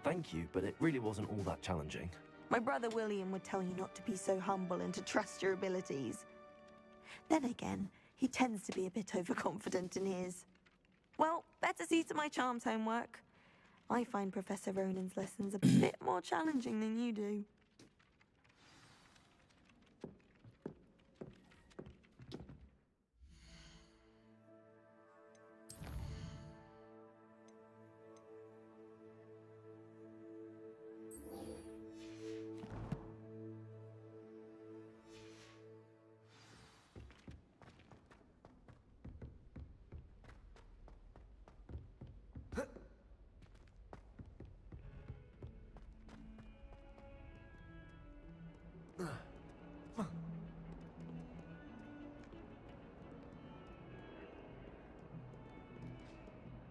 Thank you, but it really wasn't all that challenging. My brother William would tell you not to be so humble and to trust your abilities. Then again, he tends to be a bit overconfident in his. Well, better see to my charms homework. I find Professor Ronan's lessons a bit more challenging than you do.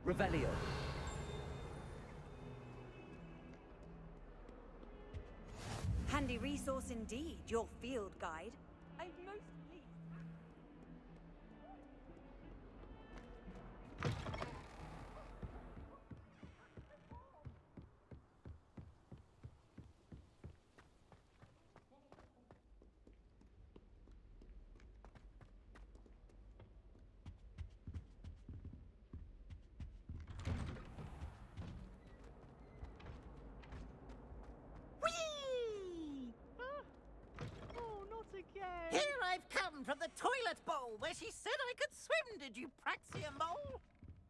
Revelio. Handy resource indeed, your field guide. I'm most pleased. Here I've come from the toilet bowl where she said I could swim, did you praxia mole?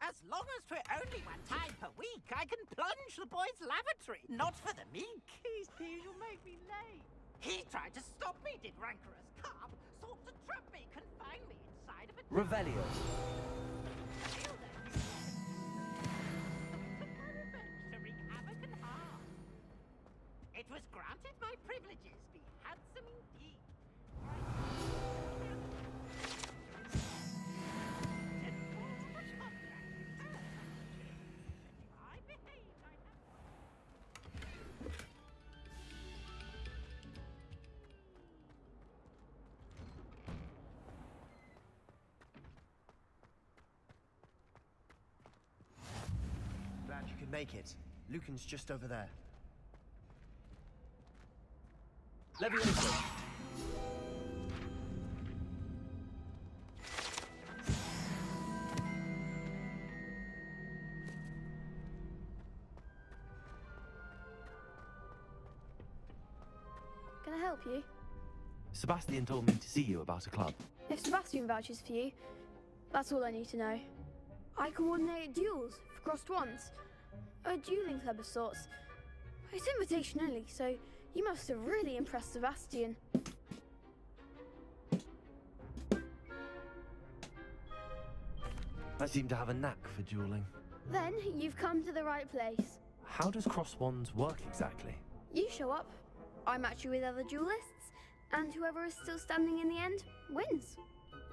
As long as 'twere only one time per week, I can plunge the boy's lavatory, not for the meek. Please, you'll make me late. He tried to stop me, did rancorous carp, sought to trap me, confine me inside of a... Revelio. To wreak havoc and harm. It was granted my privileges be handsome indeed. Glad you could make it. Lucan's just over there. Leviosa. Can I help you? Sebastian told me to see you about a club. If Sebastian vouches for you, that's all I need to know. I coordinate duels for crossed wands. A dueling club of sorts. It's invitation only, so you must have really impressed Sebastian. I seem to have a knack for dueling. Then you've come to the right place. How does cross wands work exactly? You show up, I match you with other duelists, and whoever is still standing in the end wins.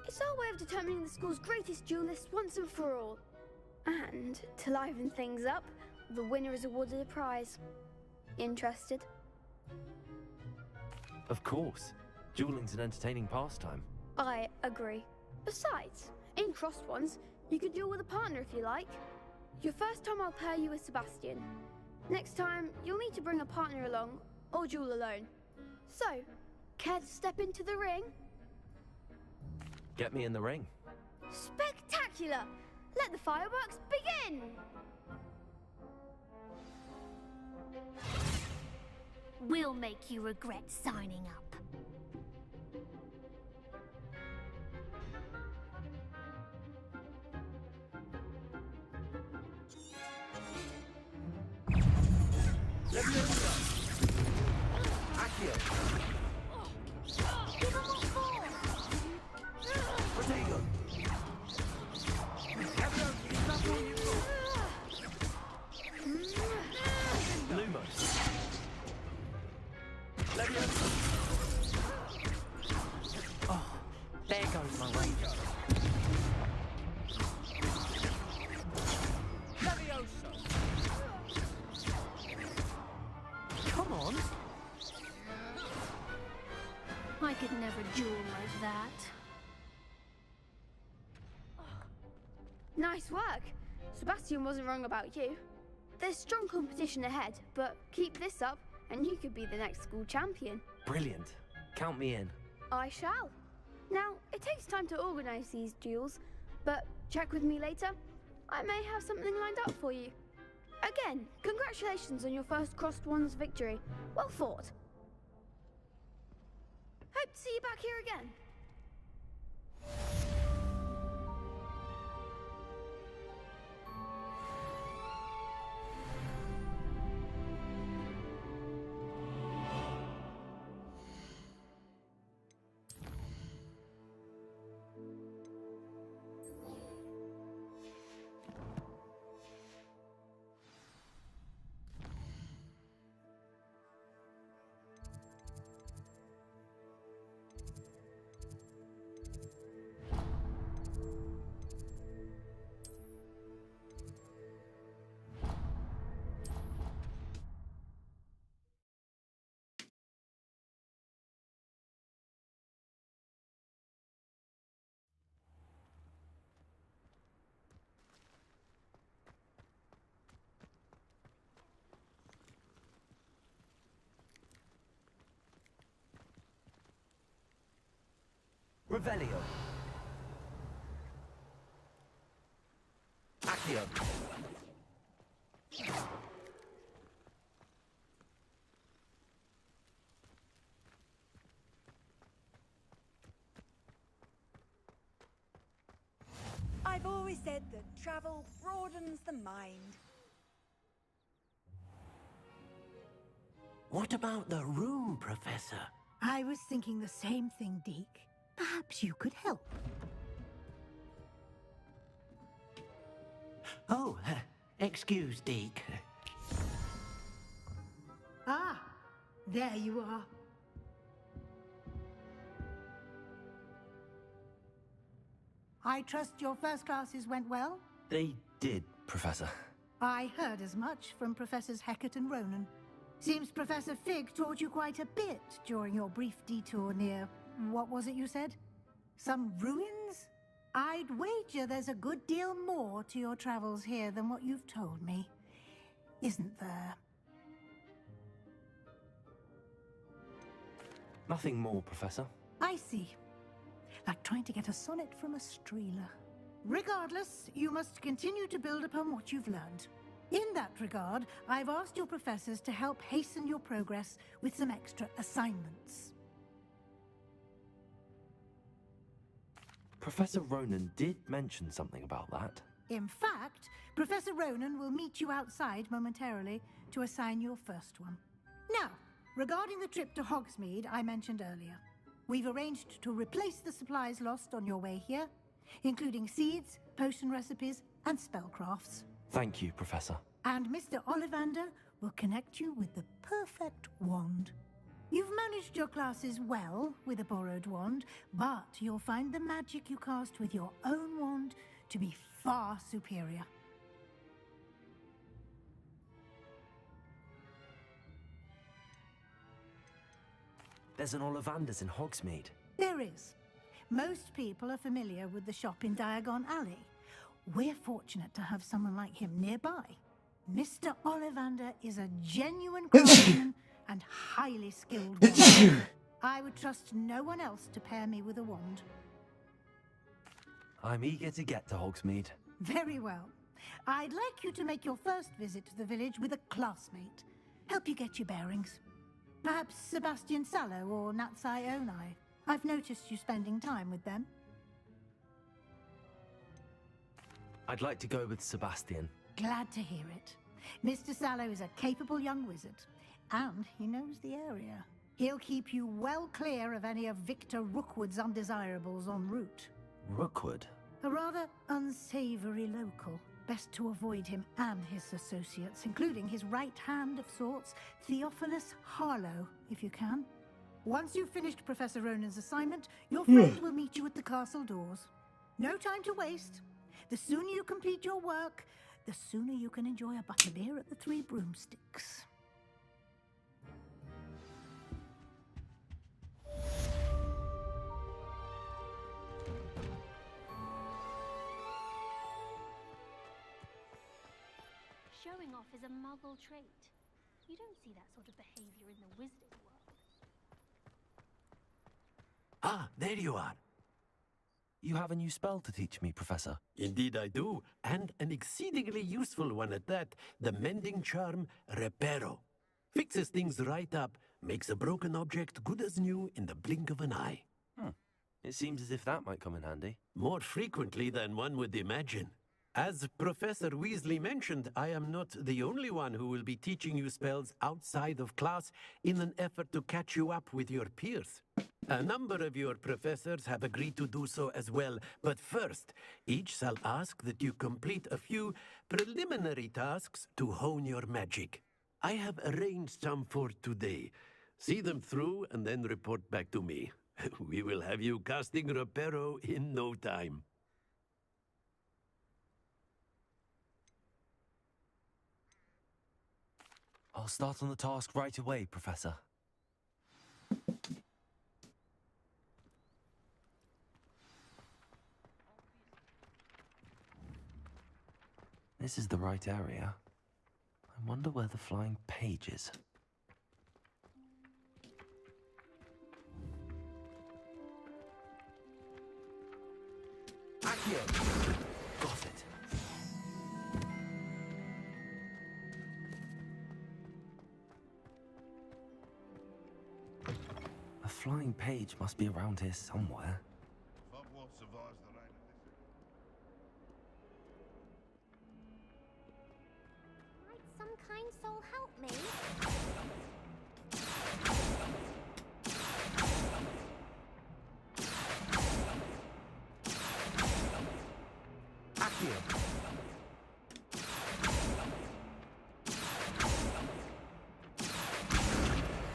It's our way of determining the school's greatest duelist once and for all. And to liven things up, the winner is awarded a prize. Interested? Of course. Dueling's an entertaining pastime. I agree. Besides, in crossed ones, you could duel with a partner if you like. Your first time I'll pair you with Sebastian. Next time, you'll need to bring a partner along, or duel alone. So, care to step into the ring? Get me in the ring. Spectacular! Let the fireworks begin! We'll make you regret signing up. Leviosa! Accio! Give him more force! Protego! Leviosa, is that all you've got? Lumos! Leviosa! Oh, there goes my wager. Leviosa! Come on. I could never duel like that. Nice work. Sebastian wasn't wrong about you. There's strong competition ahead, but keep this up and you could be the next school champion. Brilliant. Count me in. I shall. Now, it takes time to organize these duels, but check with me later. I may have something lined up for you. Again, congratulations on your first Crossed Wands victory. Well fought. Hope to see you back here again. Revelio. Accio. I've always said that travel broadens the mind. What about the room, Professor? I was thinking the same thing, Deke. Perhaps you could help. Oh, excuse, Deke. Ah, there you are. I trust your first classes went well? They did, Professor. I heard as much from Professors Hecat and Ronan. Seems Professor Fig taught you quite a bit during your brief detour near... what was it you said? Some ruins? I'd wager there's a good deal more to your travels here than what you've told me. Isn't there? Nothing more, Professor. I see. Like trying to get a sonnet from a streeler. Regardless, you must continue to build upon what you've learned. In that regard, I've asked your professors to help hasten your progress with some extra assignments. Professor Ronan did mention something about that. In fact, Professor Ronan will meet you outside momentarily to assign your first one. Now, regarding the trip to Hogsmeade I mentioned earlier, we've arranged to replace the supplies lost on your way here, including seeds, potion recipes, and spellcrafts. Thank you, Professor. And Mr. Ollivander will connect you with the perfect wand. You've managed your classes well with a borrowed wand, but you'll find the magic you cast with your own wand to be far superior. There's an Ollivander's in Hogsmeade. There is. Most people are familiar with the shop in Diagon Alley. We're fortunate to have someone like him nearby. Mr. Ollivander is a genuine craftsman and highly skilled wand. I would trust no one else to pair me with a wand. I'm eager to get to Hogsmeade. Very well. I'd like you to make your first visit to the village with a classmate. Help you get your bearings. Perhaps Sebastian Sallow or Natsai Onai. I've noticed you spending time with them. I'd like to go with Sebastian. Glad to hear it. Mr. Sallow is a capable young wizard, and he knows the area. He'll keep you well clear of any of Victor Rookwood's undesirables en route. Rookwood? A rather unsavory local. Best to avoid him and his associates, including his right hand of sorts, Theophilus Harlow, if you can. Once you've finished Professor Ronan's assignment, your friend will meet you at the castle doors. No time to waste. The sooner you complete your work, the sooner you can enjoy a butterbeer at the Three Broomsticks. Showing off is a muggle trait. You don't see that sort of behavior in the wizarding world. Ah, there you are. You have a new spell to teach me, Professor. Indeed I do, and an exceedingly useful one at that, the mending charm Reparo. Fixes things right up, makes a broken object good as new in the blink of an eye. It seems as if that might come in handy. More frequently than one would imagine. As Professor Weasley mentioned, I am not the only one who will be teaching you spells outside of class in an effort to catch you up with your peers. A number of your professors have agreed to do so as well, but first, each shall ask that you complete a few preliminary tasks to hone your magic. I have arranged some for today. See them through and then report back to me. We will have you casting Reparo in no time. I'll start on the task right away, Professor. This is the right area. I wonder where the flying page is. Accio! Got it. A flying page must be around here somewhere. Hogwarts survives the rain of this. Might some kind soul help me? Accio!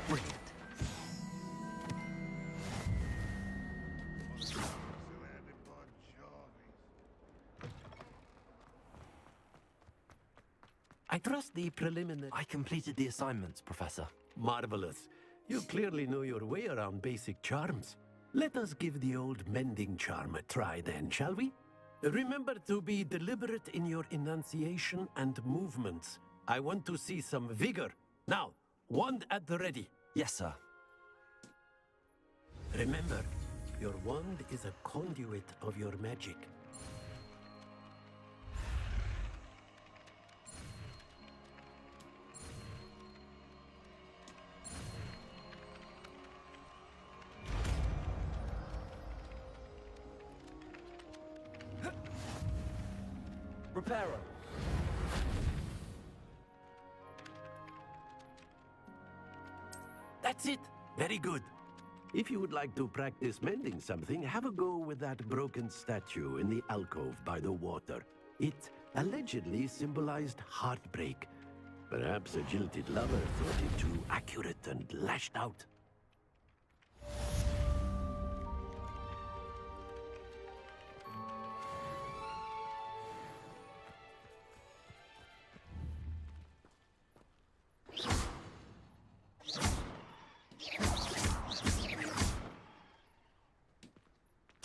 Brilliant. Surrounded by Jarvies. I trust the preliminary... I completed the assignments, Professor. Marvelous. You clearly know your way around basic charms. Let us give the old mending charm a try then, shall we? Remember to be deliberate in your enunciation and movements. I want to see some vigor. Now, wand at the ready. Yes, sir. Remember, your wand is a conduit of your magic. Reparo. That's it. Very good. If you would like to practice mending something, have a go with that broken statue in the alcove by the water. It allegedly symbolized heartbreak. Perhaps a jilted lover thought it too accurate and lashed out.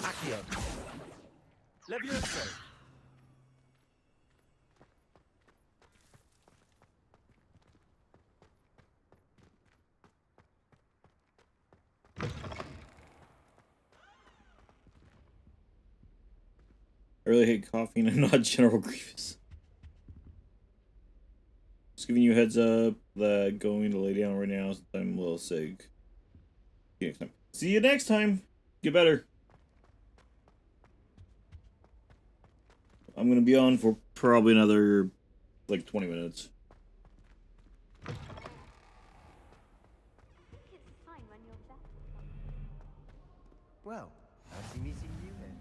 Accio. Levioso. I really hate coughing and not General Grievous. Just giving you a heads up that going to lay down right now since I'm a little sick. See you next time. See you next time. Get better. I'm gonna be on for probably another like 20 minutes. Well, fancy meeting you here.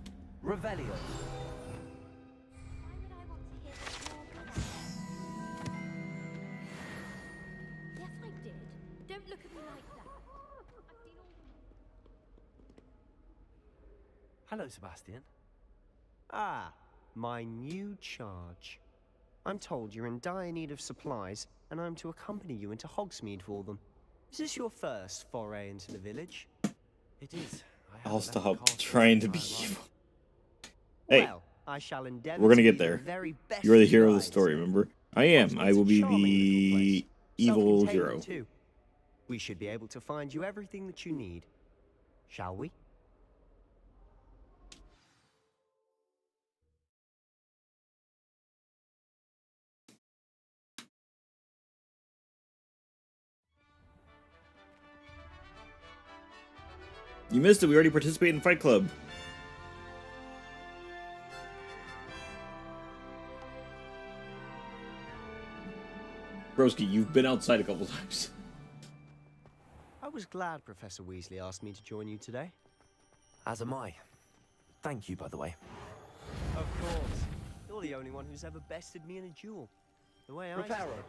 Revelio. Yes, I did. Don't look at me like that. Hello, Sebastian. Ah, my new charge. I'm told you're in dire need of supplies, and I'm to accompany you into Hogsmeade for them. Is this your first foray into the village? It is. I'll stop trying to be evil. Hey, Well, I shall endeavor we're gonna to get be the there. very best You are the hero of the guide. story, remember? I am. I will be the evil Self-contained hero. too. We should be able to find you everything that you need. Shall we? You missed it. We already participated in Fight Club. Broski, you've been outside a couple times. I was glad Professor Weasley asked me to join you today. As am I. Thank you, by the way. Of course. You're the only one who's ever bested me in a duel. The way I see Preparo. it.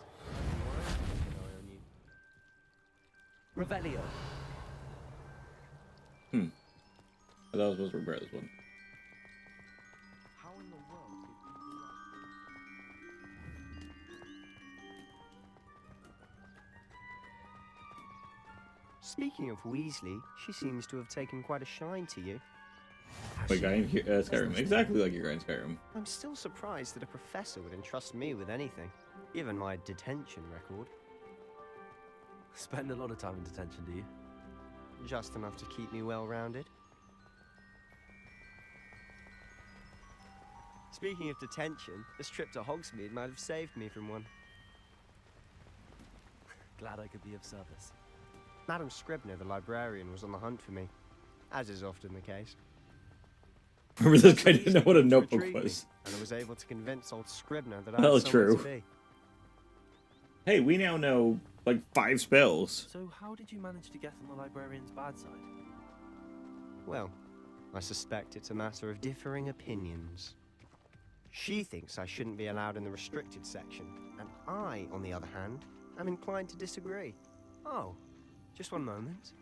Revelio. I thought I was supposed to repair this one. How in the world did people Speaking of Weasley, she seems to have taken quite a shine to you. Like guy in Skyrim. Exactly like your guy in Skyrim. I'm still surprised that a professor would entrust me with anything, given my detention record. Spend a lot of time in detention, do you? Just enough to keep me well-rounded. Speaking of detention, this trip to Hogsmeade might have saved me from one. Glad I could be of service. Madam Scribner, the librarian, was on the hunt for me, as is often the case. Remember, this guy didn't know what a notebook was. And I was able to convince old Scribner that I Well, was somewhere true. to be. Hey, we now know like 5 spells. So how did you manage to get on the librarian's bad side? Well, I suspect it's a matter of differing opinions. She thinks I shouldn't be allowed in the restricted section, and I, on the other hand, am inclined to disagree. Oh, just one moment.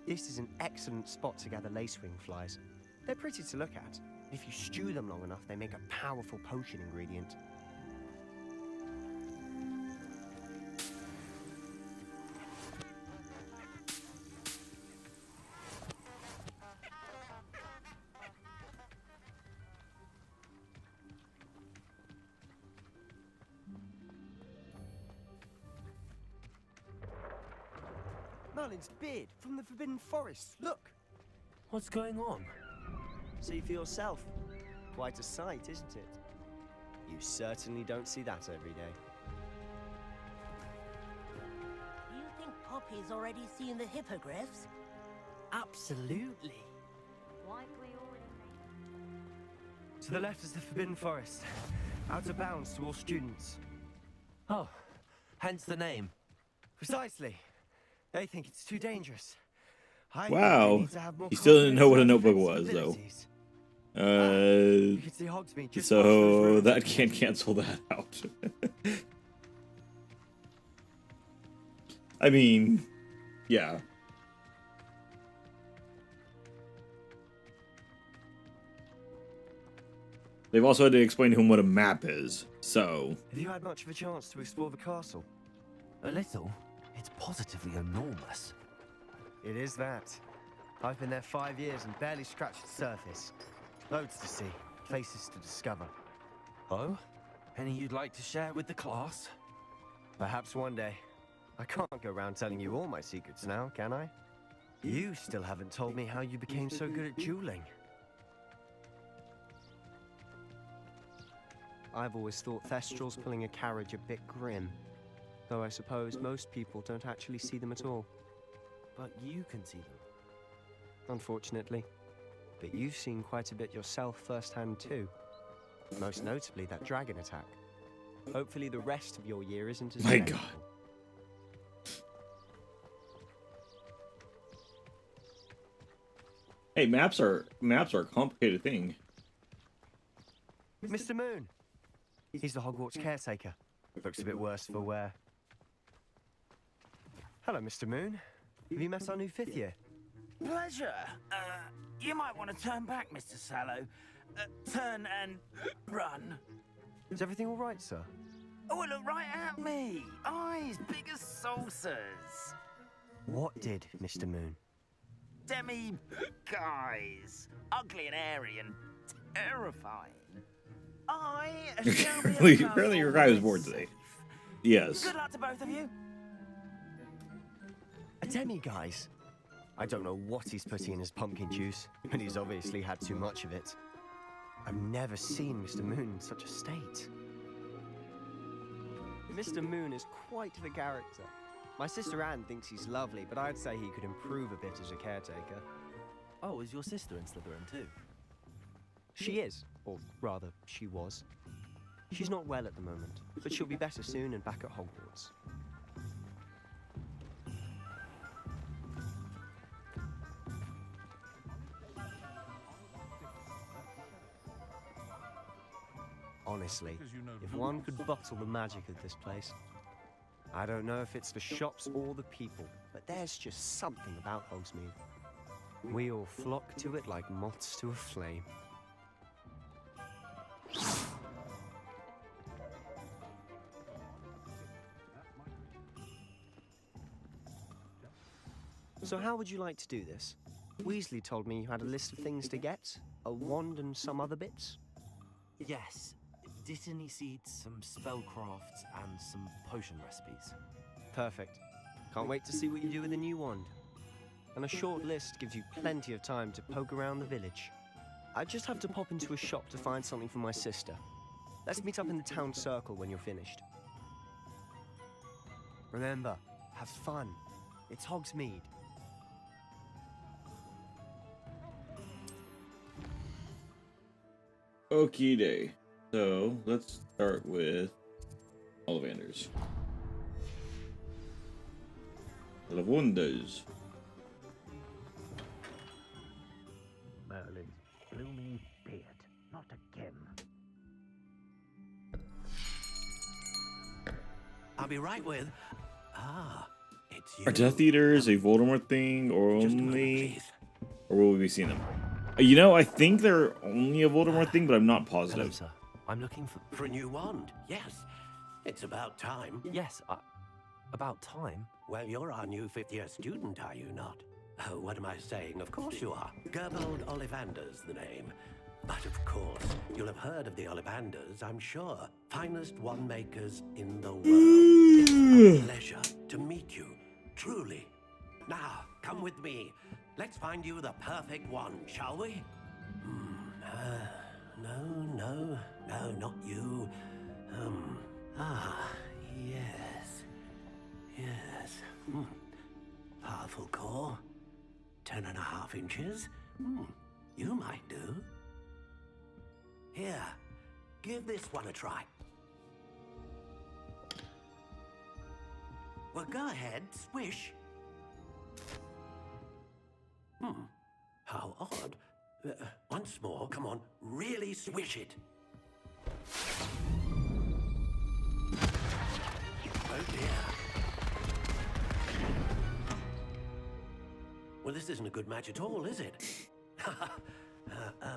This is an excellent spot to gather lacewing flies. They're pretty to look at. If you stew them long enough, they make a powerful potion ingredient. Merlin's beard from the Forbidden Forest. Look! What's going on? See for yourself. Quite a sight, isn't it? You certainly don't see that every day. You think Poppy's already seen the hippogriffs? Absolutely. Like we already To the left is the Forbidden Forest. Out of bounds to all students. Oh, hence the name. Precisely. They think it's too dangerous. I think Wow. they need to have more He still didn't know what a confidence notebook in was, their though. abilities. You can see Hogsmeade just past those So ruins. that can't cancel that out. I mean, yeah. They've also had to explain to him what a map is, so... Have you had much of a chance to explore the castle? A little. It's positively enormous. It is that. I've been there 5 years and barely scratched the surface. Loads to see, places to discover. Oh? Any you'd like to share with the class? Perhaps one day. I can't go around telling you all my secrets now, can I? You still haven't told me how you became so good at dueling. I've always thought Thestrals pulling a carriage a bit grim. Though I suppose most people don't actually see them at all. But you can see them. Unfortunately. But you've seen quite a bit yourself firsthand too. Most notably that dragon attack. Hopefully the rest of your year isn't as My painful. God. Hey, maps are a complicated thing. Mr. Moon. He's the Hogwarts caretaker. Looks a bit worse for wear. Hello, Mr. Moon. Have you met our new 5th year? Pleasure. You might want to turn back, Mr. Sallow. Turn and run. Is everything all right, sir? Oh, look right at me. Eyes big as saucers. What did, Mr. Moon? Demi guys. Ugly and airy and terrifying. Apparently your guy was born today. Yes. Good luck to both of you. A demi-guise? I don't know what he's putting in his pumpkin juice, but he's obviously had too much of it. I've never seen Mr. Moon in such a state. Mr. Moon is quite the character. My sister Anne thinks he's lovely, but I'd say he could improve a bit as a caretaker. Oh, is your sister in Slytherin too? She is, or rather, she was. She's not well at the moment, but she'll be better soon and back at Hogwarts. Honestly, if one could bottle the magic of this place. I don't know if it's the shops or the people, but there's just something about Hogsmeade. We all flock to it like moths to a flame. So how would you like to do this? Weasley told me you had a list of things to get, a wand and some other bits. Yes. Dittany seeds, some spellcrafts, and some potion recipes. Perfect. Can't wait to see what you do with the new wand. And a short list gives you plenty of time to poke around the village. I just have to pop into a shop to find something for my sister. Let's meet up in the town circle when you're finished. Remember, have fun. It's Hogsmeade. Okie day. So let's start with Ollivanders. Lavunders. Merlin's blooming beard, not again. I'll be right with. It's you. Are Death Eaters a Voldemort thing or only, or will we be seeing them? You know, I think they're only a Voldemort thing, but I'm not positive. Hello, sir. I'm looking for a new wand. Yes, it's about time. Yes, about time? Well, you're our new 5th year student, are you not? Oh, what am I saying? Of course you are. Gerbold Ollivander's the name. But of course, you'll have heard of the Ollivanders, I'm sure. Finest wand makers in the world. It's a pleasure to meet you, truly. Now, come with me. Let's find you the perfect wand, shall we? No, not you. Yes. Powerful core. 10.5 inches. You might do. Here, give this one a try. Well, go ahead, swish. How odd. Once more, come on, really swish it. Oh dear. Well, this isn't a good match at all, is it?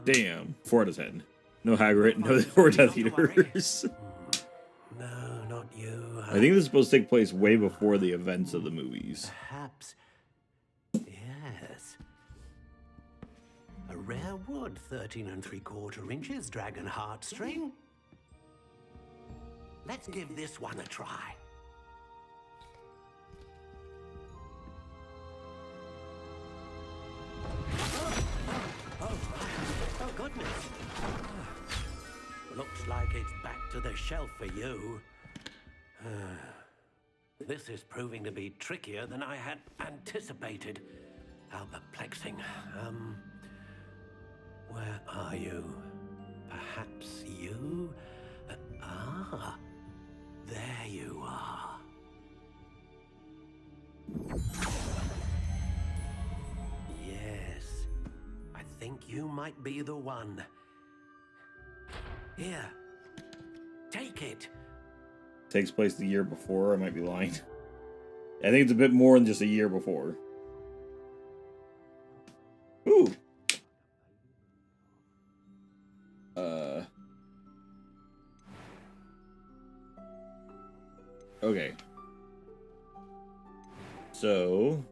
Damn, 4 out of 10. No Hagrid, no 4 Death Eaters. No, not you. I think this is supposed to take place way before the events of the movies. Perhaps. Yes. A rare wood, 13 3/4 inches, dragon heartstring. Let's give this one a try. Oh, goodness. Looks like it's back to the shelf for you. This is proving to be trickier than I had anticipated. How perplexing. Where are you? Perhaps you? There you are. Yes. think you might be the one. Here, take it. Takes place the year before. I might be lying. I think it's a bit more than just a year before. Ooh. Okay. So.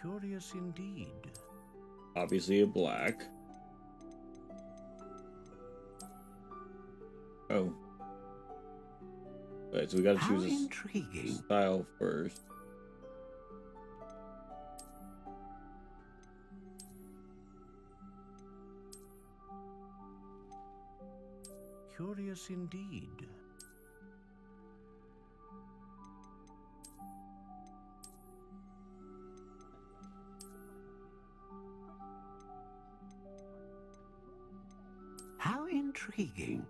Curious indeed. Obviously a black. Oh. Right, so we gotta choose a style first. Curious indeed. How intriguing.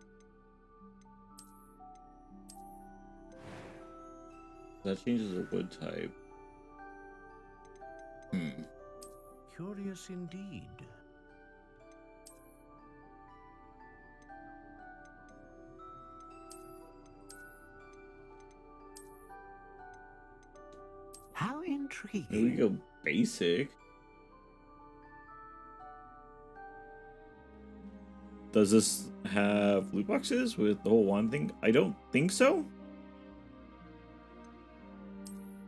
That changes the wood type. Curious indeed. How intriguing. Here we go basic. Does this have loot boxes with the whole wand thing? I don't think so.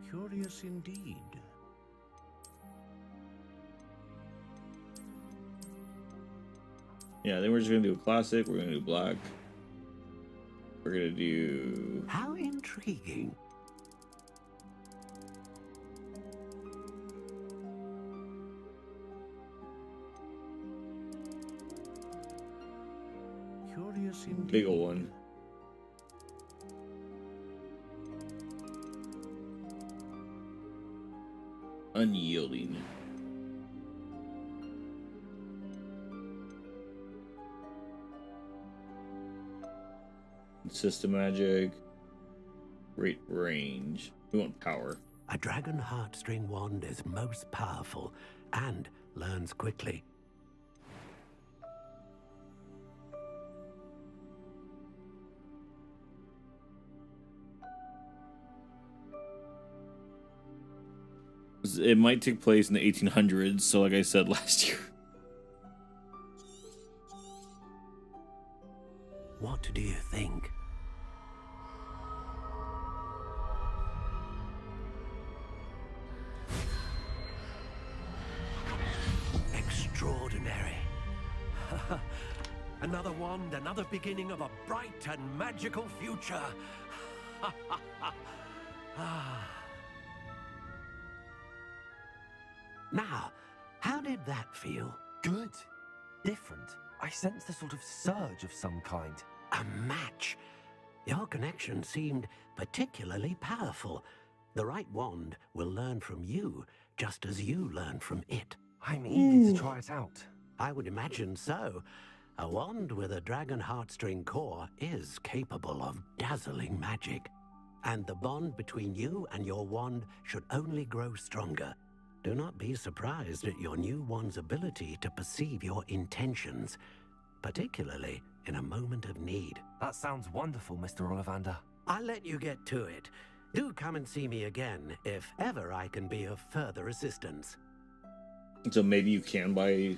Curious indeed. Yeah, then we're just gonna do a classic. We're gonna do black. We're gonna do. How intriguing. Curious indeed. Big ol' one. Unyielding. System magic. Great range. We want power. A dragon heartstring wand is most powerful and learns quickly. It might take place in the 1800s, so like I said last year. What do you think? Extraordinary. Another wand, another beginning of a bright and magical future. Now, how did that feel? Good. Different. I sensed a sort of surge of some kind. A match. Your connection seemed particularly powerful. The right wand will learn from you, just as you learn from it. I'm eager to try it out. I would imagine so. A wand with a dragon heartstring core is capable of dazzling magic. And the bond between you and your wand should only grow stronger. Do not be surprised at your new wand's ability to perceive your intentions, particularly in a moment of need. That sounds wonderful, Mr. Ollivander. I'll let you get to it. Do come and see me again if ever I can be of further assistance. So maybe you can buy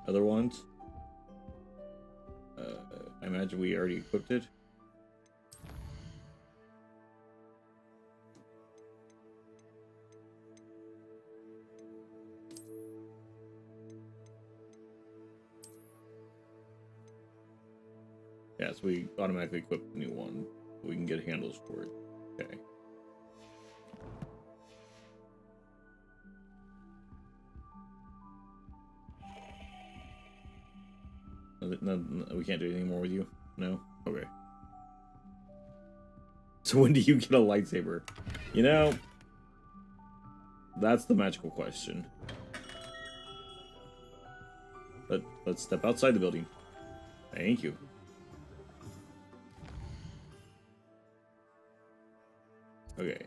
other ones. I imagine we already equipped it. Yeah, so we automatically equip the new one. We can get handles for it. Okay. No, we can't do anything more with you? No? Okay. So when do you get a lightsaber? You know, that's the magical question. Let's step outside the building. Thank you. Okay.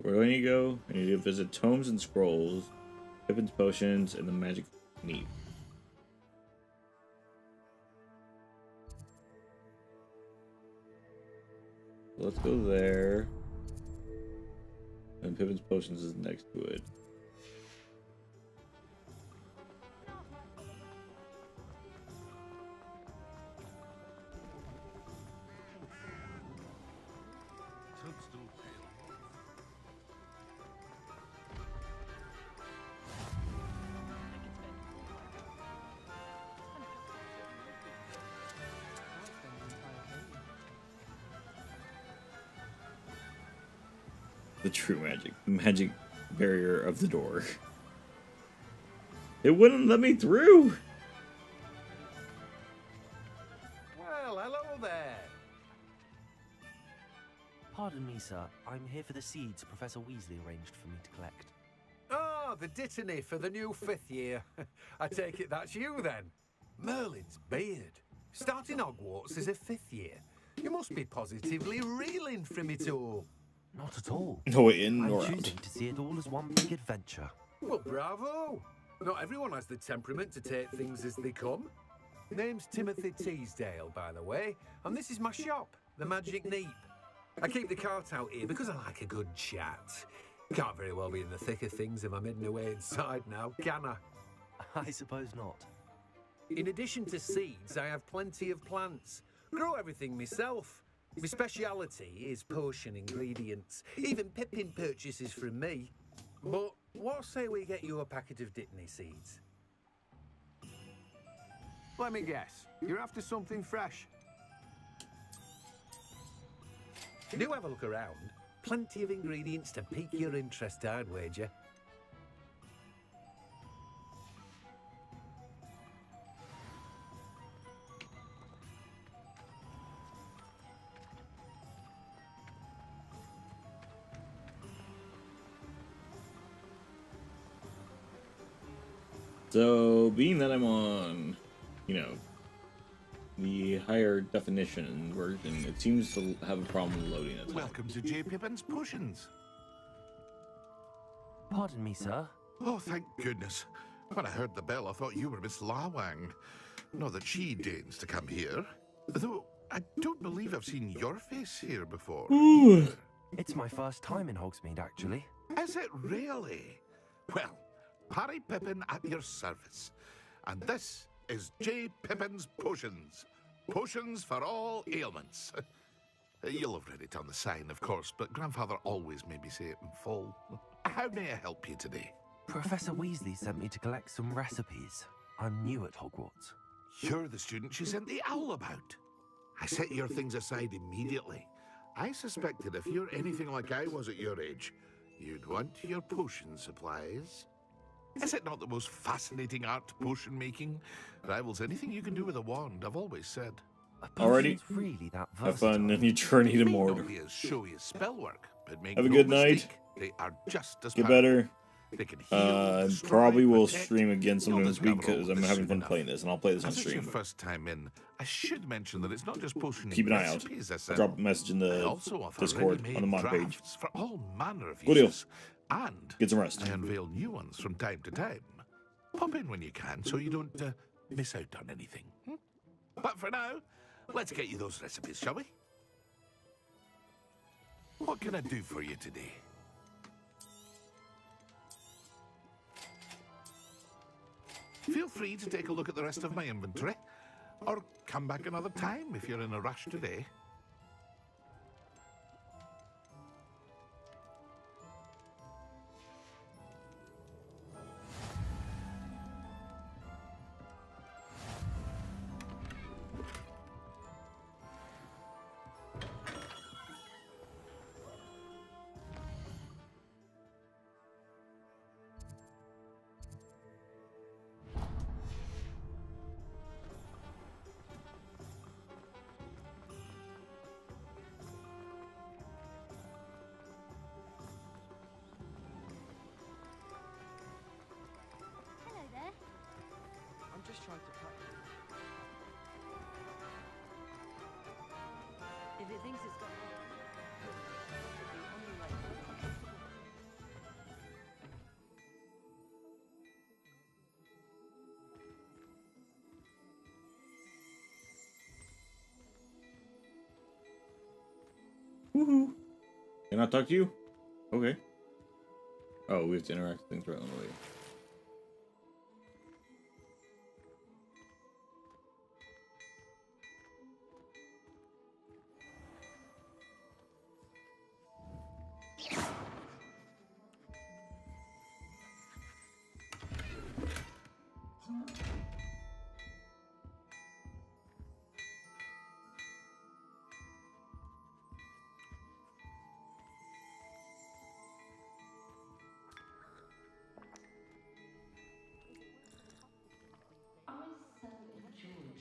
Where do I need to go? I need to visit Tomes and Scrolls, Pippin's Potions, and the Magic Neep. Let's go there. And Pippin's Potions is next to it. The true magic barrier of the door. It wouldn't let me through. Well, hello there. Pardon me, sir. I'm here for the seeds Professor Weasley arranged for me to collect. Oh, the dittany for the new 5th year. I take it that's you then. Merlin's beard. Starting Hogwarts as a 5th year. You must be positively reeling from it all. Not at all. No, in I'm or out. choosing to see it all as one big adventure. Well, bravo. Not everyone has the temperament to take things as they come. Name's Timothy Teasdale, by the way, and this is my shop, the Magic Neep. I keep the cart out here because I like a good chat. Can't very well be in the thick of things if I'm hidden away inside now, can I? I suppose not. In addition to seeds, I have plenty of plants. Grow everything myself. My speciality is potion ingredients. Even Pippin purchases from me. But what say we get you a packet of Dittany seeds? Let me guess. You're after something fresh. Do have a look around. Plenty of ingredients to pique your interest, I'd wager. So, being that I'm on, you know, the higher definition version, it seems to have a problem loading it. Welcome to J. Pippin's Potions. Pardon me, sir. Oh, thank goodness. When I heard the bell, I thought you were Miss Lawang. Not that she deigns to come here. Though, I don't believe I've seen your face here before. It's my first time in Hogsmeade, actually. Is it really? Well, Harry Pippin at your service. And this is J. Pippin's Potions. Potions for all ailments. You'll have read it on the sign, of course, but Grandfather always made me say it in full. How may I help you today? Professor Weasley sent me to collect some recipes. I'm new at Hogwarts. You're the student she sent the owl about. I set your things aside immediately. I suspected if you're anything like I was at your age, you'd want your potion supplies. Is it not the most fascinating art, potion making? Rivals anything you can do with a wand, I've always said. Already? Really that Have fun in your journey to May Mordor. not be as showy as spell work, but make Have a no good night. mistake, they are just as Get powerful. better. They can heal, destroy, Probably will protect. stream again sometime You'll this week discover all because I'm this having soon fun enough. playing this, and I'll play this on As it's your stream. first time in, I should mention that it's not just potion Keep an eye out. recipes I I'll sell. drop a message in I the also offer Discord ready-made on the mod page. drafts for all manner of Good deal. uses. And Get some rest. I unveil new ones from time to time. Pop in when you can so you don't miss out on anything. But for now, let's get you those recipes, shall we? What can I do for you today? Feel free to take a look at the rest of my inventory, or come back another time if you're in a rush today. Hello there. I'm just trying to practice. If it thinks it's got... Woohoo! Can I talk to you? Okay. Oh, we have to interact with things right on the way.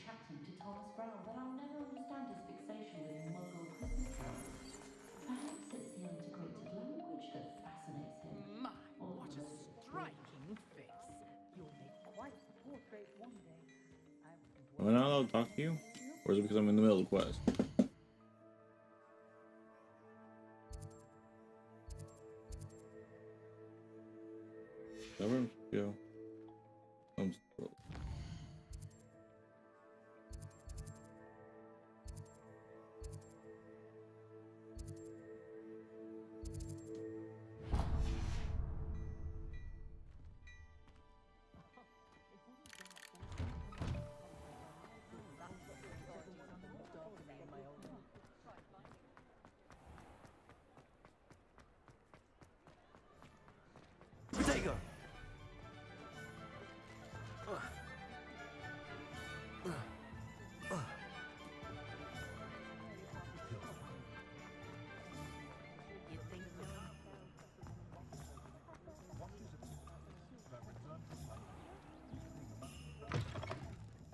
Chatting to Thomas Brown, but I'll never understand his fixation with Muggle Christmas carols. Perhaps it's the integrated language that fascinates him. My, what a striking face. You'll make quite the portrait one day. Am I not allowed to talk to you? Or is it because I'm in the middle of the quest? Never go. Diagon!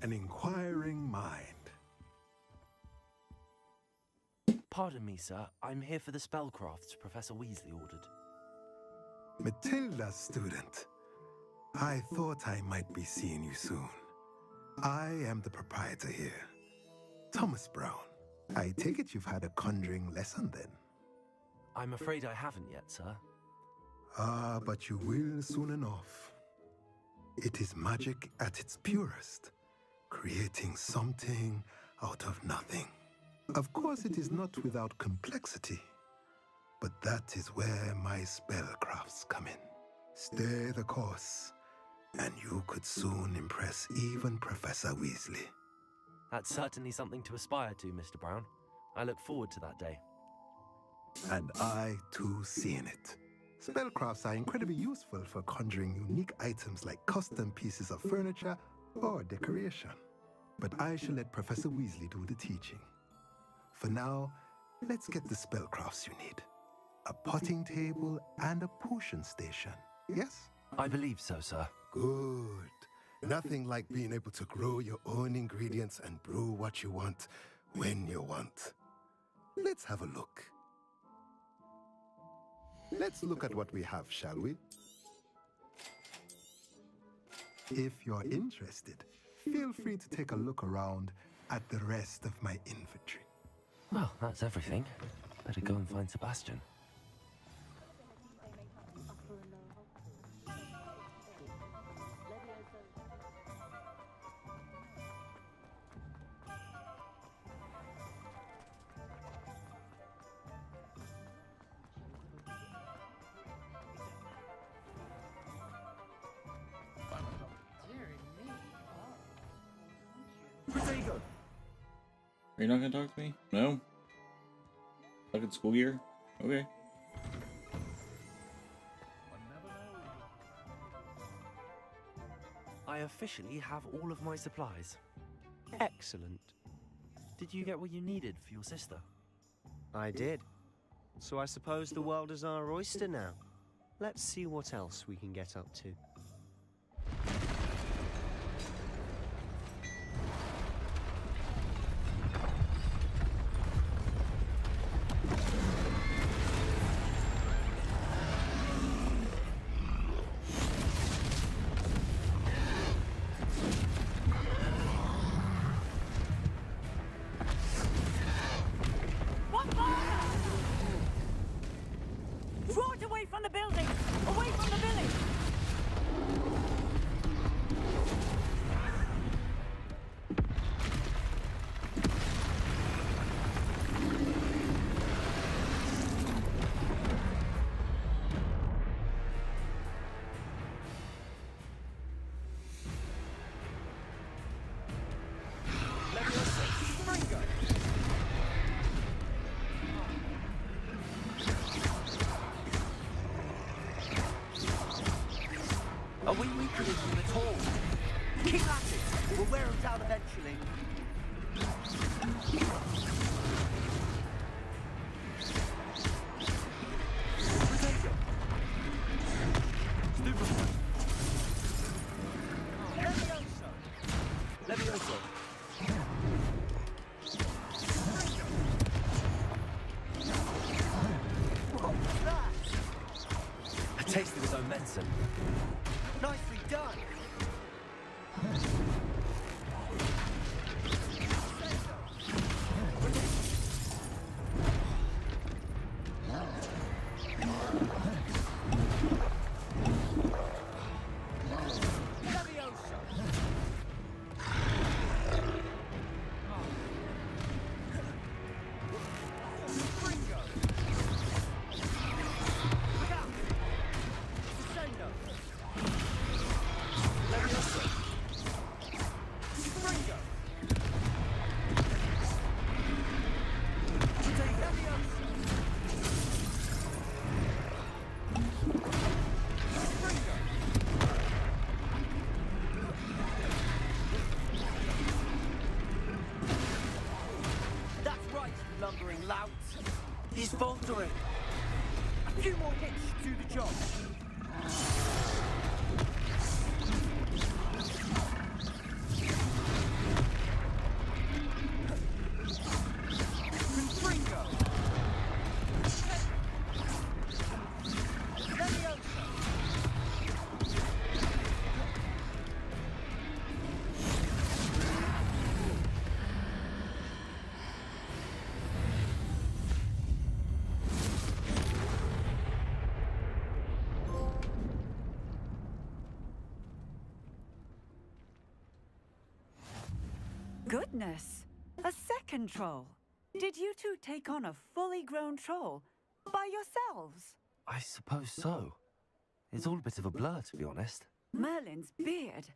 An inquiring mind. Pardon me, sir. I'm here for the spellcrafts Professor Weasley ordered. Matilda's student. I thought I might be seeing you soon. I am the proprietor here, Thomas Brown. I take it you've had a conjuring lesson then? I'm afraid I haven't yet, sir. Ah, but you will soon enough. It is magic at its purest, creating something out of nothing. Of course, it is not without complexity, but that is where my spellcrafts come in. Stay the course, and you could soon impress even Professor Weasley. That's certainly something to aspire to, Mr. Brown. I look forward to that day. And I, too, seeing it. Spellcrafts are incredibly useful for conjuring unique items like custom pieces of furniture or decoration. But I shall let Professor Weasley do the teaching. For now, let's get the spellcrafts you need. A potting table and a potion station, yes? I believe so, sir. Good. Nothing like being able to grow your own ingredients and brew what you want when you want. Let's have a look. Let's look at what we have, shall we? If you're interested, feel free to take a look around at the rest of my inventory. Well, that's everything. Better go and find Sebastian. Are you not gonna talk to me? No? Stuck in school gear? Okay. I officially have all of my supplies. Excellent. Did you get what you needed for your sister? I did. So I suppose the world is our oyster now. Let's see what else we can get up to. tasted his own medicine. Nicely done! Lumbering louts. He's faltering. A few more hits to the job. Confringo. Leviosa. Goodness! A second troll! Did you two take on a fully grown troll by yourselves? I suppose so. It's all a bit of a blur, to be honest. Merlin's beard.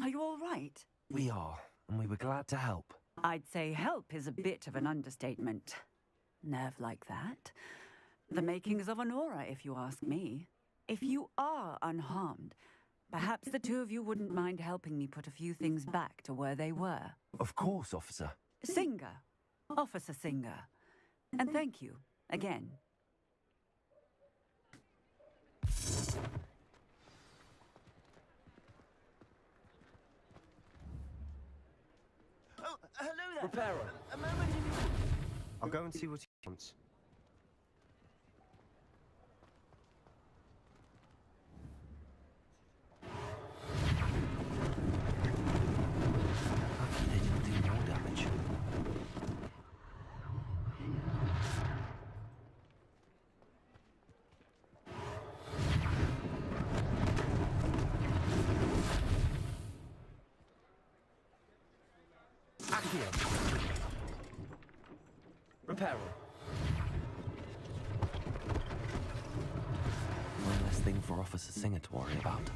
Are you all right? We are, and we were glad to help. I'd say help is a bit of an understatement. Nerve like that. The makings of an aura, if you ask me. If you are unharmed, perhaps the two of you wouldn't mind helping me put a few things back to where they were. Of course, officer. Singer. Officer Singer. And thank you, again. Oh, hello there. Repairer. A moment. I'll go and see what he wants. They didn't do more damage. Accio. Repairer. One less thing for Officer Singer to worry about.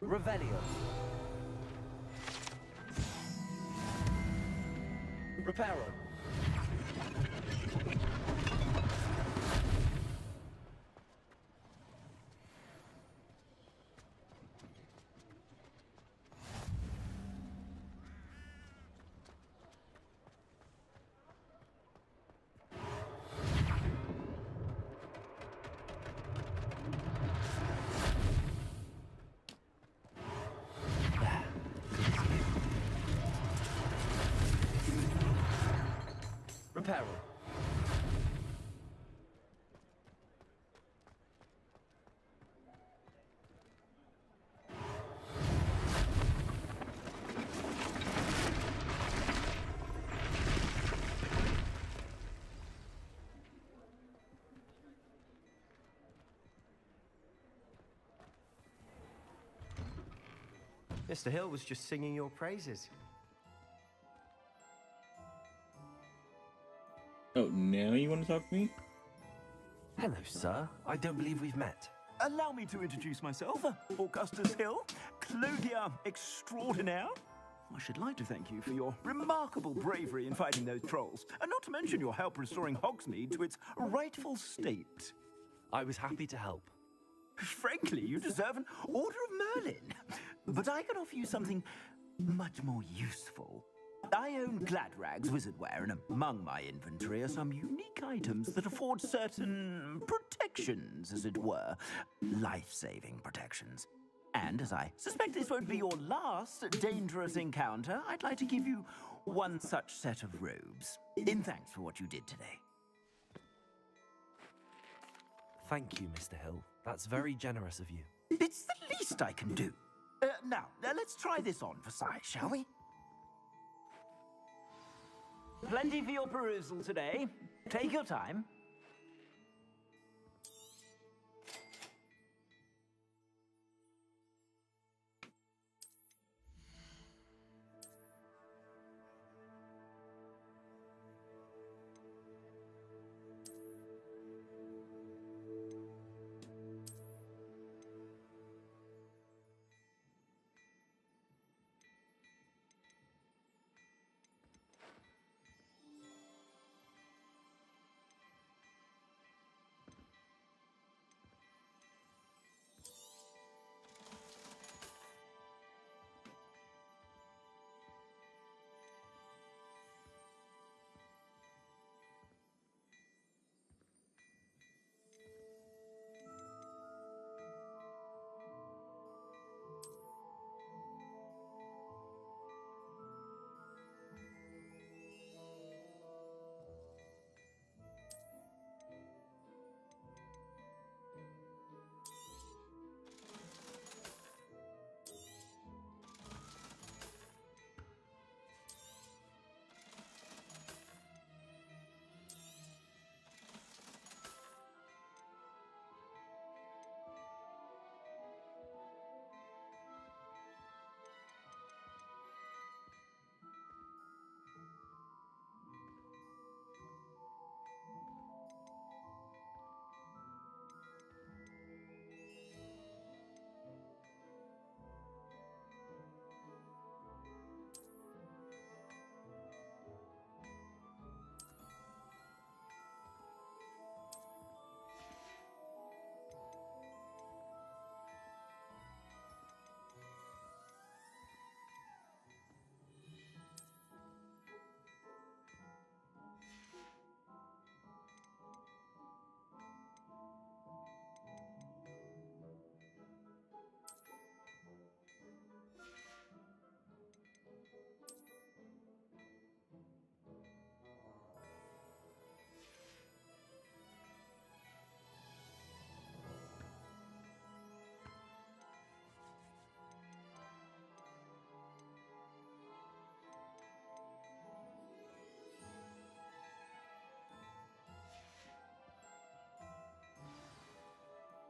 Revelio. Reparo. Reparo. Mr. Hill was just singing your praises. Oh, now you want to talk to me? Hello, sir. I don't believe we've met. Allow me to introduce myself, Augustus Hill, clothier extraordinaire. I should like to thank you for your remarkable bravery in fighting those trolls, and not to mention your help restoring Hogsmeade to its rightful state. I was happy to help. Frankly, you deserve an Order of Merlin. But I can offer you something much more useful. I own Gladrag's wizardware, and among my inventory are some unique items that afford certain protections, as it were. Life-saving protections. And as I suspect this won't be your last dangerous encounter, I'd like to give you one such set of robes, in thanks for what you did today. Thank you, Mr. Hill. That's very generous of you. It's the least I can do. Now, let's try this on for size, shall we? Plenty for your perusal today. Take your time.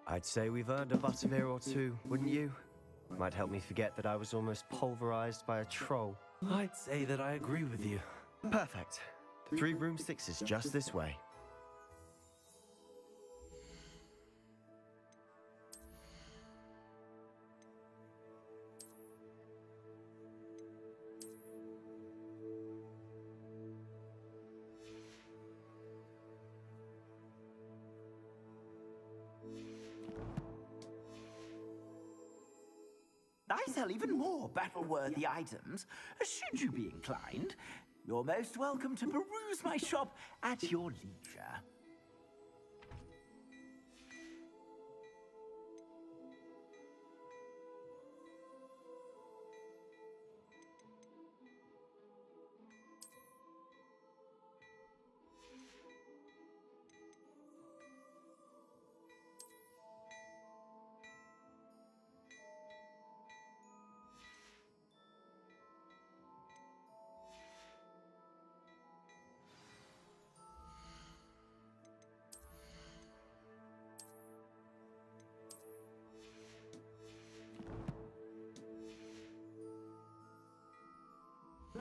I'd say we've earned a butterbeer or two, wouldn't you? Might help me forget that I was almost pulverized by a troll. I'd say that I agree with you. Perfect. The 3 broomsticks is just this way. I sell even more battle-worthy items. Should you be inclined, you're most welcome to peruse my shop at your leisure.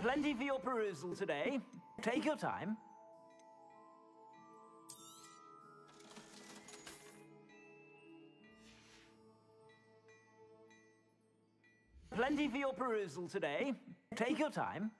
Plenty for your perusal today. Take your time. Plenty for your perusal today. Take your time.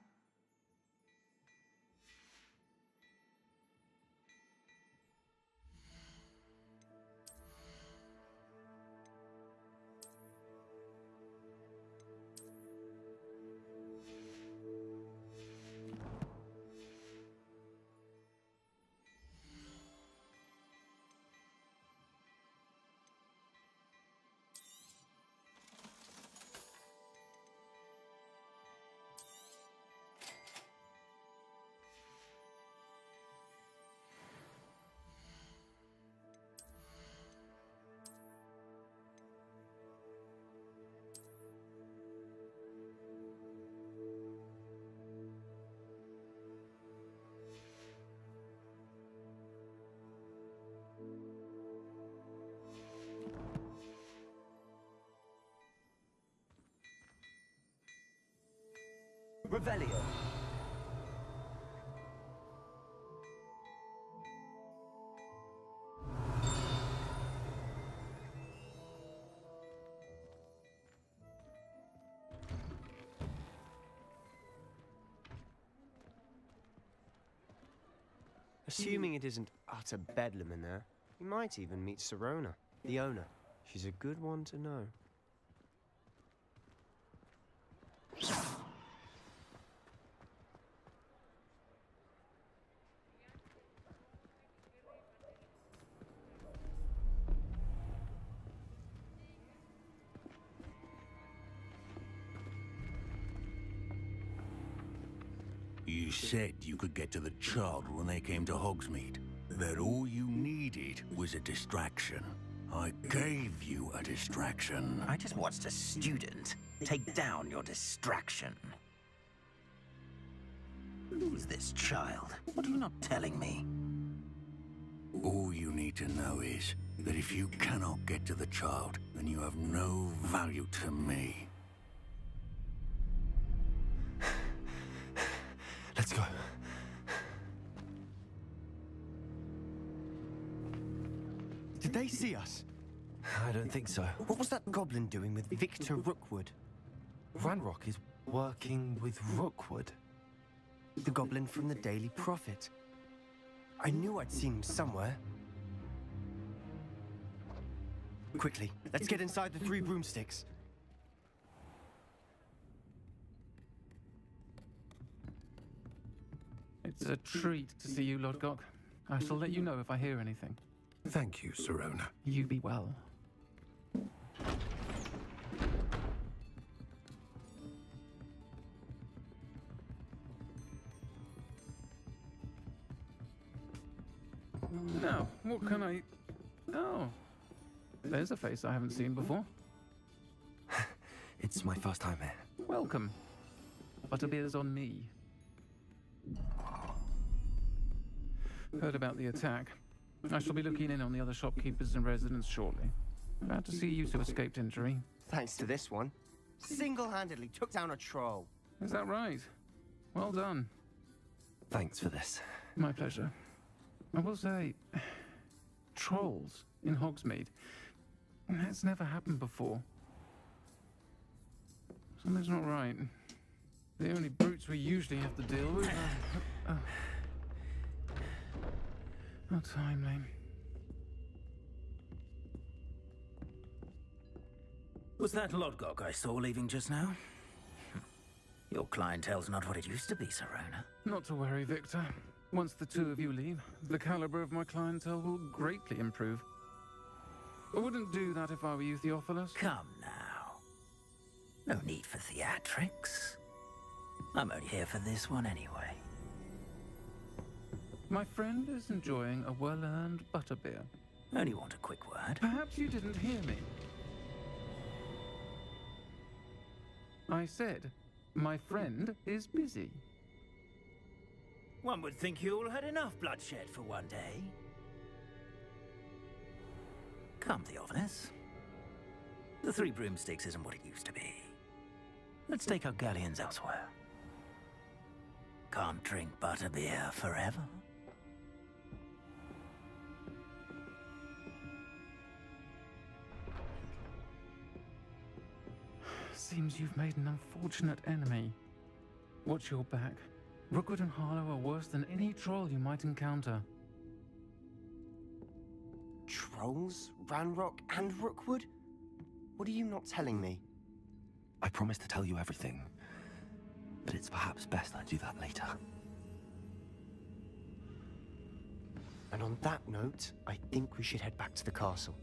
Revelio. Assuming it isn't utter bedlam in there, you might even meet Sirona, the owner. She's a good one to know. You said you could get to the child when they came to Hogsmeade. That all you needed was a distraction. I gave you a distraction. I just watched a student take down your distraction. Who's this child? What are you not telling me? All you need to know is that if you cannot get to the child, then you have no value to me. Let's go. Did they see us? I don't think so. What was that goblin doing with Victor Rookwood? Ranrock is working with Rookwood. The goblin from the Daily Prophet. I knew I'd seen him somewhere. Quickly, let's get inside the 3 broomsticks. It's a treat to see you, Lodgok. I shall let you know if I hear anything. Thank you, Sirona. You be well. Now, what can I... Oh, there's a face I haven't seen before. It's my first time here. Welcome. Butterbeer's on me. Heard about the attack. I shall be looking in on the other shopkeepers and residents shortly. Glad to see you two escaped injury. Thanks to this one. Single-handedly took down a troll. Is that right? Well done. Thanks for this. My pleasure. I will say, trolls in Hogsmeade. That's never happened before. Something's not right. The only brutes we usually have to deal with are... How timely. Was that Lodgok I saw leaving just now? Your clientele's not what it used to be, Sirona. Not to worry, Victor. Once the 2 of you leave, the caliber of my clientele will greatly improve. I wouldn't do that if I were you, Theophilus. Come now. No need for theatrics. I'm only here for this one anyway. My friend is enjoying a well-earned butterbeer. Only want a quick word. Perhaps you didn't hear me. I said, my friend is busy. One would think you all had enough bloodshed for one day. Come, Theophilus. The 3 broomsticks isn't what it used to be. Let's take our galleons elsewhere. Can't drink butterbeer forever. Seems you've made an unfortunate enemy. Watch your back. Rookwood and Harlow are worse than any troll you might encounter. Trolls? Ranrock and Rookwood? What are you not telling me? I promise to tell you everything, but it's perhaps best I do that later. And on that note, I think we should head back to the castle.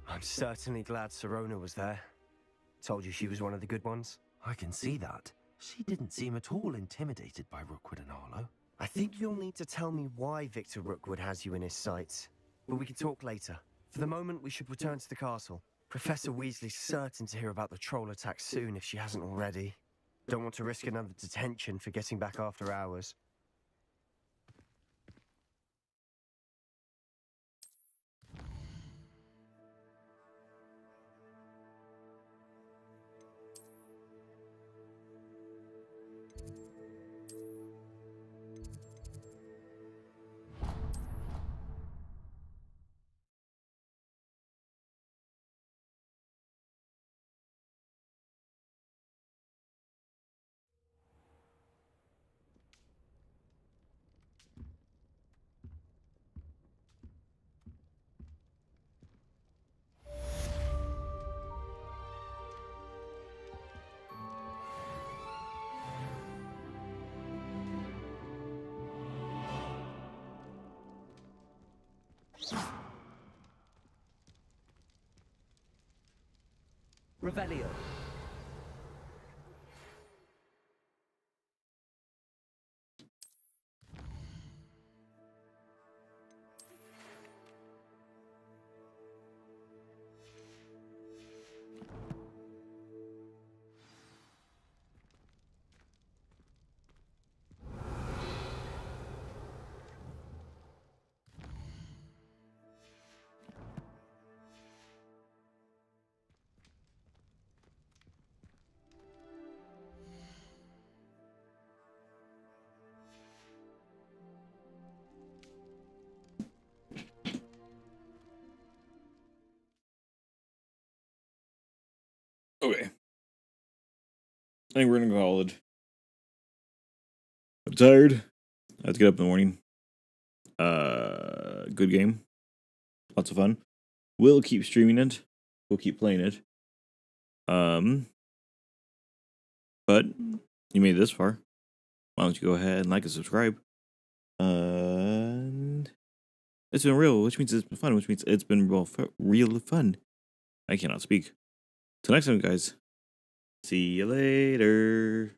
I'm certainly glad Sirona was there. Told you she was one of the good ones. I can see that. She didn't seem at all intimidated by Rookwood and Harlow. I think you'll need to tell me why Victor Rookwood has you in his sights. But we can talk later. For the moment, we should return to the castle. Professor Weasley's certain to hear about the troll attack soon if she hasn't already. Don't want to risk another detention for getting back after hours. Revelio. Okay. I think we're gonna call it. I'm tired. I have to get up in the morning. Good game. Lots of fun. We'll keep streaming it. We'll keep playing it. But you made it this far. Why don't you go ahead and like and subscribe? And it's been real, which means it's been fun, which means it's been real fun. I cannot speak. Till next time, guys. See you later.